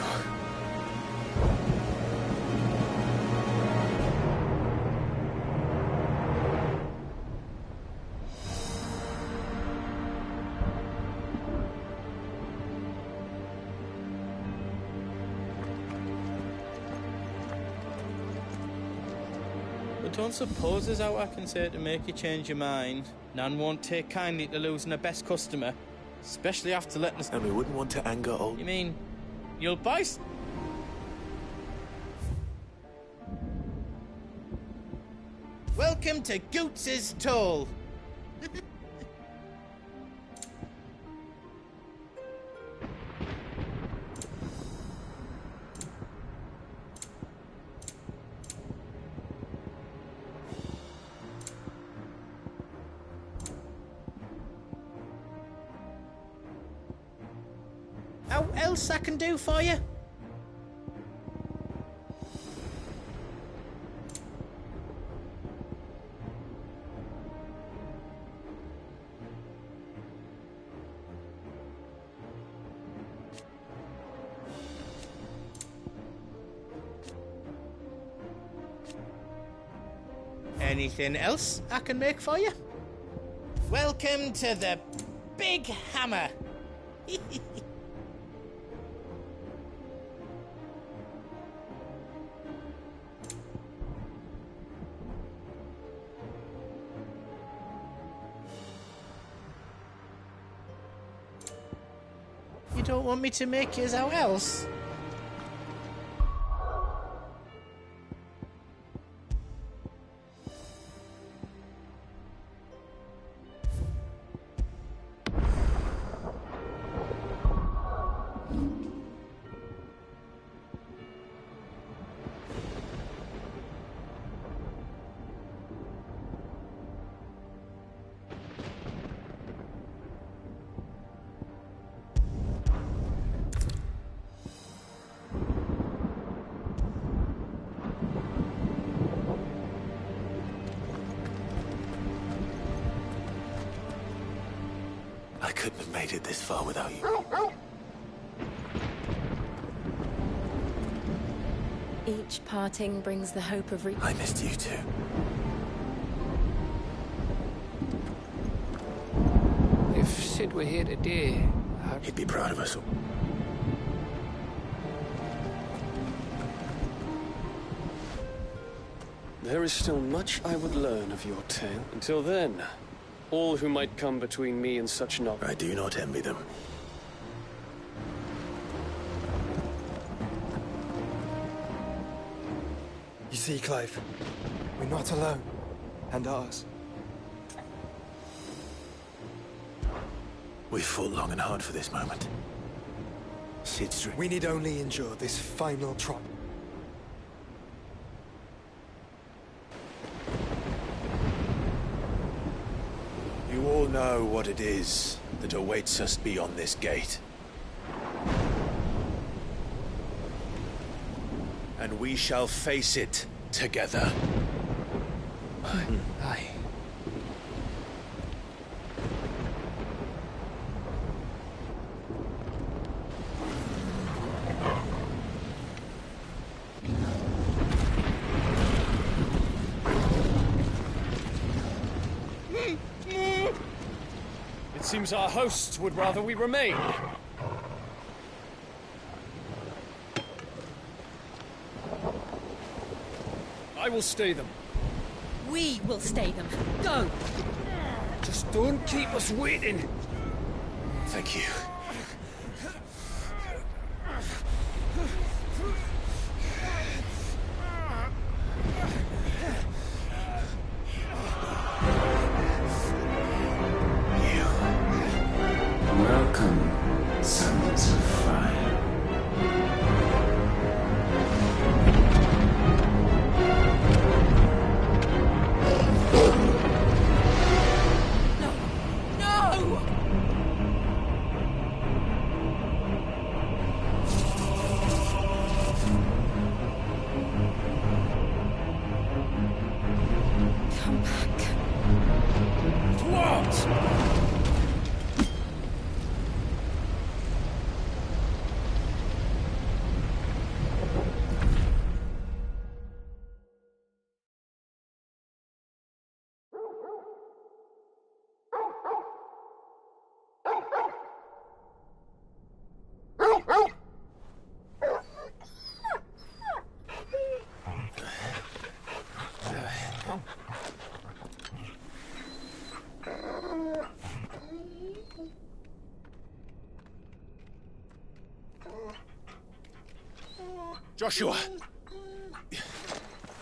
don't suppose there's out I can say to make you change your mind. Nan won't take kindly to losing her best customer, especially after letting us... And we wouldn't want to anger old... You mean, you'll buy... Welcome to Goots's Toll. How else I can do for you? Anything else I can make for you? Welcome to the Big Hammer. You don't want me to make yours out else? I couldn't have made it this far without you. Each parting brings the hope of I missed you too. If Sid were here today, he'd be proud of us. There is still much I would learn of your tale. Until then, all who might come between me and such knowledge... I do not envy them. You see, Clive, we're not alone. And ours. We've fought long and hard for this moment. Sid's dream. We need only endure this final trial. You all know what it is that awaits us beyond this gate. And we shall face it together. Aye. It seems our hosts would rather we remain. I will stay them. We will stay them. Go! Just don't keep us waiting. Thank you. Welcome, sons of fire. No! Joshua!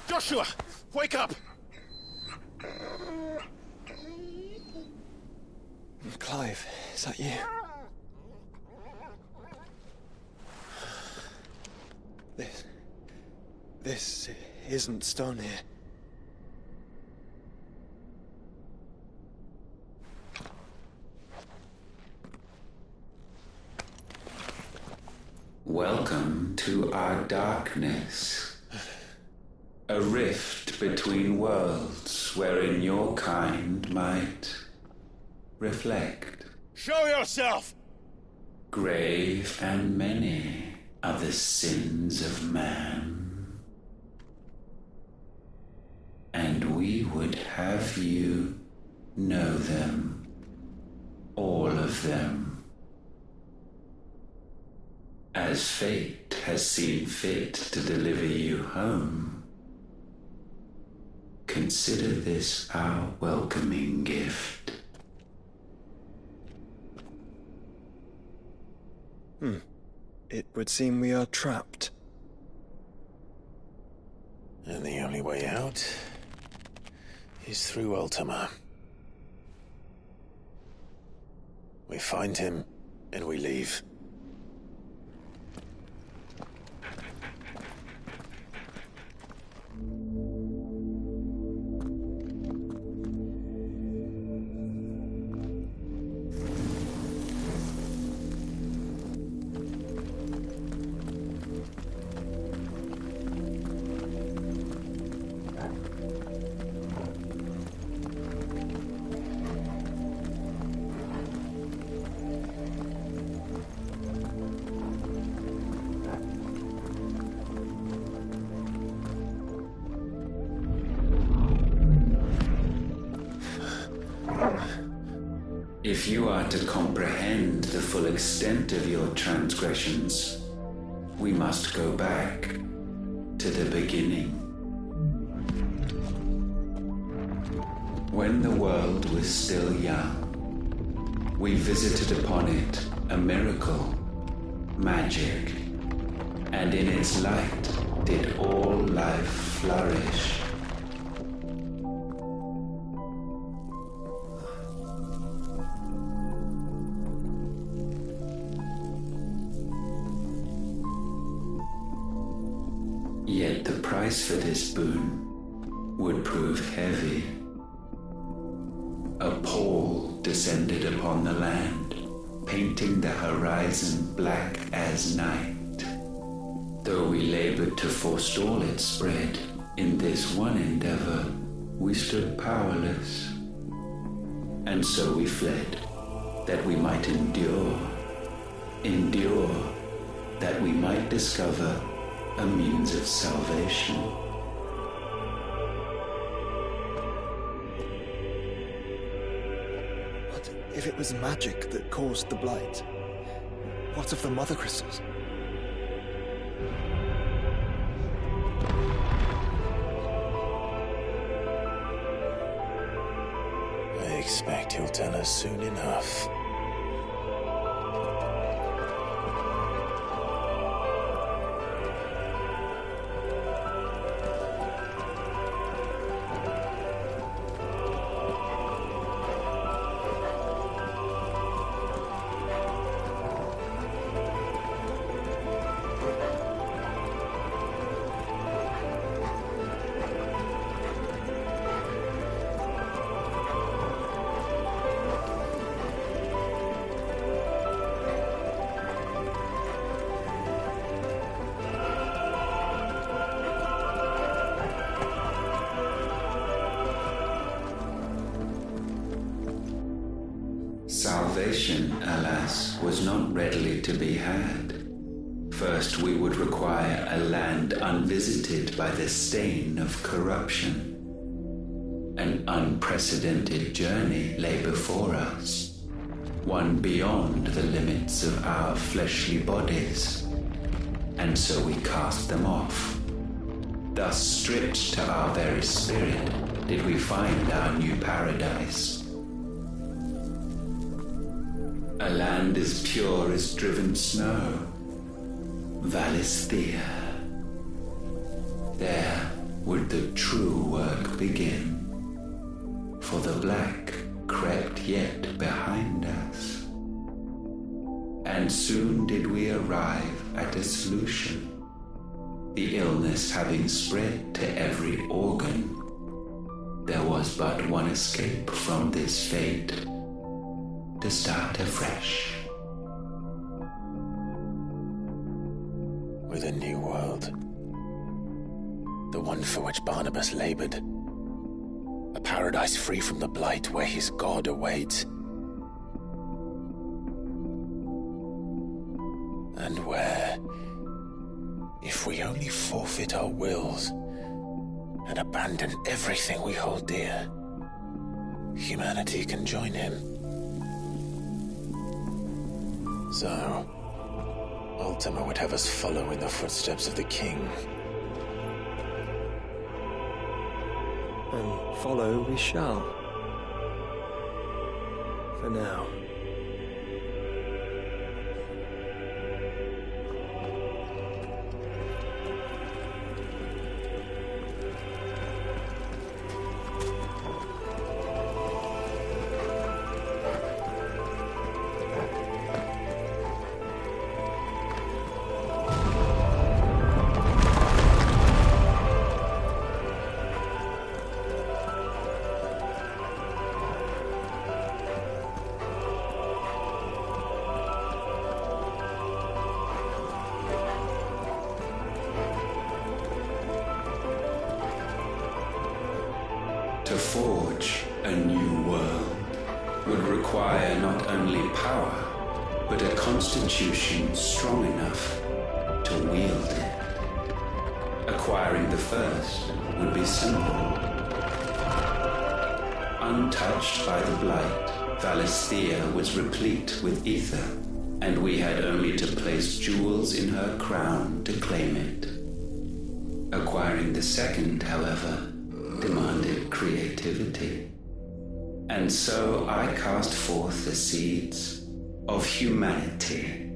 Joshua! Wake up! Clive, is that you? This isn't stone here. Welcome to our darkness. A rift between worlds wherein your kind might reflect. Show yourself! Grave and many are the sins of man. And we would have you know them. All of them. As fate has seen fit to deliver you home, consider this our welcoming gift. It would seem we are trapped. And the only way out is through Ultima. We find him, and we leave. If you are to comprehend the full extent of your transgressions, we must go back to the beginning. When the world was still young, we visited upon it a miracle, magic, and in its light did all life flourish. Yet the price for this boon would prove heavy. A pall descended upon the land, painting the horizon black as night. Though we labored to forestall its spread, in this one endeavor we stood powerless. And so we fled, that we might endure, that we might discover a means of salvation. What if it was magic that caused the blight? What of the mother crystals? I expect he'll tell us soon enough. Salvation, alas, was not readily to be had. First, we would require a land unvisited by the stain of corruption. An unprecedented journey lay before us, one beyond the limits of our fleshly bodies. And so we cast them off. Thus, stripped to our very spirit, did we find our new paradise. A land as pure as driven snow, Valisthea, there would the true work begin. For the black crept yet behind us. And soon did we arrive at a solution. The illness having spread to every organ, there was but one escape from this fate, to start afresh. With a new world. The one for which Barnabas labored. A paradise free from the blight where his God awaits. And where, if we only forfeit our wills and abandon everything we hold dear, humanity can join him. So, Ultima would have us follow in the footsteps of the king. And follow we shall. For now. To forge a new world would require not only power, but a constitution strong enough to wield it. Acquiring the first would be simple. Untouched by the blight, Valisthea was replete with ether, and we had only to place jewels in her crown to claim it. Acquiring the second, however, demanded creativity. And so I cast forth the seeds of humanity.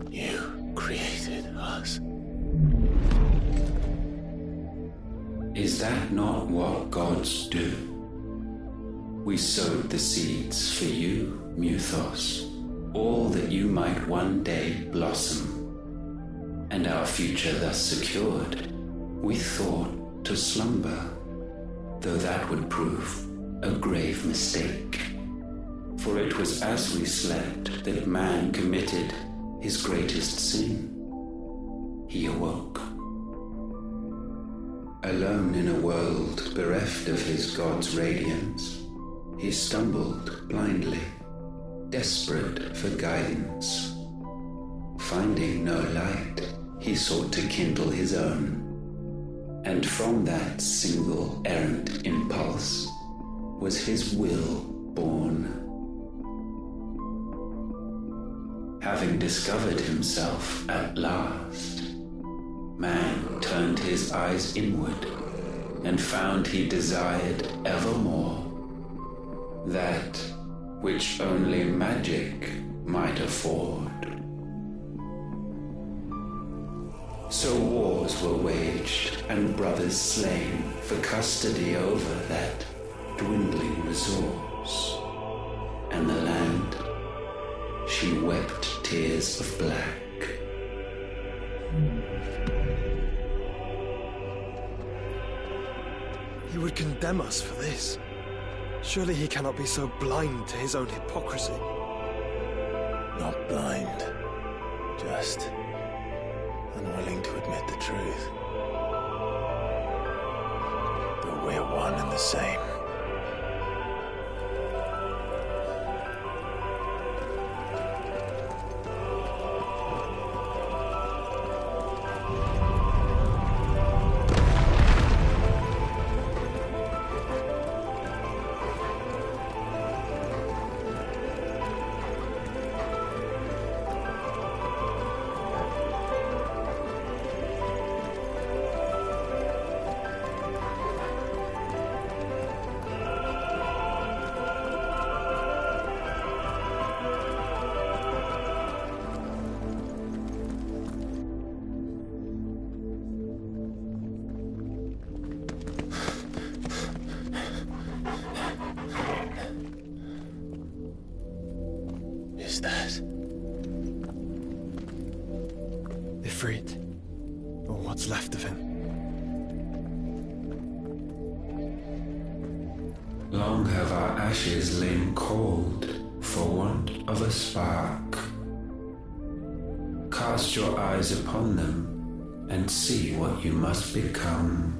You created us. Is that not what gods do? We sowed the seeds for you, Muthos, all that you might one day blossom. And our future thus secured, we thought to slumber, though that would prove a grave mistake. For it was as we slept that man committed his greatest sin. He awoke. Alone in a world bereft of his God's radiance, he stumbled blindly, desperate for guidance. Finding no light, he sought to kindle his own. And from that single errant impulse was his will born. Having discovered himself at last, man turned his eyes inward and found he desired evermore that which only magic might afford. So wars were waged and brothers slain for custody over that dwindling resource. And the land, she wept tears of black. He would condemn us for this. Surely he cannot be so blind to his own hypocrisy. Not blind, just unwilling to admit the truth. But we're one and the same. Siegfried. Or what's left of him. Long have our ashes lain cold for want of a spark. Cast your eyes upon them and see what you must become.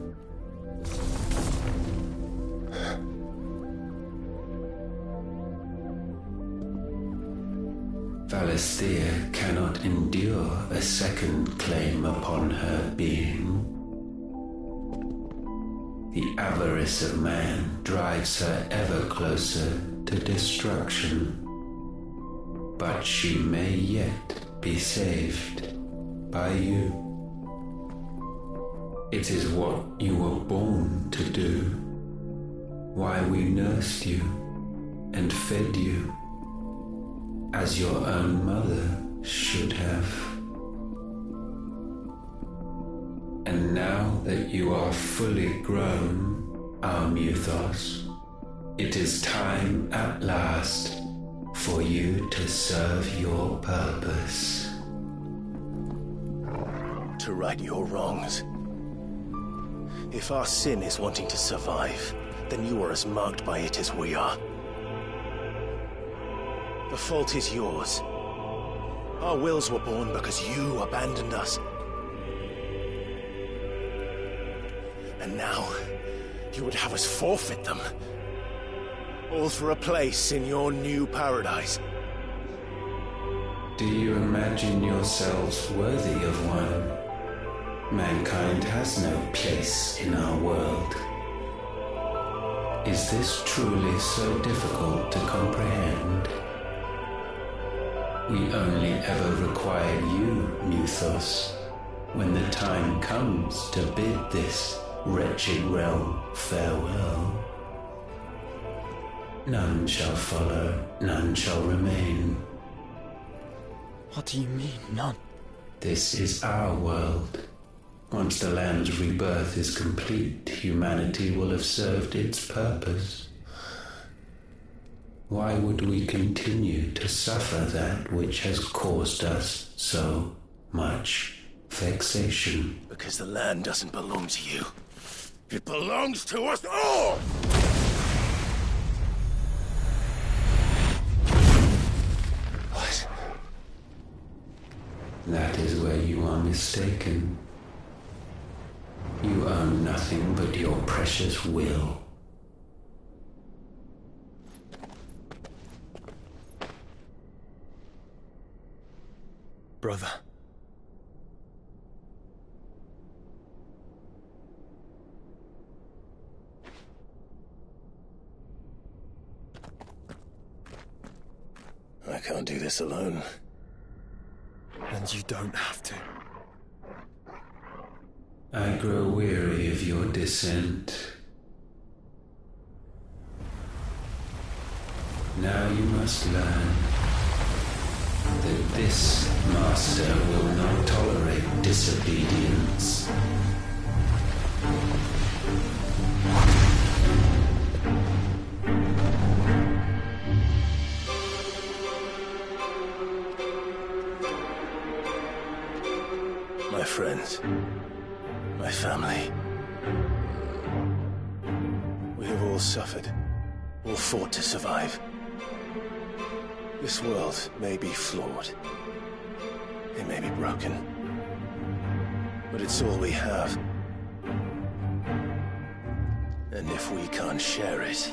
Valisthea cannot endure a second claim upon her being. The avarice of man drives her ever closer to destruction. But she may yet be saved by you. It is what you were born to do, why we nursed you and fed you, as your own mother should have. And now that you are fully grown, our Muthos, it is time at last for you to serve your purpose. To right your wrongs. If our sin is wanting to survive, then you are as marked by it as we are. The fault is yours. Our wills were born because you abandoned us. And now, you would have us forfeit them. All for a place in your new paradise. Do you imagine yourselves worthy of one? Mankind has no place in our world. Is this truly so difficult to comprehend? We only ever require you, Muthos, when the time comes to bid this wretched realm farewell. None shall follow, none shall remain. What do you mean, none? This is our world. Once the land's rebirth is complete, humanity will have served its purpose. Why would we continue to suffer that which has caused us so much vexation? Because the land doesn't belong to you. It belongs to us all! What? That is where you are mistaken. You own nothing but your precious will. Brother. I can't do this alone. And you don't have to. I grow weary of your dissent. Now you must learn that this master will not tolerate disobedience. My friends, my family. We have all suffered, all fought to survive. This world may be flawed. It may be broken. But it's all we have. And if we can't share it,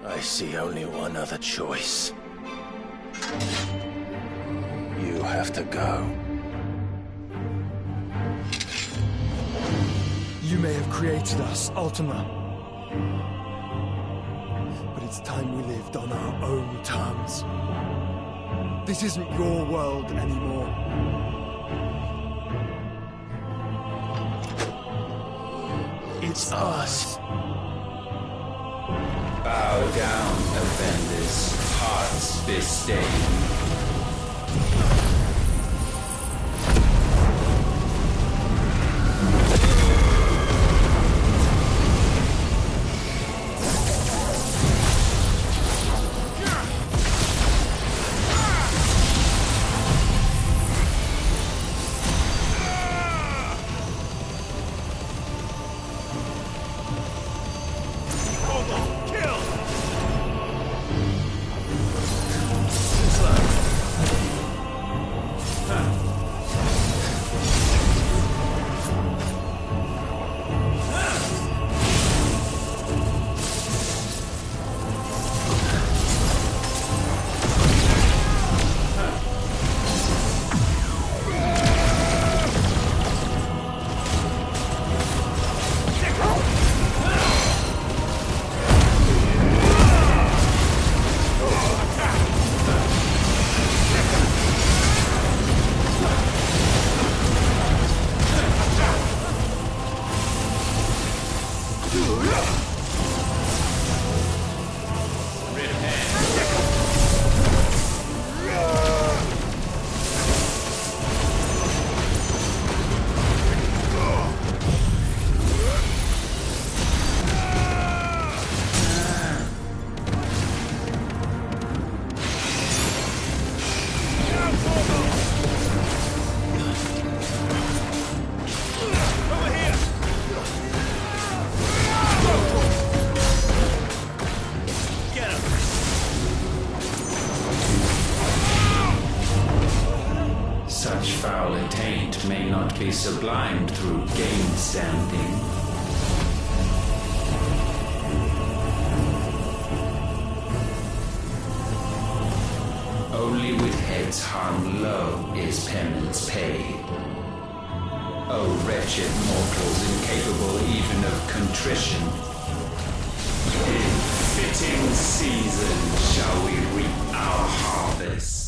I see only one other choice. You have to go. You may have created us, Ultima. But it's time we lived on our own terms. This isn't your world anymore. It's us. Bow down, offenders, hearts disdain. all attained may not be sublimed through game standing. Only with heads hung low is penance paid. O wretched mortals incapable even of contrition, in fitting season shall we reap our harvest.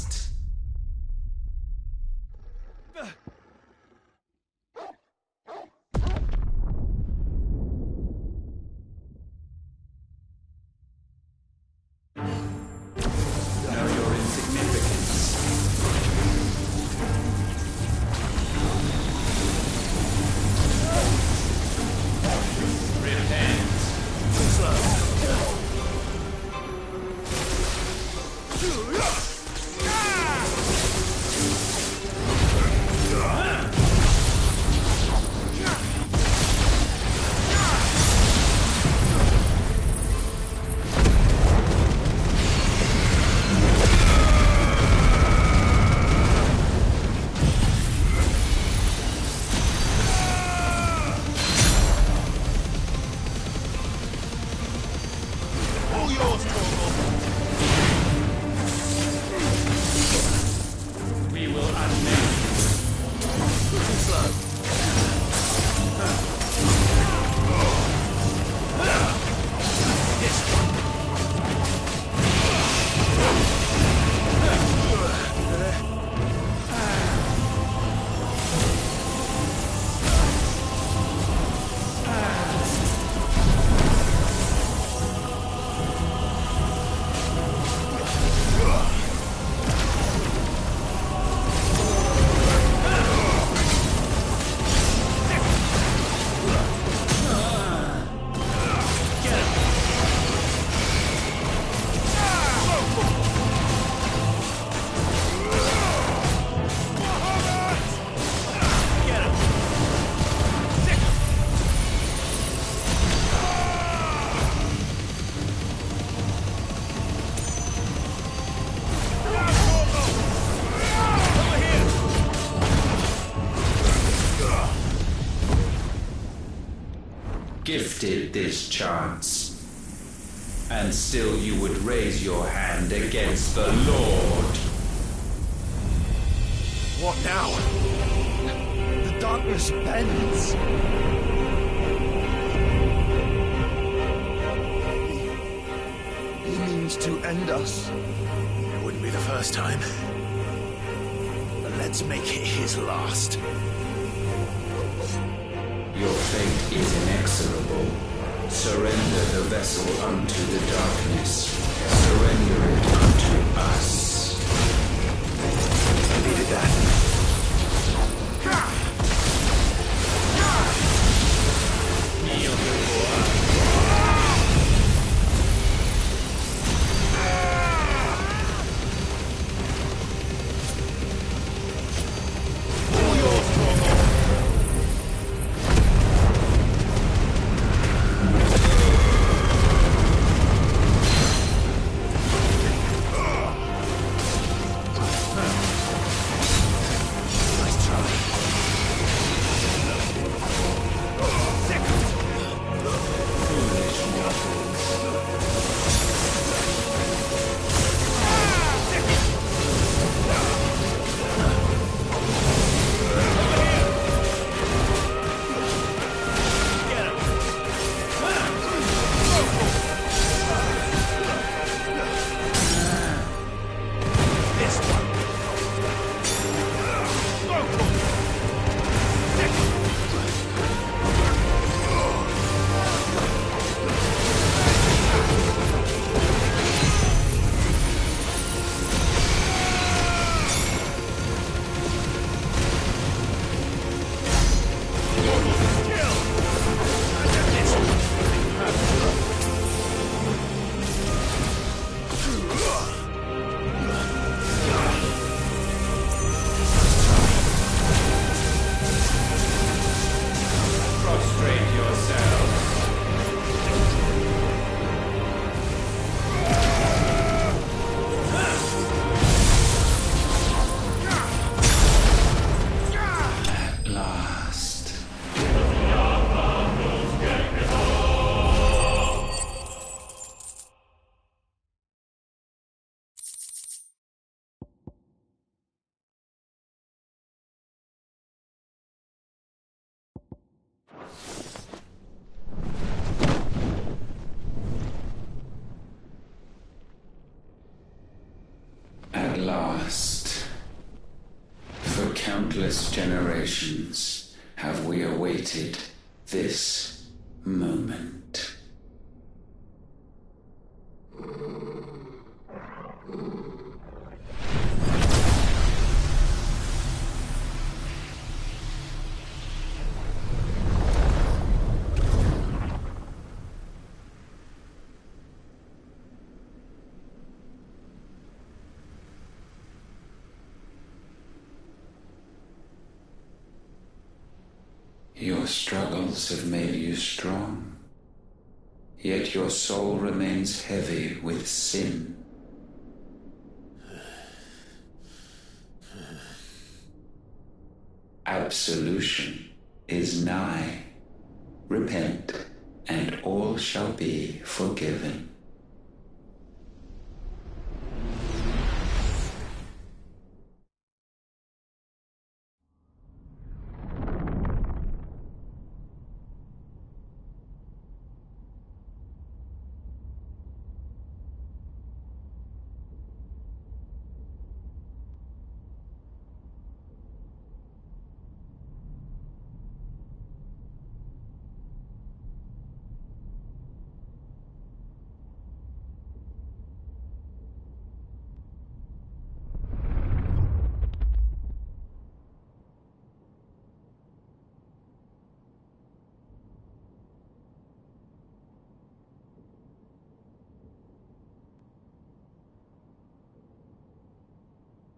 Gifted this chance, and still you would raise your hand against the Lord. What now? The darkness bends. He means to end us. It wouldn't be the first time. But let's make it his last. Your fate is inexorable. Surrender the vessel unto the darkness. Surrender it unto us. I needed that. countless generations have we awaited this moment. Your struggles have made you strong, yet your soul remains heavy with sin. Absolution is nigh. Repent, and all shall be forgiven.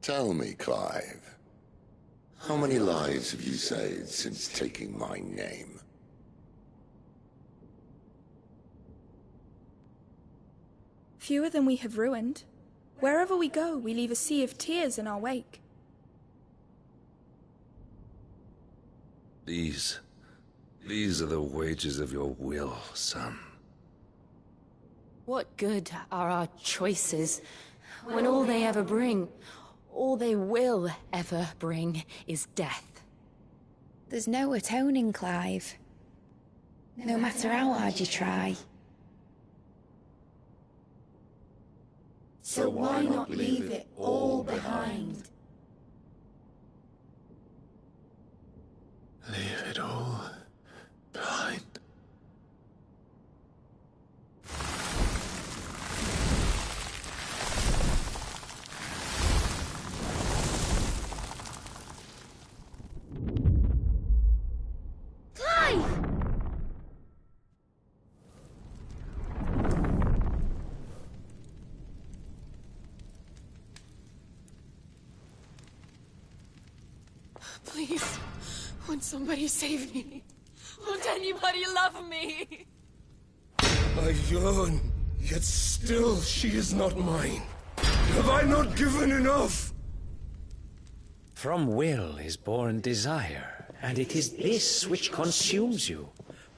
Tell me, Clive, how many lives have you saved since taking my name? Fewer than we have ruined. Wherever we go, we leave a sea of tears in our wake. These are the wages of your will, son. What good are our choices when all they ever bring, all they will ever bring, is death? There's no atoning, Clive. No matter how hard you try. So why not leave it all behind? Leave it all behind. Please, won't somebody save me? Won't anybody love me? I yearn, yet still she is not mine. Have I not given enough? From will is born desire, and it is this which consumes you,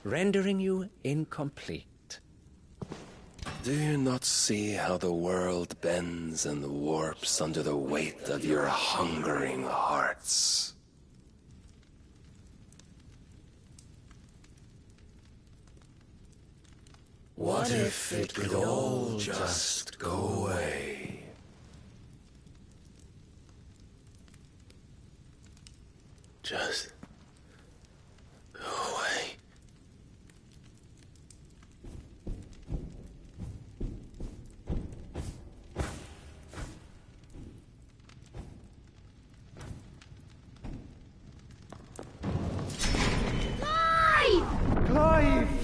rendering you incomplete. Do you not see how the world bends and warps under the weight of your hungering hearts? What if it could all just go away? Just go away. Clive!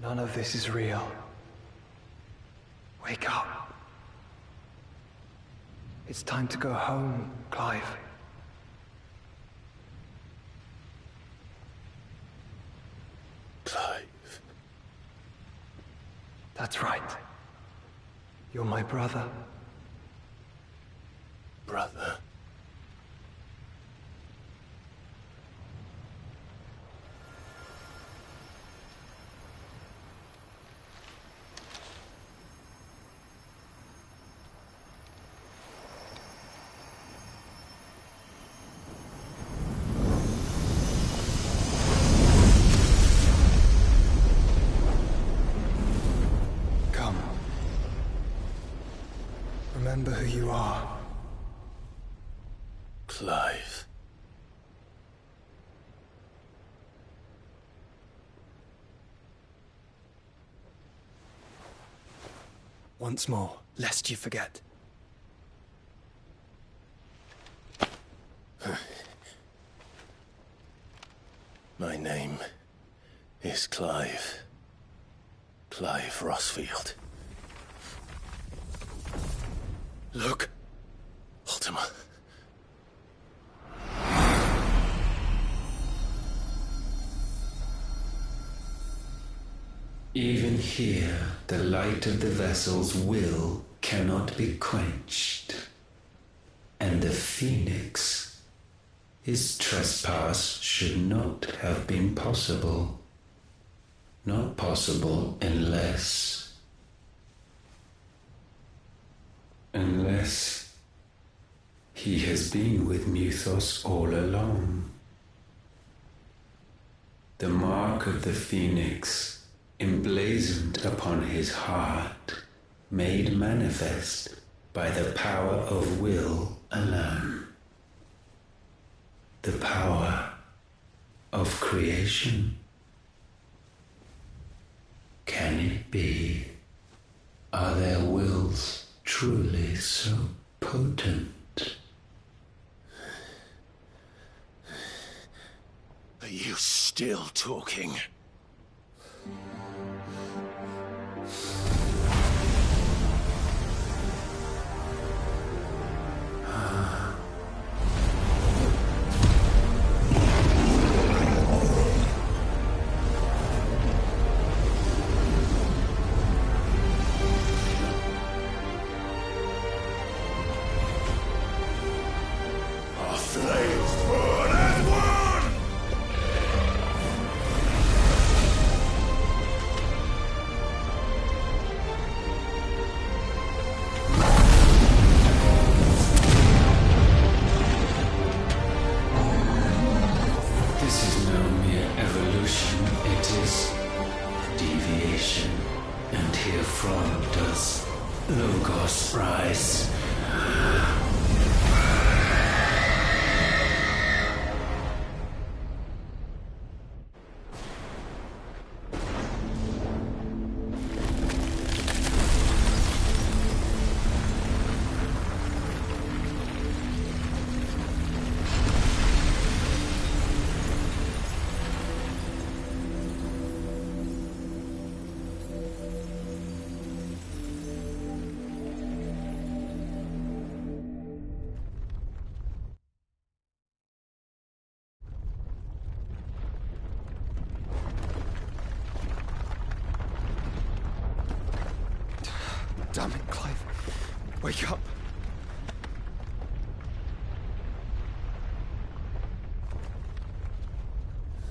None of this is real. Wake up. It's time to go home, Clive. Clive. That's right. You're my brother. Brother. you are. Clive. Once more, lest you forget. My name is Clive. Clive Rossfield. Look. Ultima. Even here, the light of the vessel's will cannot be quenched. And the Phoenix, his trespass should not have been possible. Not possible unless he has been with Muthos all along. The mark of the Phoenix, emblazoned upon his heart, made manifest by the power of will alone. The power of creation. Can it be? Are their wills truly so potent? Are you still talking? Damn it, Clive. Wake up.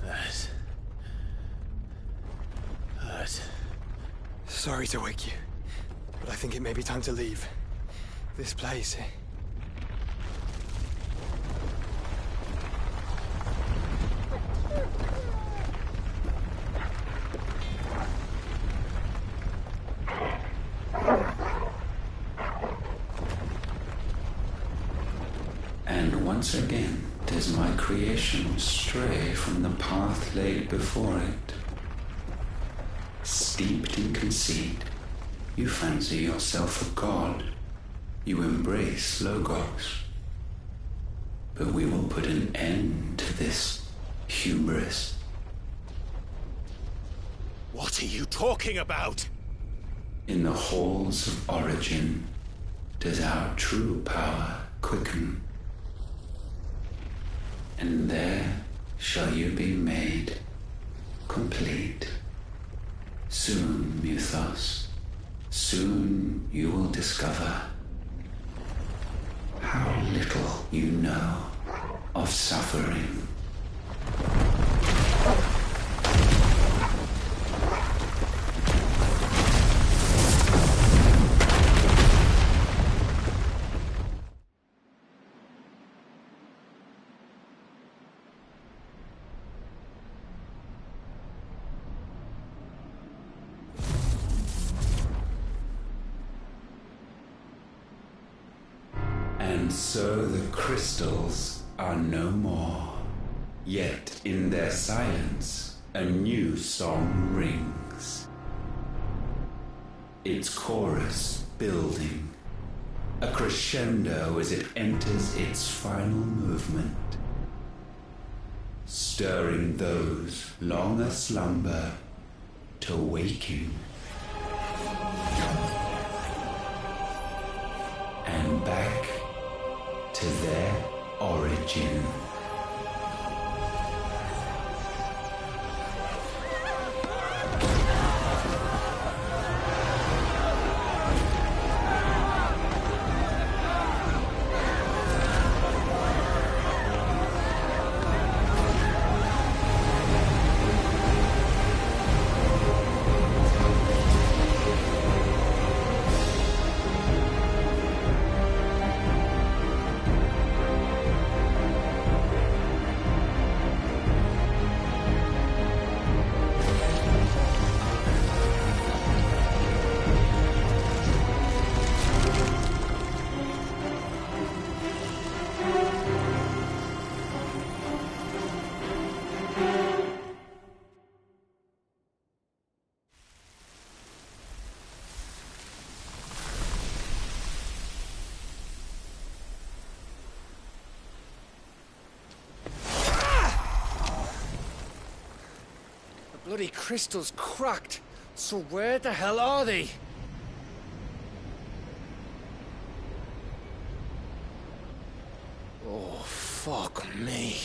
That hurt. Sorry to wake you, but I think it may be time to leave. This place. And once again does my creation stray from the path laid before it. Steeped in conceit, you fancy yourself a god. You embrace Logos. But we will put an end to this hubris. What are you talking about? In the halls of origin does our true power quicken. And there shall you be made complete. Soon, Muthos, soon you will discover how little you know of suffering. And so the crystals are no more. Yet in their silence, a new song rings. Its chorus building, a crescendo as it enters its final movement, stirring those long aslumber to waking. And back to their origin. Bloody crystal's cracked. So where the hell are they? Oh, fuck me.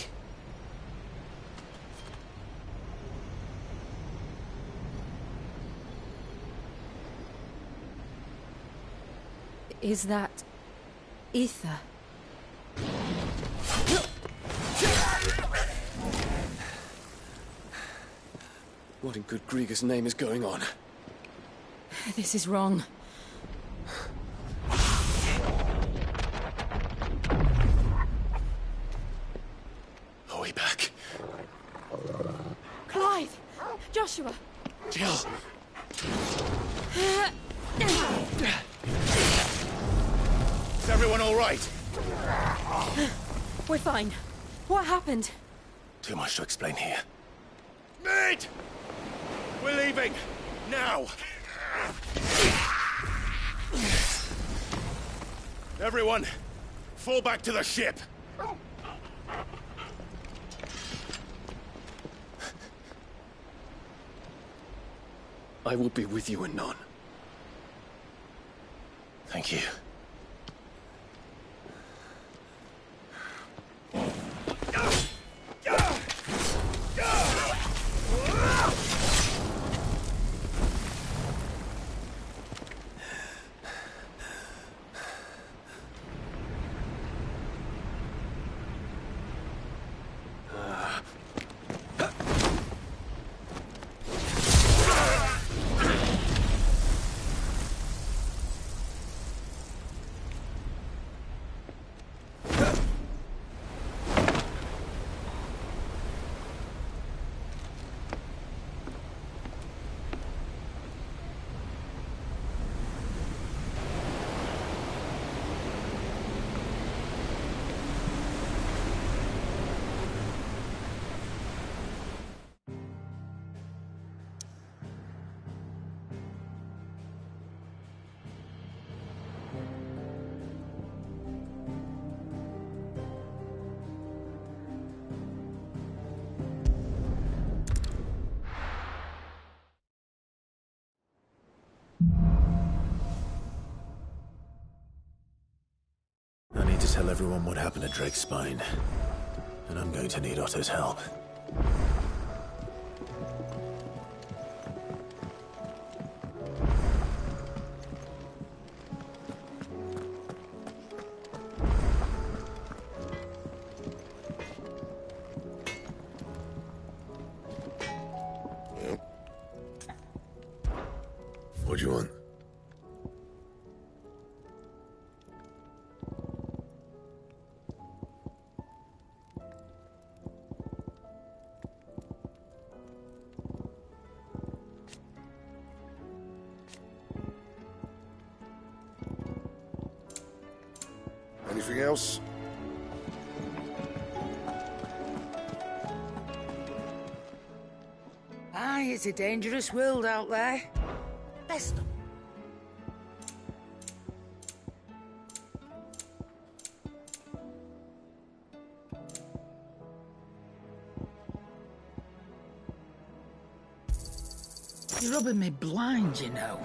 Is that ether? What in good Grieger's name is going on? This is wrong. Are we back? Clive! Joshua! Jill! Is everyone all right? We're fine. What happened? Too much to explain here. Mate! We're leaving! Now! Everyone, fall back to the ship! I will be with you anon. Thank you. I need to tell everyone what happened at Drake's Spine. And I'm going to need Otto's help. What do you want? Anything else? Aye, it's a dangerous world out there. Best of. You're rubbing me blind, you know.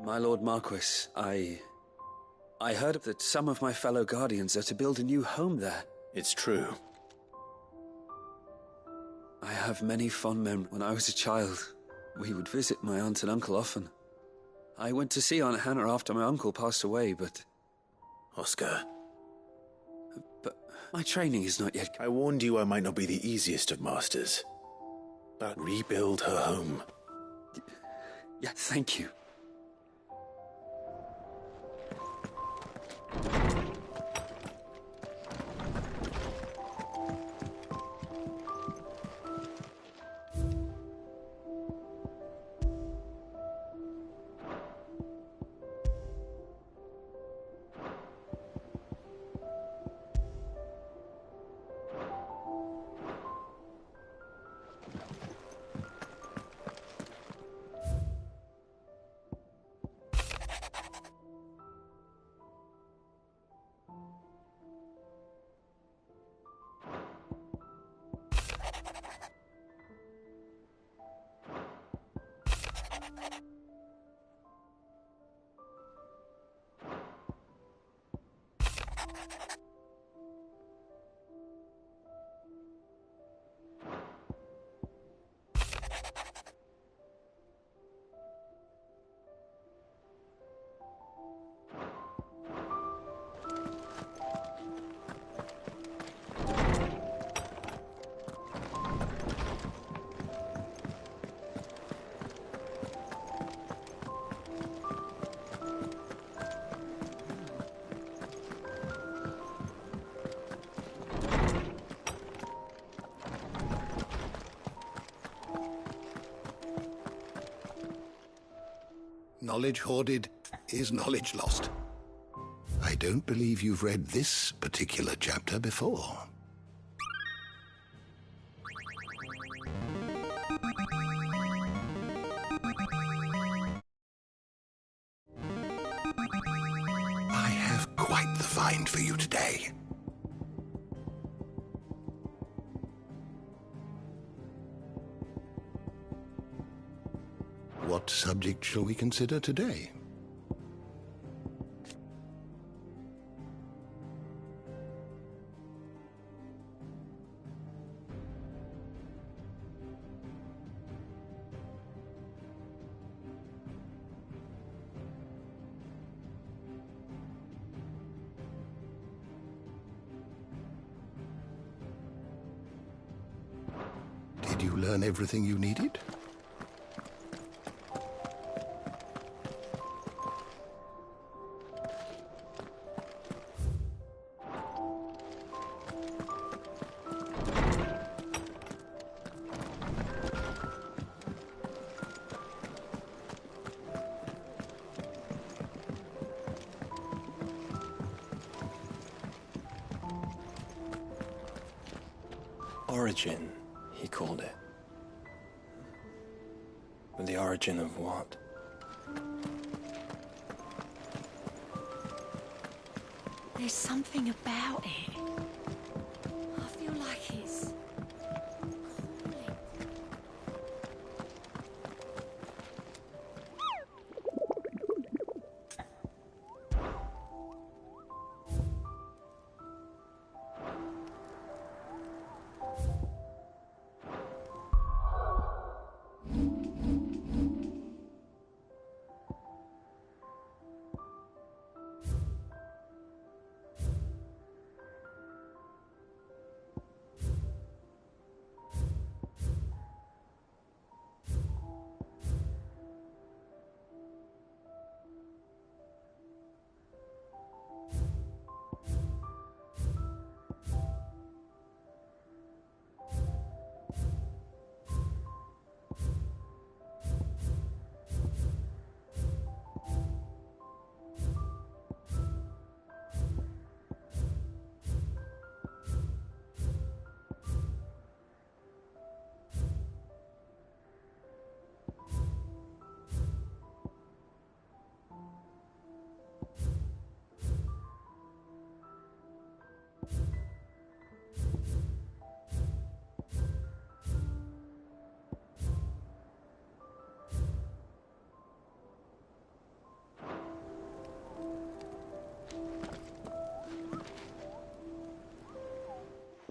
My Lord Marquis, I heard that some of my fellow Guardians are to build a new home there. It's true. I have many fond memories. When I was a child, we would visit my aunt and uncle often. I went to see Aunt Hannah after my uncle passed away, but... Oscar. But my training is not yet... I warned you I might not be the easiest of masters. But rebuild her home. Yeah, thank you. Knowledge hoarded is knowledge lost. I don't believe you've read this particular chapter before. I have quite the find for you today. What subject shall we consider today? Did you learn everything you needed? origin, he called it. But the origin of what? There's something about it. I feel like it's...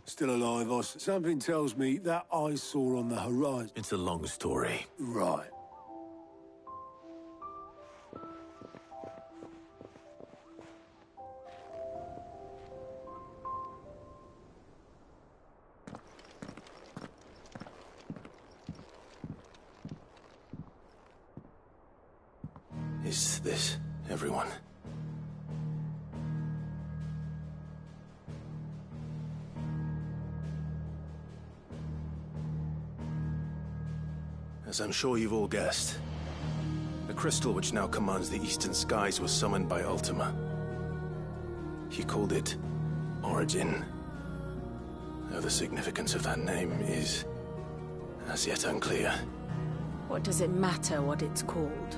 Still alive, Oz. Something tells me that I saw on the horizon. It's a long story. Right. Is this everyone? As I'm sure you've all guessed, the crystal which now commands the eastern skies was summoned by Ultima. He called it Origin. Though the significance of that name is as yet unclear. What does it matter what it's called?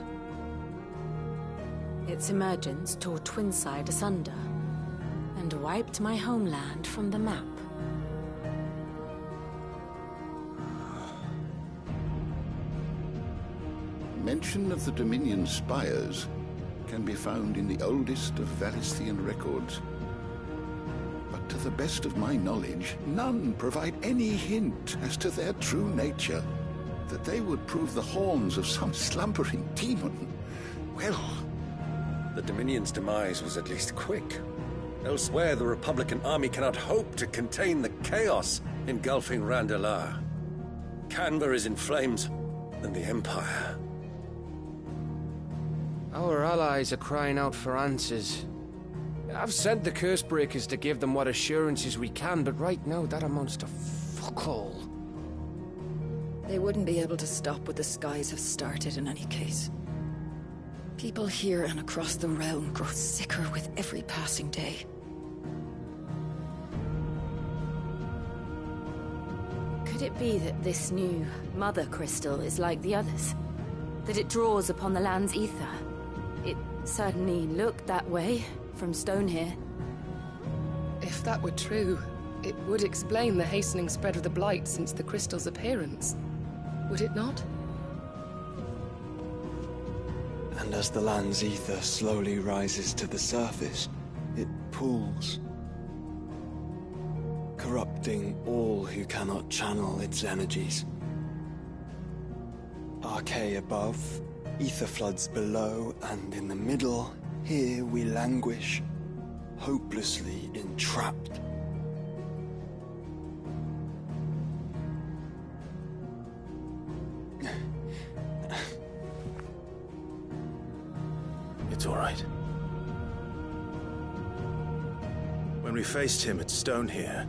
Its emergence tore Twinside asunder and wiped my homeland from the map. Mention of the Dominion spires can be found in the oldest of Valisthian records. But to the best of my knowledge, none provide any hint as to their true nature. That they would prove the horns of some slumbering demon. Well... The Dominion's demise was at least quick. Elsewhere, the Republican army cannot hope to contain the chaos engulfing Randalar. Canberra is in flames, and the Empire... Our allies are crying out for answers. I've sent the Cursebreakers to give them what assurances we can, but right now that amounts to fuck all. They wouldn't be able to stop what the skies have started in any case. People here and across the realm grow sicker with every passing day. Could it be that this new Mother Crystal is like the others? That it draws upon the land's ether? It certainly looked that way from stone here. If that were true, it would explain the hastening spread of the Blight since the crystal's appearance. Would it not? And as the land's ether slowly rises to the surface, it pools, corrupting all who cannot channel its energies. Archay above, ether floods below, and in the middle, here we languish, hopelessly entrapped. It's all right. When we faced him at Stone here,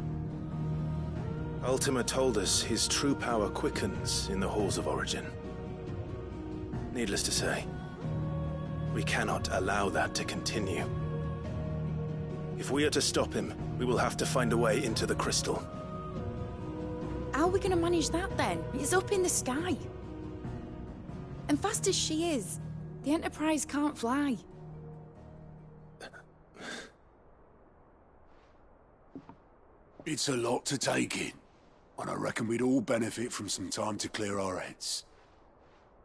Ultima told us his true power quickens in the halls of Origin. Needless to say, we cannot allow that to continue. If we are to stop him, we will have to find a way into the crystal. How are we going to manage that then? It's up in the sky. And fast as she is, the Enterprise can't fly. It's a lot to take in, and I reckon we'd all benefit from some time to clear our heads.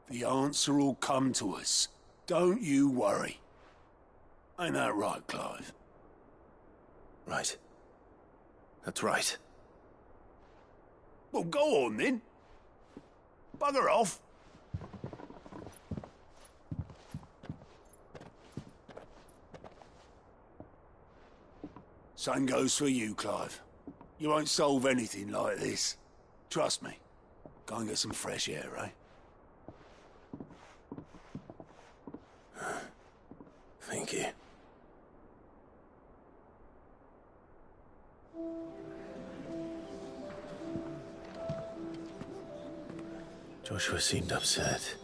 The answer will come to us. Don't you worry. Ain't that right, Clive? Right. That's right. Well, go on then. Bugger off. Same goes for you, Clive. You won't solve anything like this. Trust me. Go and get some fresh air, eh? Thank you. Joshua seemed upset.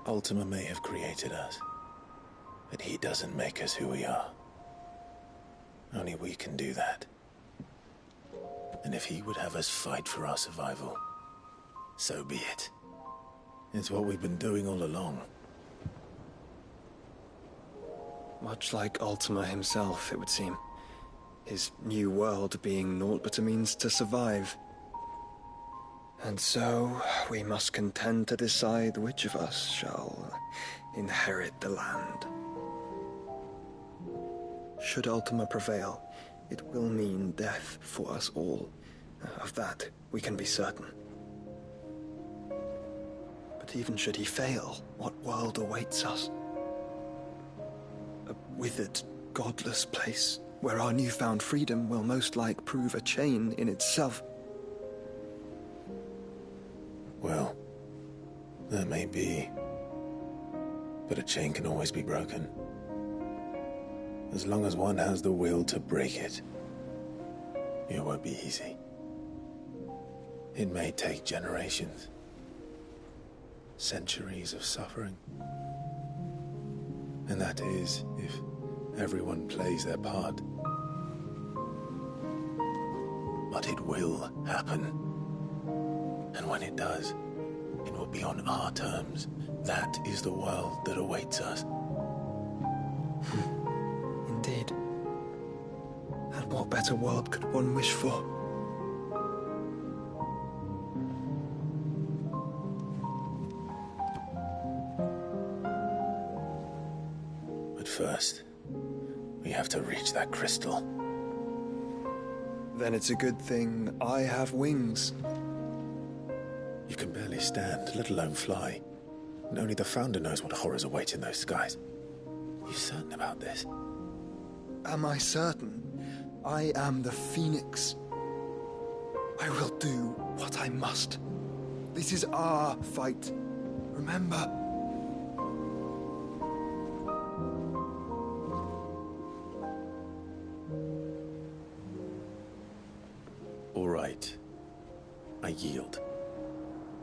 Ultima may have created us, but he doesn't make us who we are. Only we can do that. And if he would have us fight for our survival, so be it. It's what we've been doing all along. Much like Ultima himself, it would seem. His new world being naught but a means to survive. And so, we must contend to decide which of us shall inherit the land. Should Ultima prevail, it will mean death for us all. Of that, we can be certain. But even should he fail, what world awaits us? A withered, godless place, where our newfound freedom will most like prove a chain in itself. Well, that may be. But a chain can always be broken. As long as one has the will to break it. It won't be easy. It may take generations. Centuries of suffering. And that is, if everyone plays their part. But it will happen. And when it does, it will be on our terms. That is the world that awaits us. Indeed. And what better world could one wish for? But first, we have to reach that crystal. Then it's a good thing I have wings. You can barely stand, let alone fly. And only the Founder knows what horrors await in those skies. Are you certain about this? Am I certain? I am the Phoenix. I will do what I must. This is our fight. Remember? All right. I yield.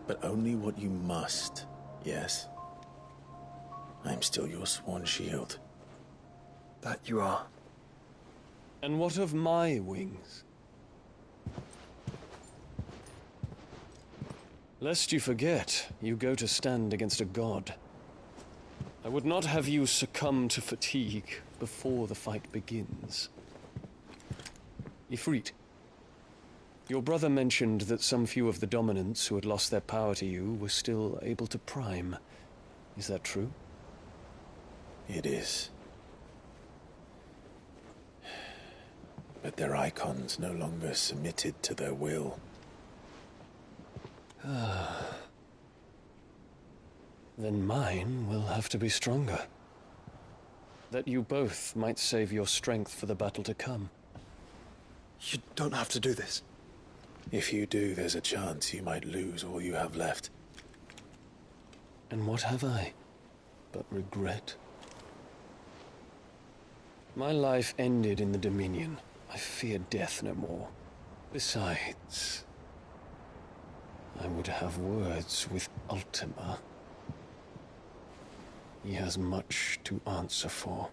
But only what you must, yes? I am still your sworn shield. That you are. And what of my wings? Lest you forget, you go to stand against a god. I would not have you succumb to fatigue, before the fight begins. Ifrit, your brother mentioned that some few of the dominants who had lost their power to you were still able to prime. Is that true? It is. But their icons no longer submitted to their will. Then mine will have to be stronger. That you both might save your strength for the battle to come. You don't have to do this. If you do, there's a chance you might lose all you have left. And what have I but regret? My life ended in the Dominion. I fear death no more. Besides, I would have words with Ultima. He has much to answer for.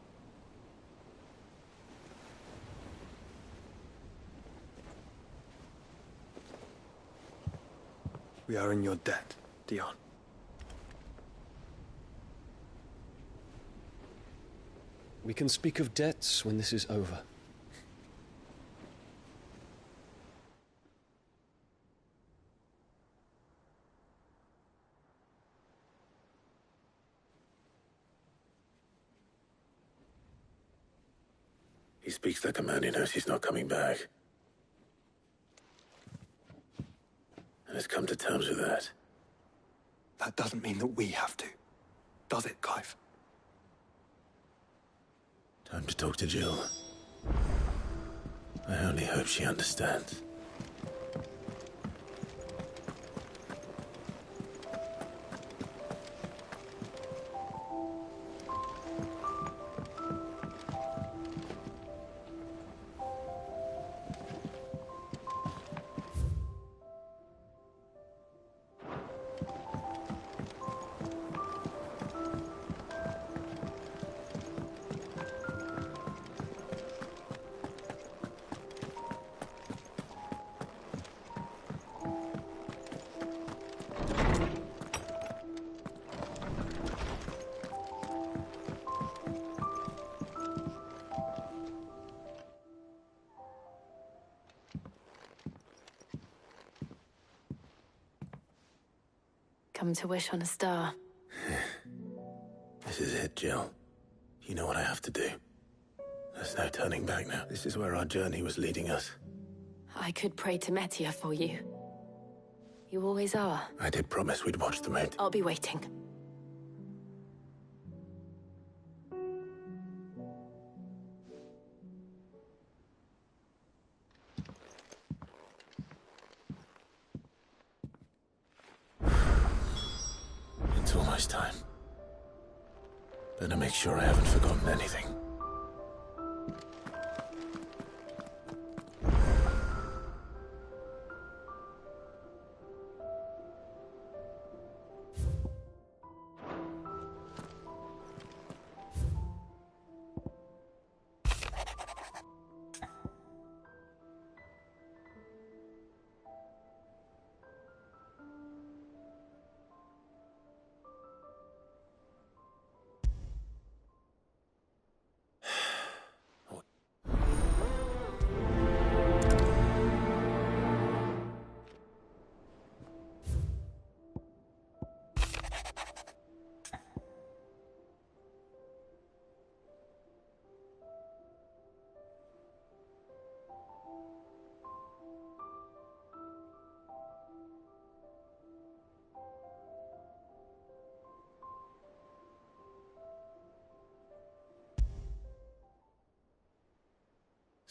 We are in your debt, Dion. We can speak of debts when this is over. He speaks like a man who knows he's not coming back. And has come to terms with that. That doesn't mean that we have to, does it, Clive? Time to talk to Jill. I only hope she understands. Come to wish on a star. This is it, Jill. You know what I have to do. There's no turning back now. This is where our journey was leading us. I could pray to Metia for you. You always are. I did promise we'd watch the moon. I'll be waiting. It's almost time. Better make sure I haven't forgotten anything.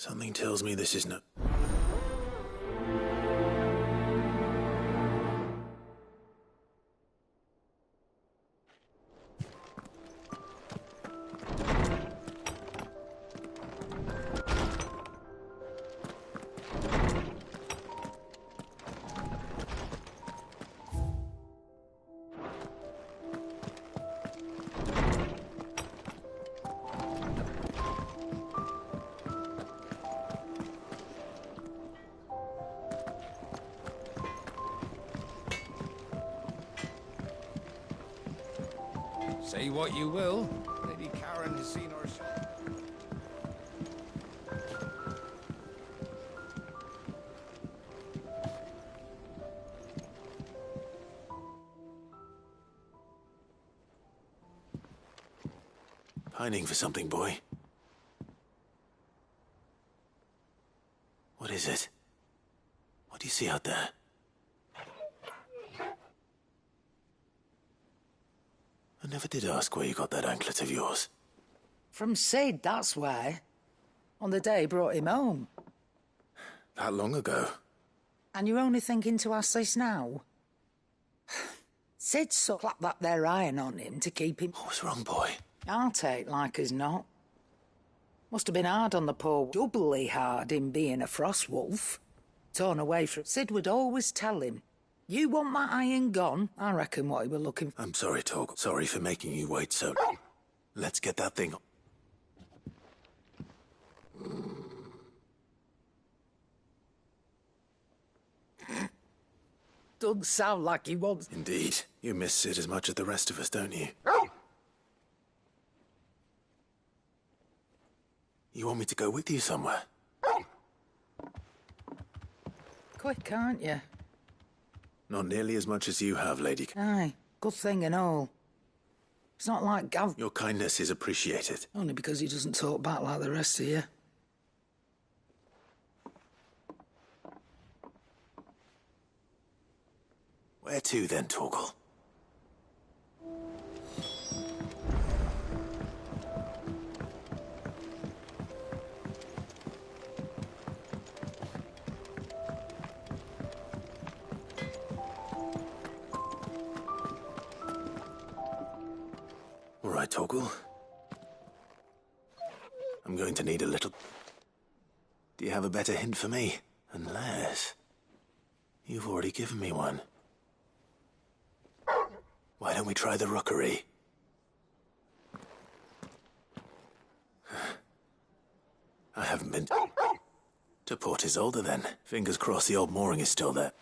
Something tells me this is no... Say what you will, Lady Karen has seen her shot. Pining for something, boy. What is it? What do you see out there? I never did ask where you got that anklet of yours. From Sid, that's why. On the day he brought him home. That long ago? And you're only thinking to ask this now? Sid slapped that there iron on him to keep him... What was wrong, boy? I'll take like as not. Must have been hard on the poor, doubly hard in being a frost wolf. Torn away from... Sid would always tell him, you want that iron gone? I reckon what he were looking for... I'm sorry, Torg. Sorry for making you wait so long. Let's get that thing... Doesn't sound like he wants... Indeed. You miss Sid as much as the rest of us, don't you? You want me to go with you somewhere? Quick, aren't you? Not nearly as much as you have, Lady... Aye, good thing and all. It's not like Gav... Your kindness is appreciated. Only because he doesn't talk back like the rest of you. Where to, then, Torgal? All right, Torgal. I'm going to need a little... Do you have a better hint for me? Unless... You've already given me one. Why don't we try the rookery? I haven't been to Port Isolde then. Fingers crossed the old mooring is still there.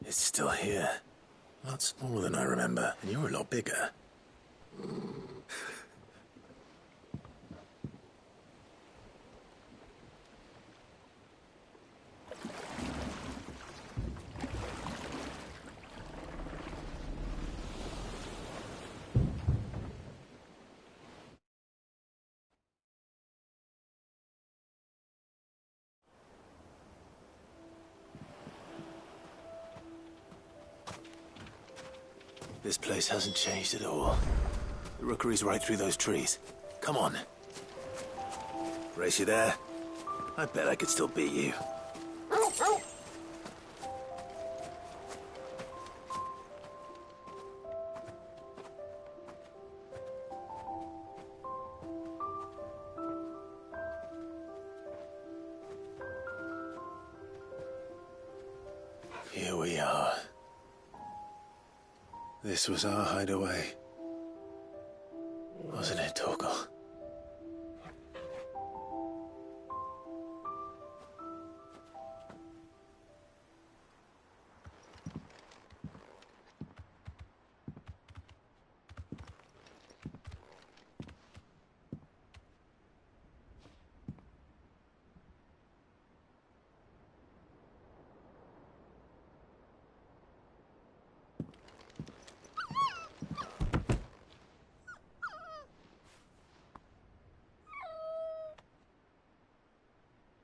It's still here. A lot smaller than I remember, and you're a lot bigger. This place hasn't changed at all. The rookery's right through those trees. Come on. Race you there? I bet I could still beat you. Here we are. This was our hideaway. Wasn't it, Torgal?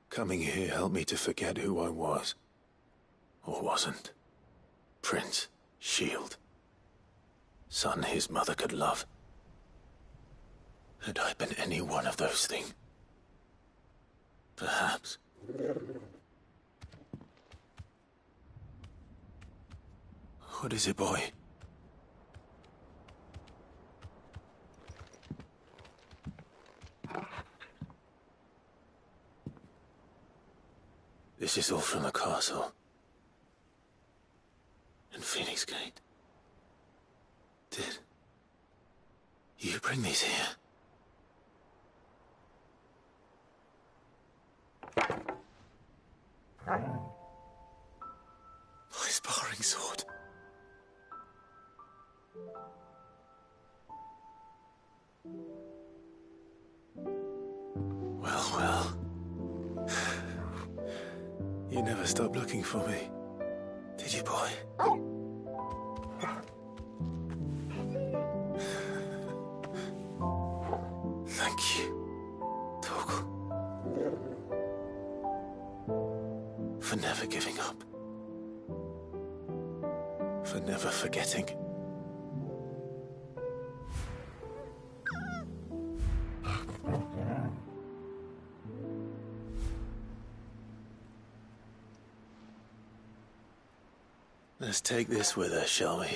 Coming here helped me to forget who I was. Or wasn't. Prince, shield. Son his mother could love. Had I been any one of those things? Perhaps. What is it, boy? This is all from the castle. In Phoenix Gate. Did you bring these here? My sparring sword. Well. You never stopped looking for me, did you, boy? Thank you, Torgal, for never giving up, for never forgetting. Let's take this with us, shall we?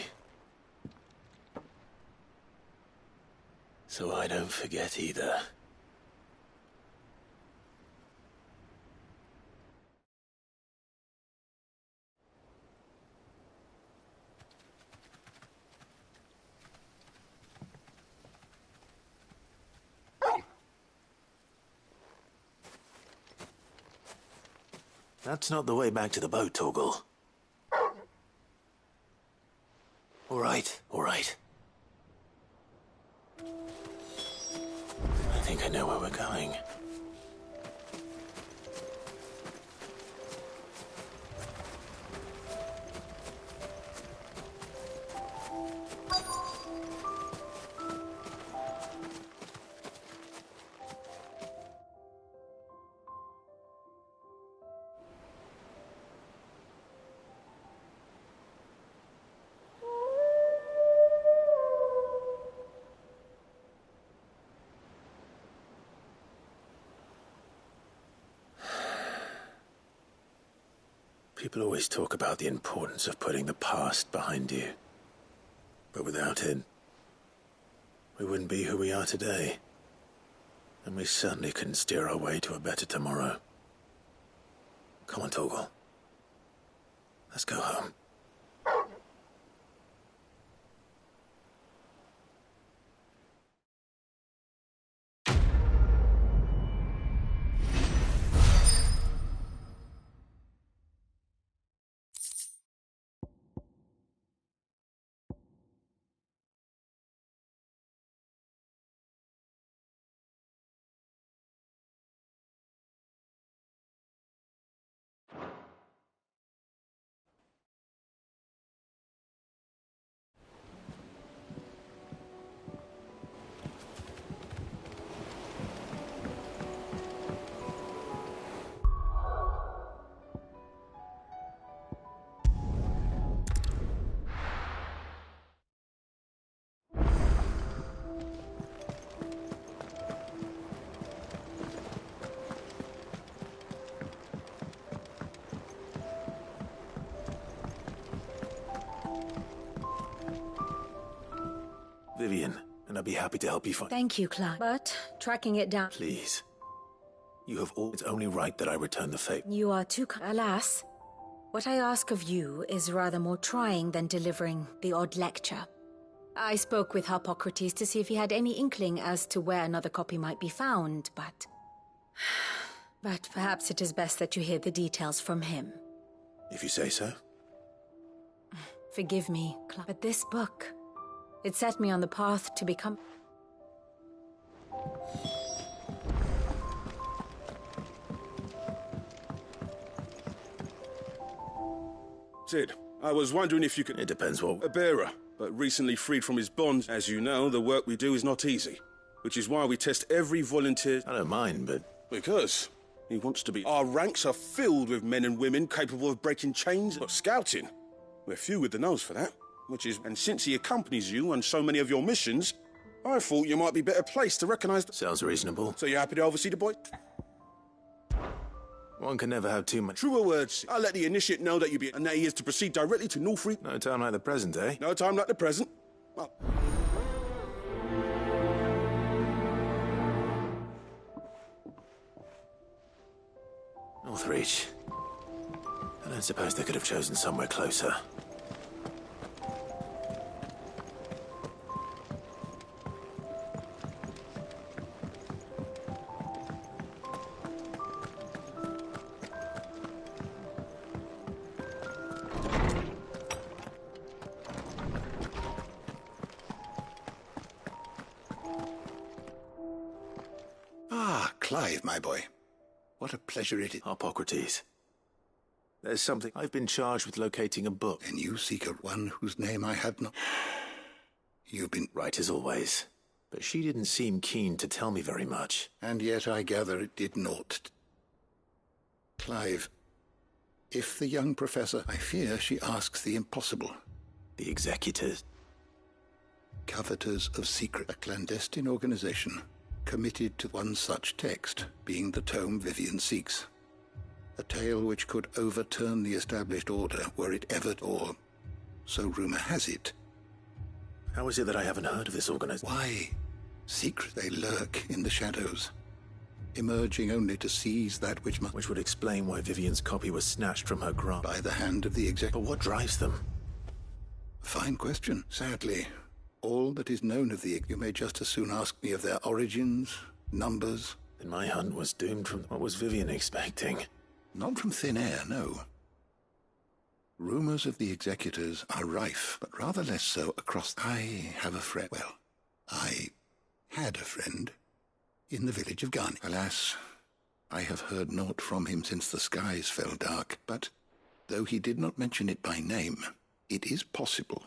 So I don't forget either. That's not the way back to the boat, Torgal. All right. I think I know where we're going. People always talk about the importance of putting the past behind you. But without it, we wouldn't be who we are today. And we certainly couldn't steer our way to a better tomorrow. Come on, Torgal. Let's go home. Vivian, and I'd be happy to help you find... Thank you, Clive. But tracking it down... Please. You have all... It's only right that I return the favor. You are too... Alas, what I ask of you is rather more trying than delivering the odd lecture. I spoke with Harpocrates to see if he had any inkling as to where another copy might be found, but... But perhaps it is best that you hear the details from him. If you say so. Forgive me, Clive, but this book... It set me on the path to become... Sid, I was wondering if you could... It depends what... A bearer, but recently freed from his bonds. As you know, the work we do is not easy. Which is why we test every volunteer... I don't mind, but... Because he wants to be... Our ranks are filled with men and women capable of breaking chains. But scouting, we're few with the nose for that. And since he accompanies you on so many of your missions, I thought you might be better placed to recognize... Sounds reasonable. So you're happy to oversee the boy? One can never have too much... Truer words. I'll let the initiate know that you be... And that he is to proceed directly to Northreach. No time like the present, eh? No time like the present. Well... Northreach. I don't suppose they could have chosen somewhere closer. Ah, Clive, my boy. What a pleasure it is. Hippocrates. There's something. I've been charged with locating a book. And you seek a one whose name I had not. You've been right as always. But she didn't seem keen to tell me very much. And yet I gather it did naught. Clive, if the young professor, I fear she asks the impossible. The executors. Coveters of secret, a clandestine organization committed to one such text, being the tome Vivian seeks. A tale which could overturn the established order were it ever, or so rumor has it. How is it that I haven't heard of this organization? Why? Secret they lurk in the shadows, emerging only to seize that which must... Which would explain why Vivian's copy was snatched from her grasp. By the hand of the exec... But what drives them? Fine question. Sadly, all that is known of the... You may just as soon ask me of their origins, numbers... Then my hunt was doomed from... What was Vivian expecting? Not from thin air, no. Rumors of the executors are rife, but rather less so across... I have a friend... Well, I had a friend in the village of Garni. Alas, I have heard naught from him since the skies fell dark, but though he did not mention it by name, it is possible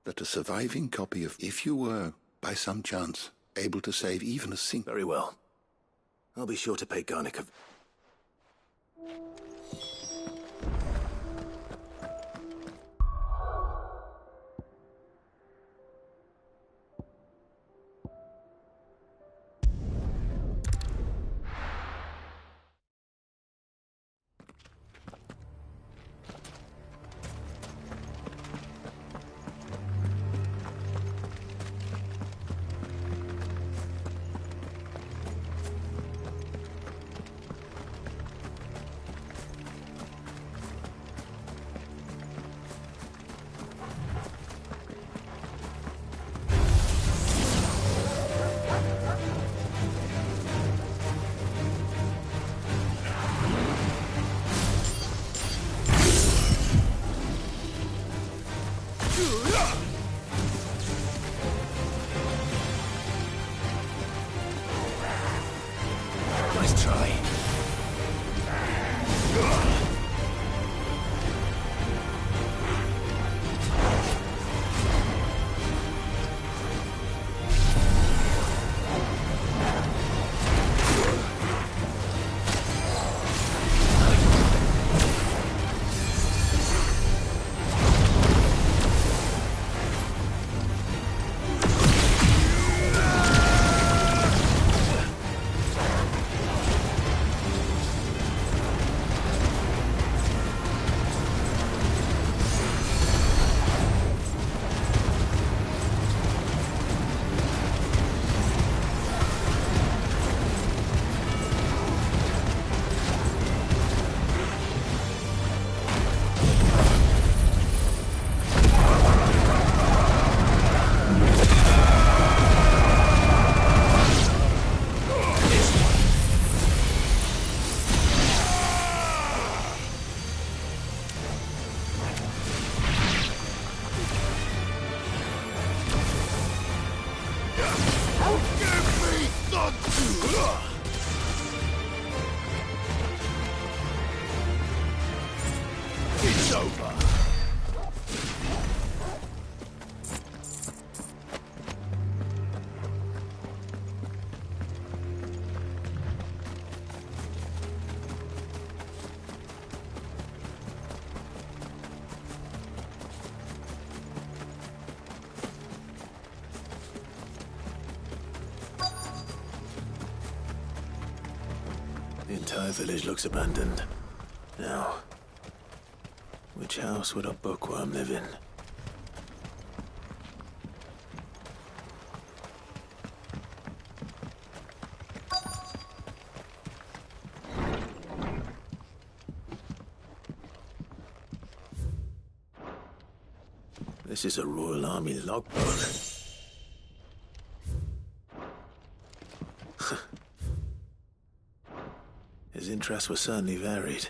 that a surviving copy of... If you were, by some chance, able to save even a single... Very well. I'll be sure to pay Garnick a... Nice try. It's over. The entire village looks abandoned. Now, which house would a bookworm live in? This is a Royal Army logbook. His interests were certainly varied.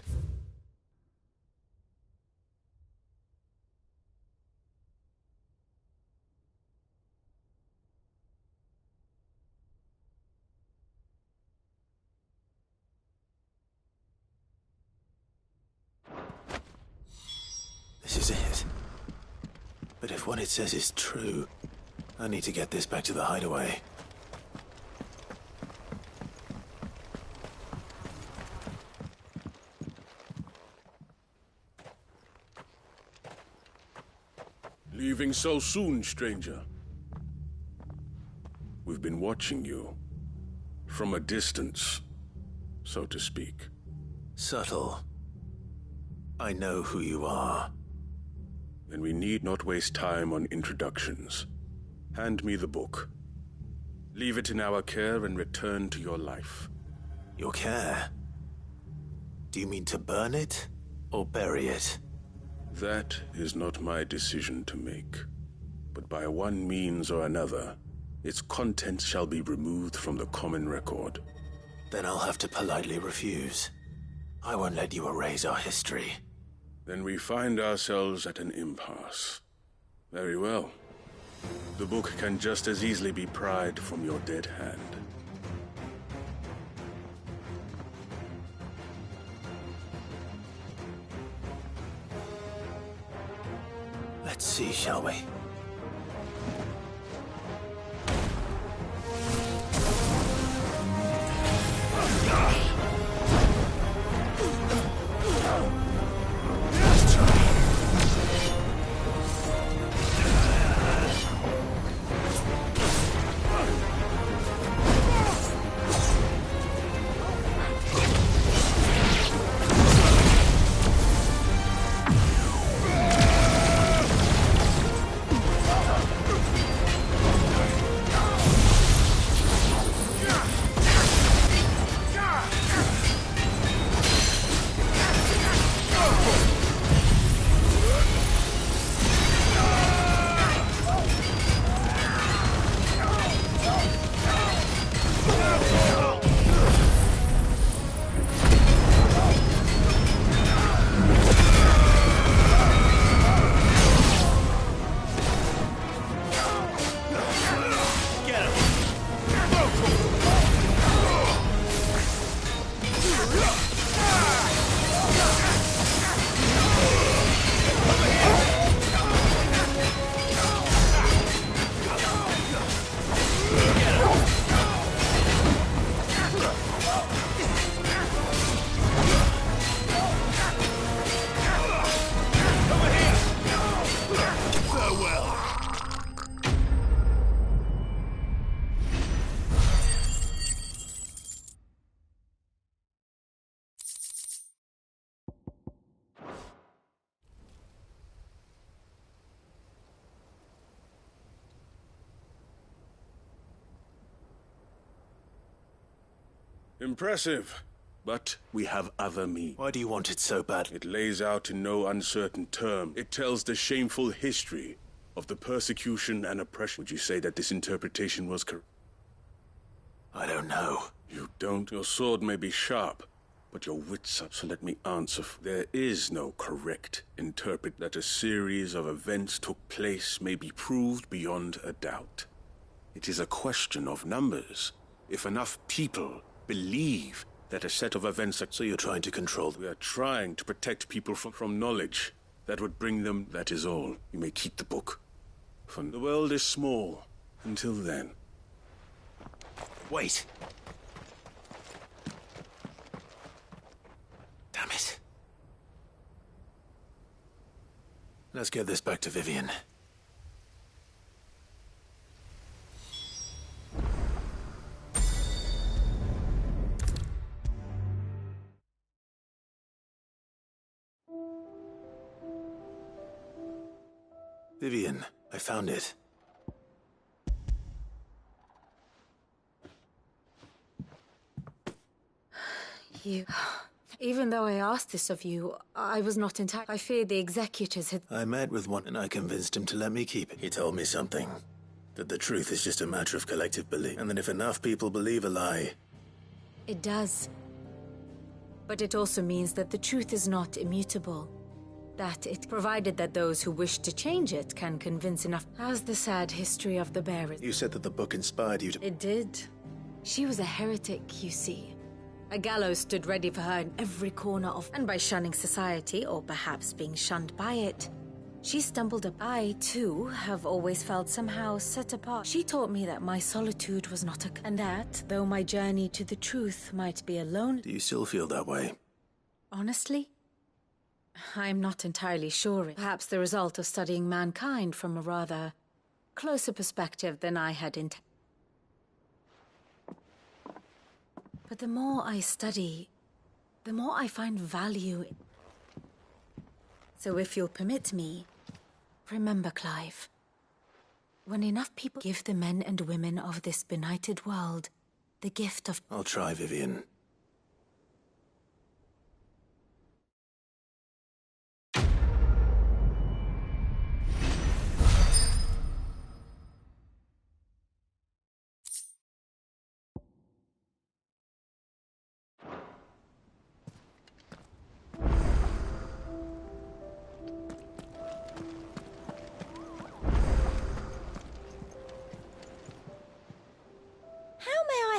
This is it. But if what it says is true, I need to get this back to the hideaway. Leaving so soon, stranger? We've been watching you. From a distance, so to speak. Subtle. I know who you are. Then we need not waste time on introductions. Hand me the book. Leave it in our care and return to your life. Your care? Do you mean to burn it, or bury it? That is not my decision to make. But by one means or another, its contents shall be removed from the common record. Then I'll have to politely refuse. I won't let you erase our history. Then we find ourselves at an impasse. Very well. The book can just as easily be pried from your dead hand. Let's see, shall we? Impressive. But we have other means. Why do you want it so bad? It lays out in no uncertain term. It tells the shameful history of the persecution and oppression. Would you say that this interpretation was correct? I don't know. You don't? Your sword may be sharp, but your wits are, so let me answer. There is no correct interpret. That a series of events took place may be proved beyond a doubt. It is a question of numbers. If enough people believe that a set of events that... So you're trying to control... We are trying to protect people from knowledge that would bring them... That is all. You may keep the book. For the world is small. Until then. Wait. Damn it. Let's get this back to Vivian. Vivian, I found it. You... Even though I asked this of you, I was not entirely... I feared the executors had... I met with one and I convinced him to let me keep it. He told me something. That the truth is just a matter of collective belief. And that if enough people believe a lie... It does. But it also means that the truth is not immutable. That it, provided that those who wish to change it can convince enough... As the sad history of the bearers... You said that the book inspired you to... It did. She was a heretic, you see. A gallows stood ready for her in every corner of... And by shunning society, or perhaps being shunned by it, she stumbled up. I, too, have always felt somehow set apart. She taught me that my solitude was not a... And that, though my journey to the truth might be alone... Do you still feel that way? Honestly? I'm not entirely sure. Perhaps the result of studying mankind from a rather closer perspective than I had intended. But the more I study, the more I find value in... So if you'll permit me, remember, Clive, when enough people give the men and women of this benighted world the gift of... I'll try, Vivian.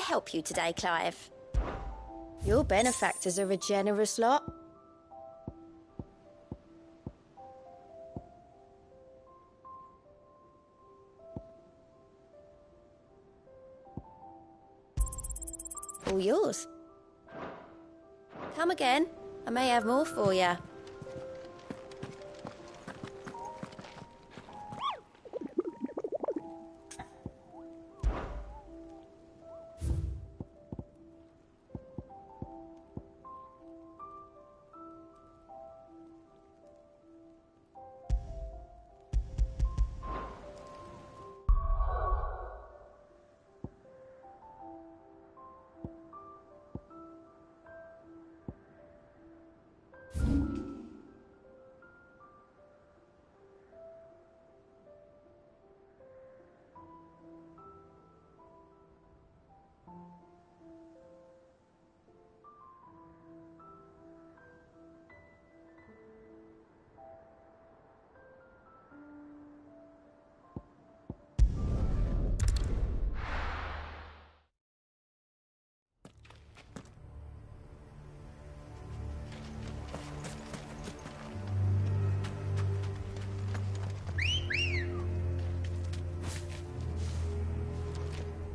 Help you today, Clive? Your benefactors are a generous lot. All yours. Come again. I may have more for you.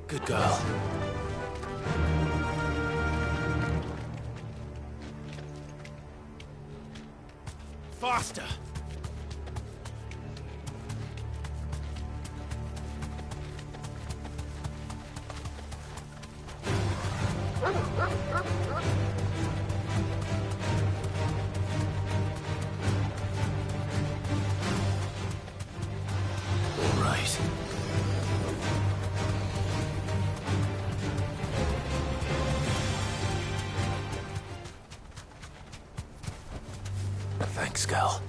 Good girl. Faster! All right. Thanks, girl.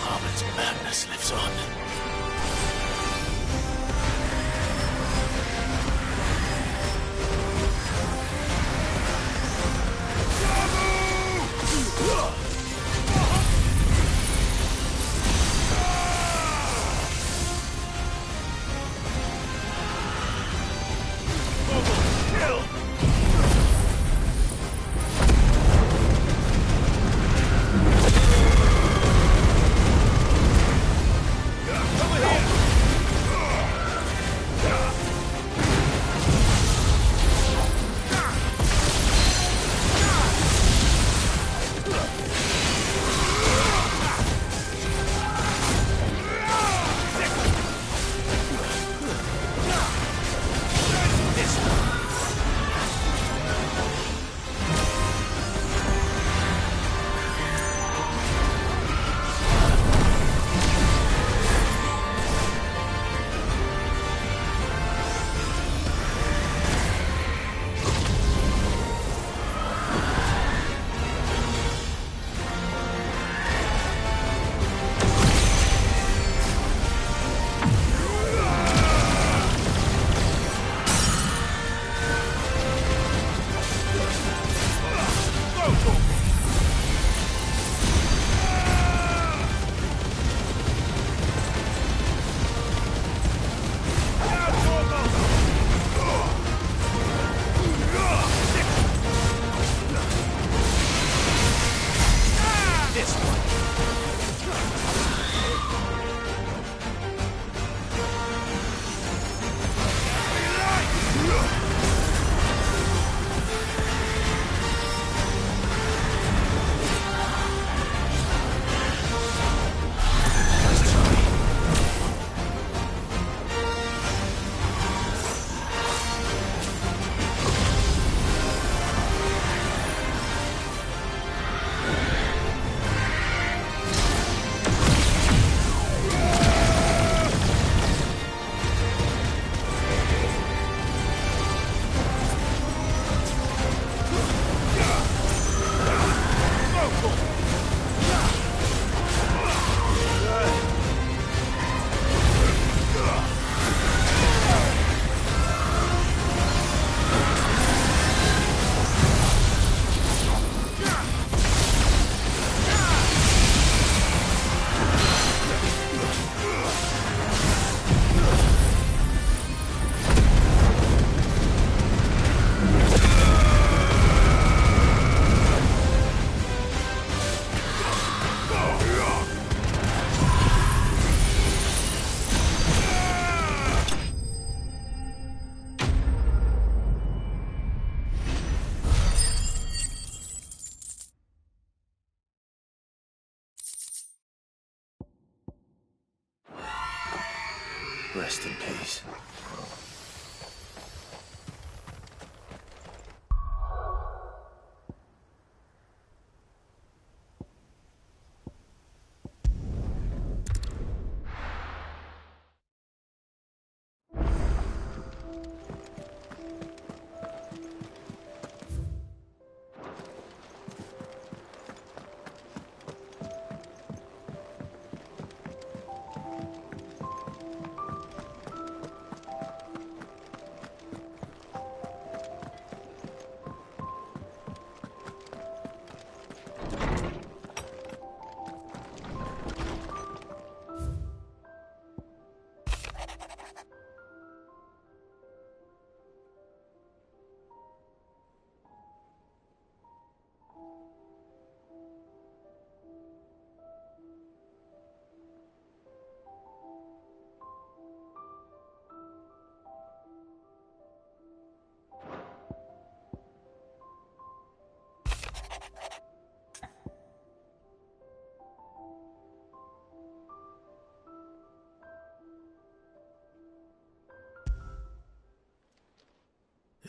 Harmon's madness lives on. Rest in peace.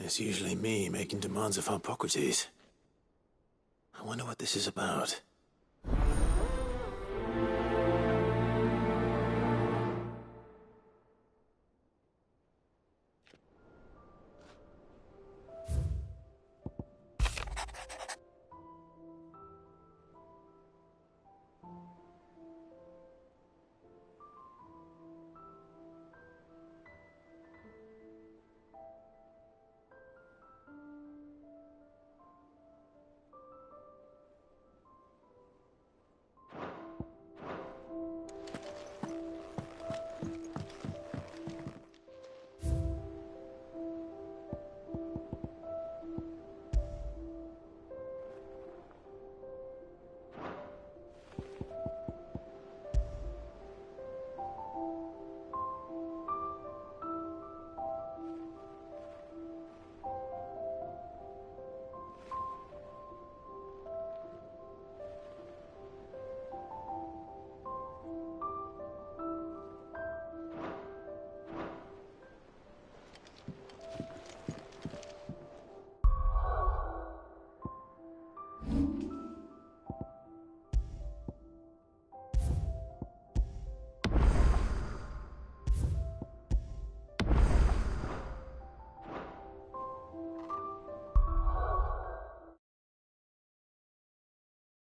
It's usually me making demands of Hippocrates. I wonder what this is about.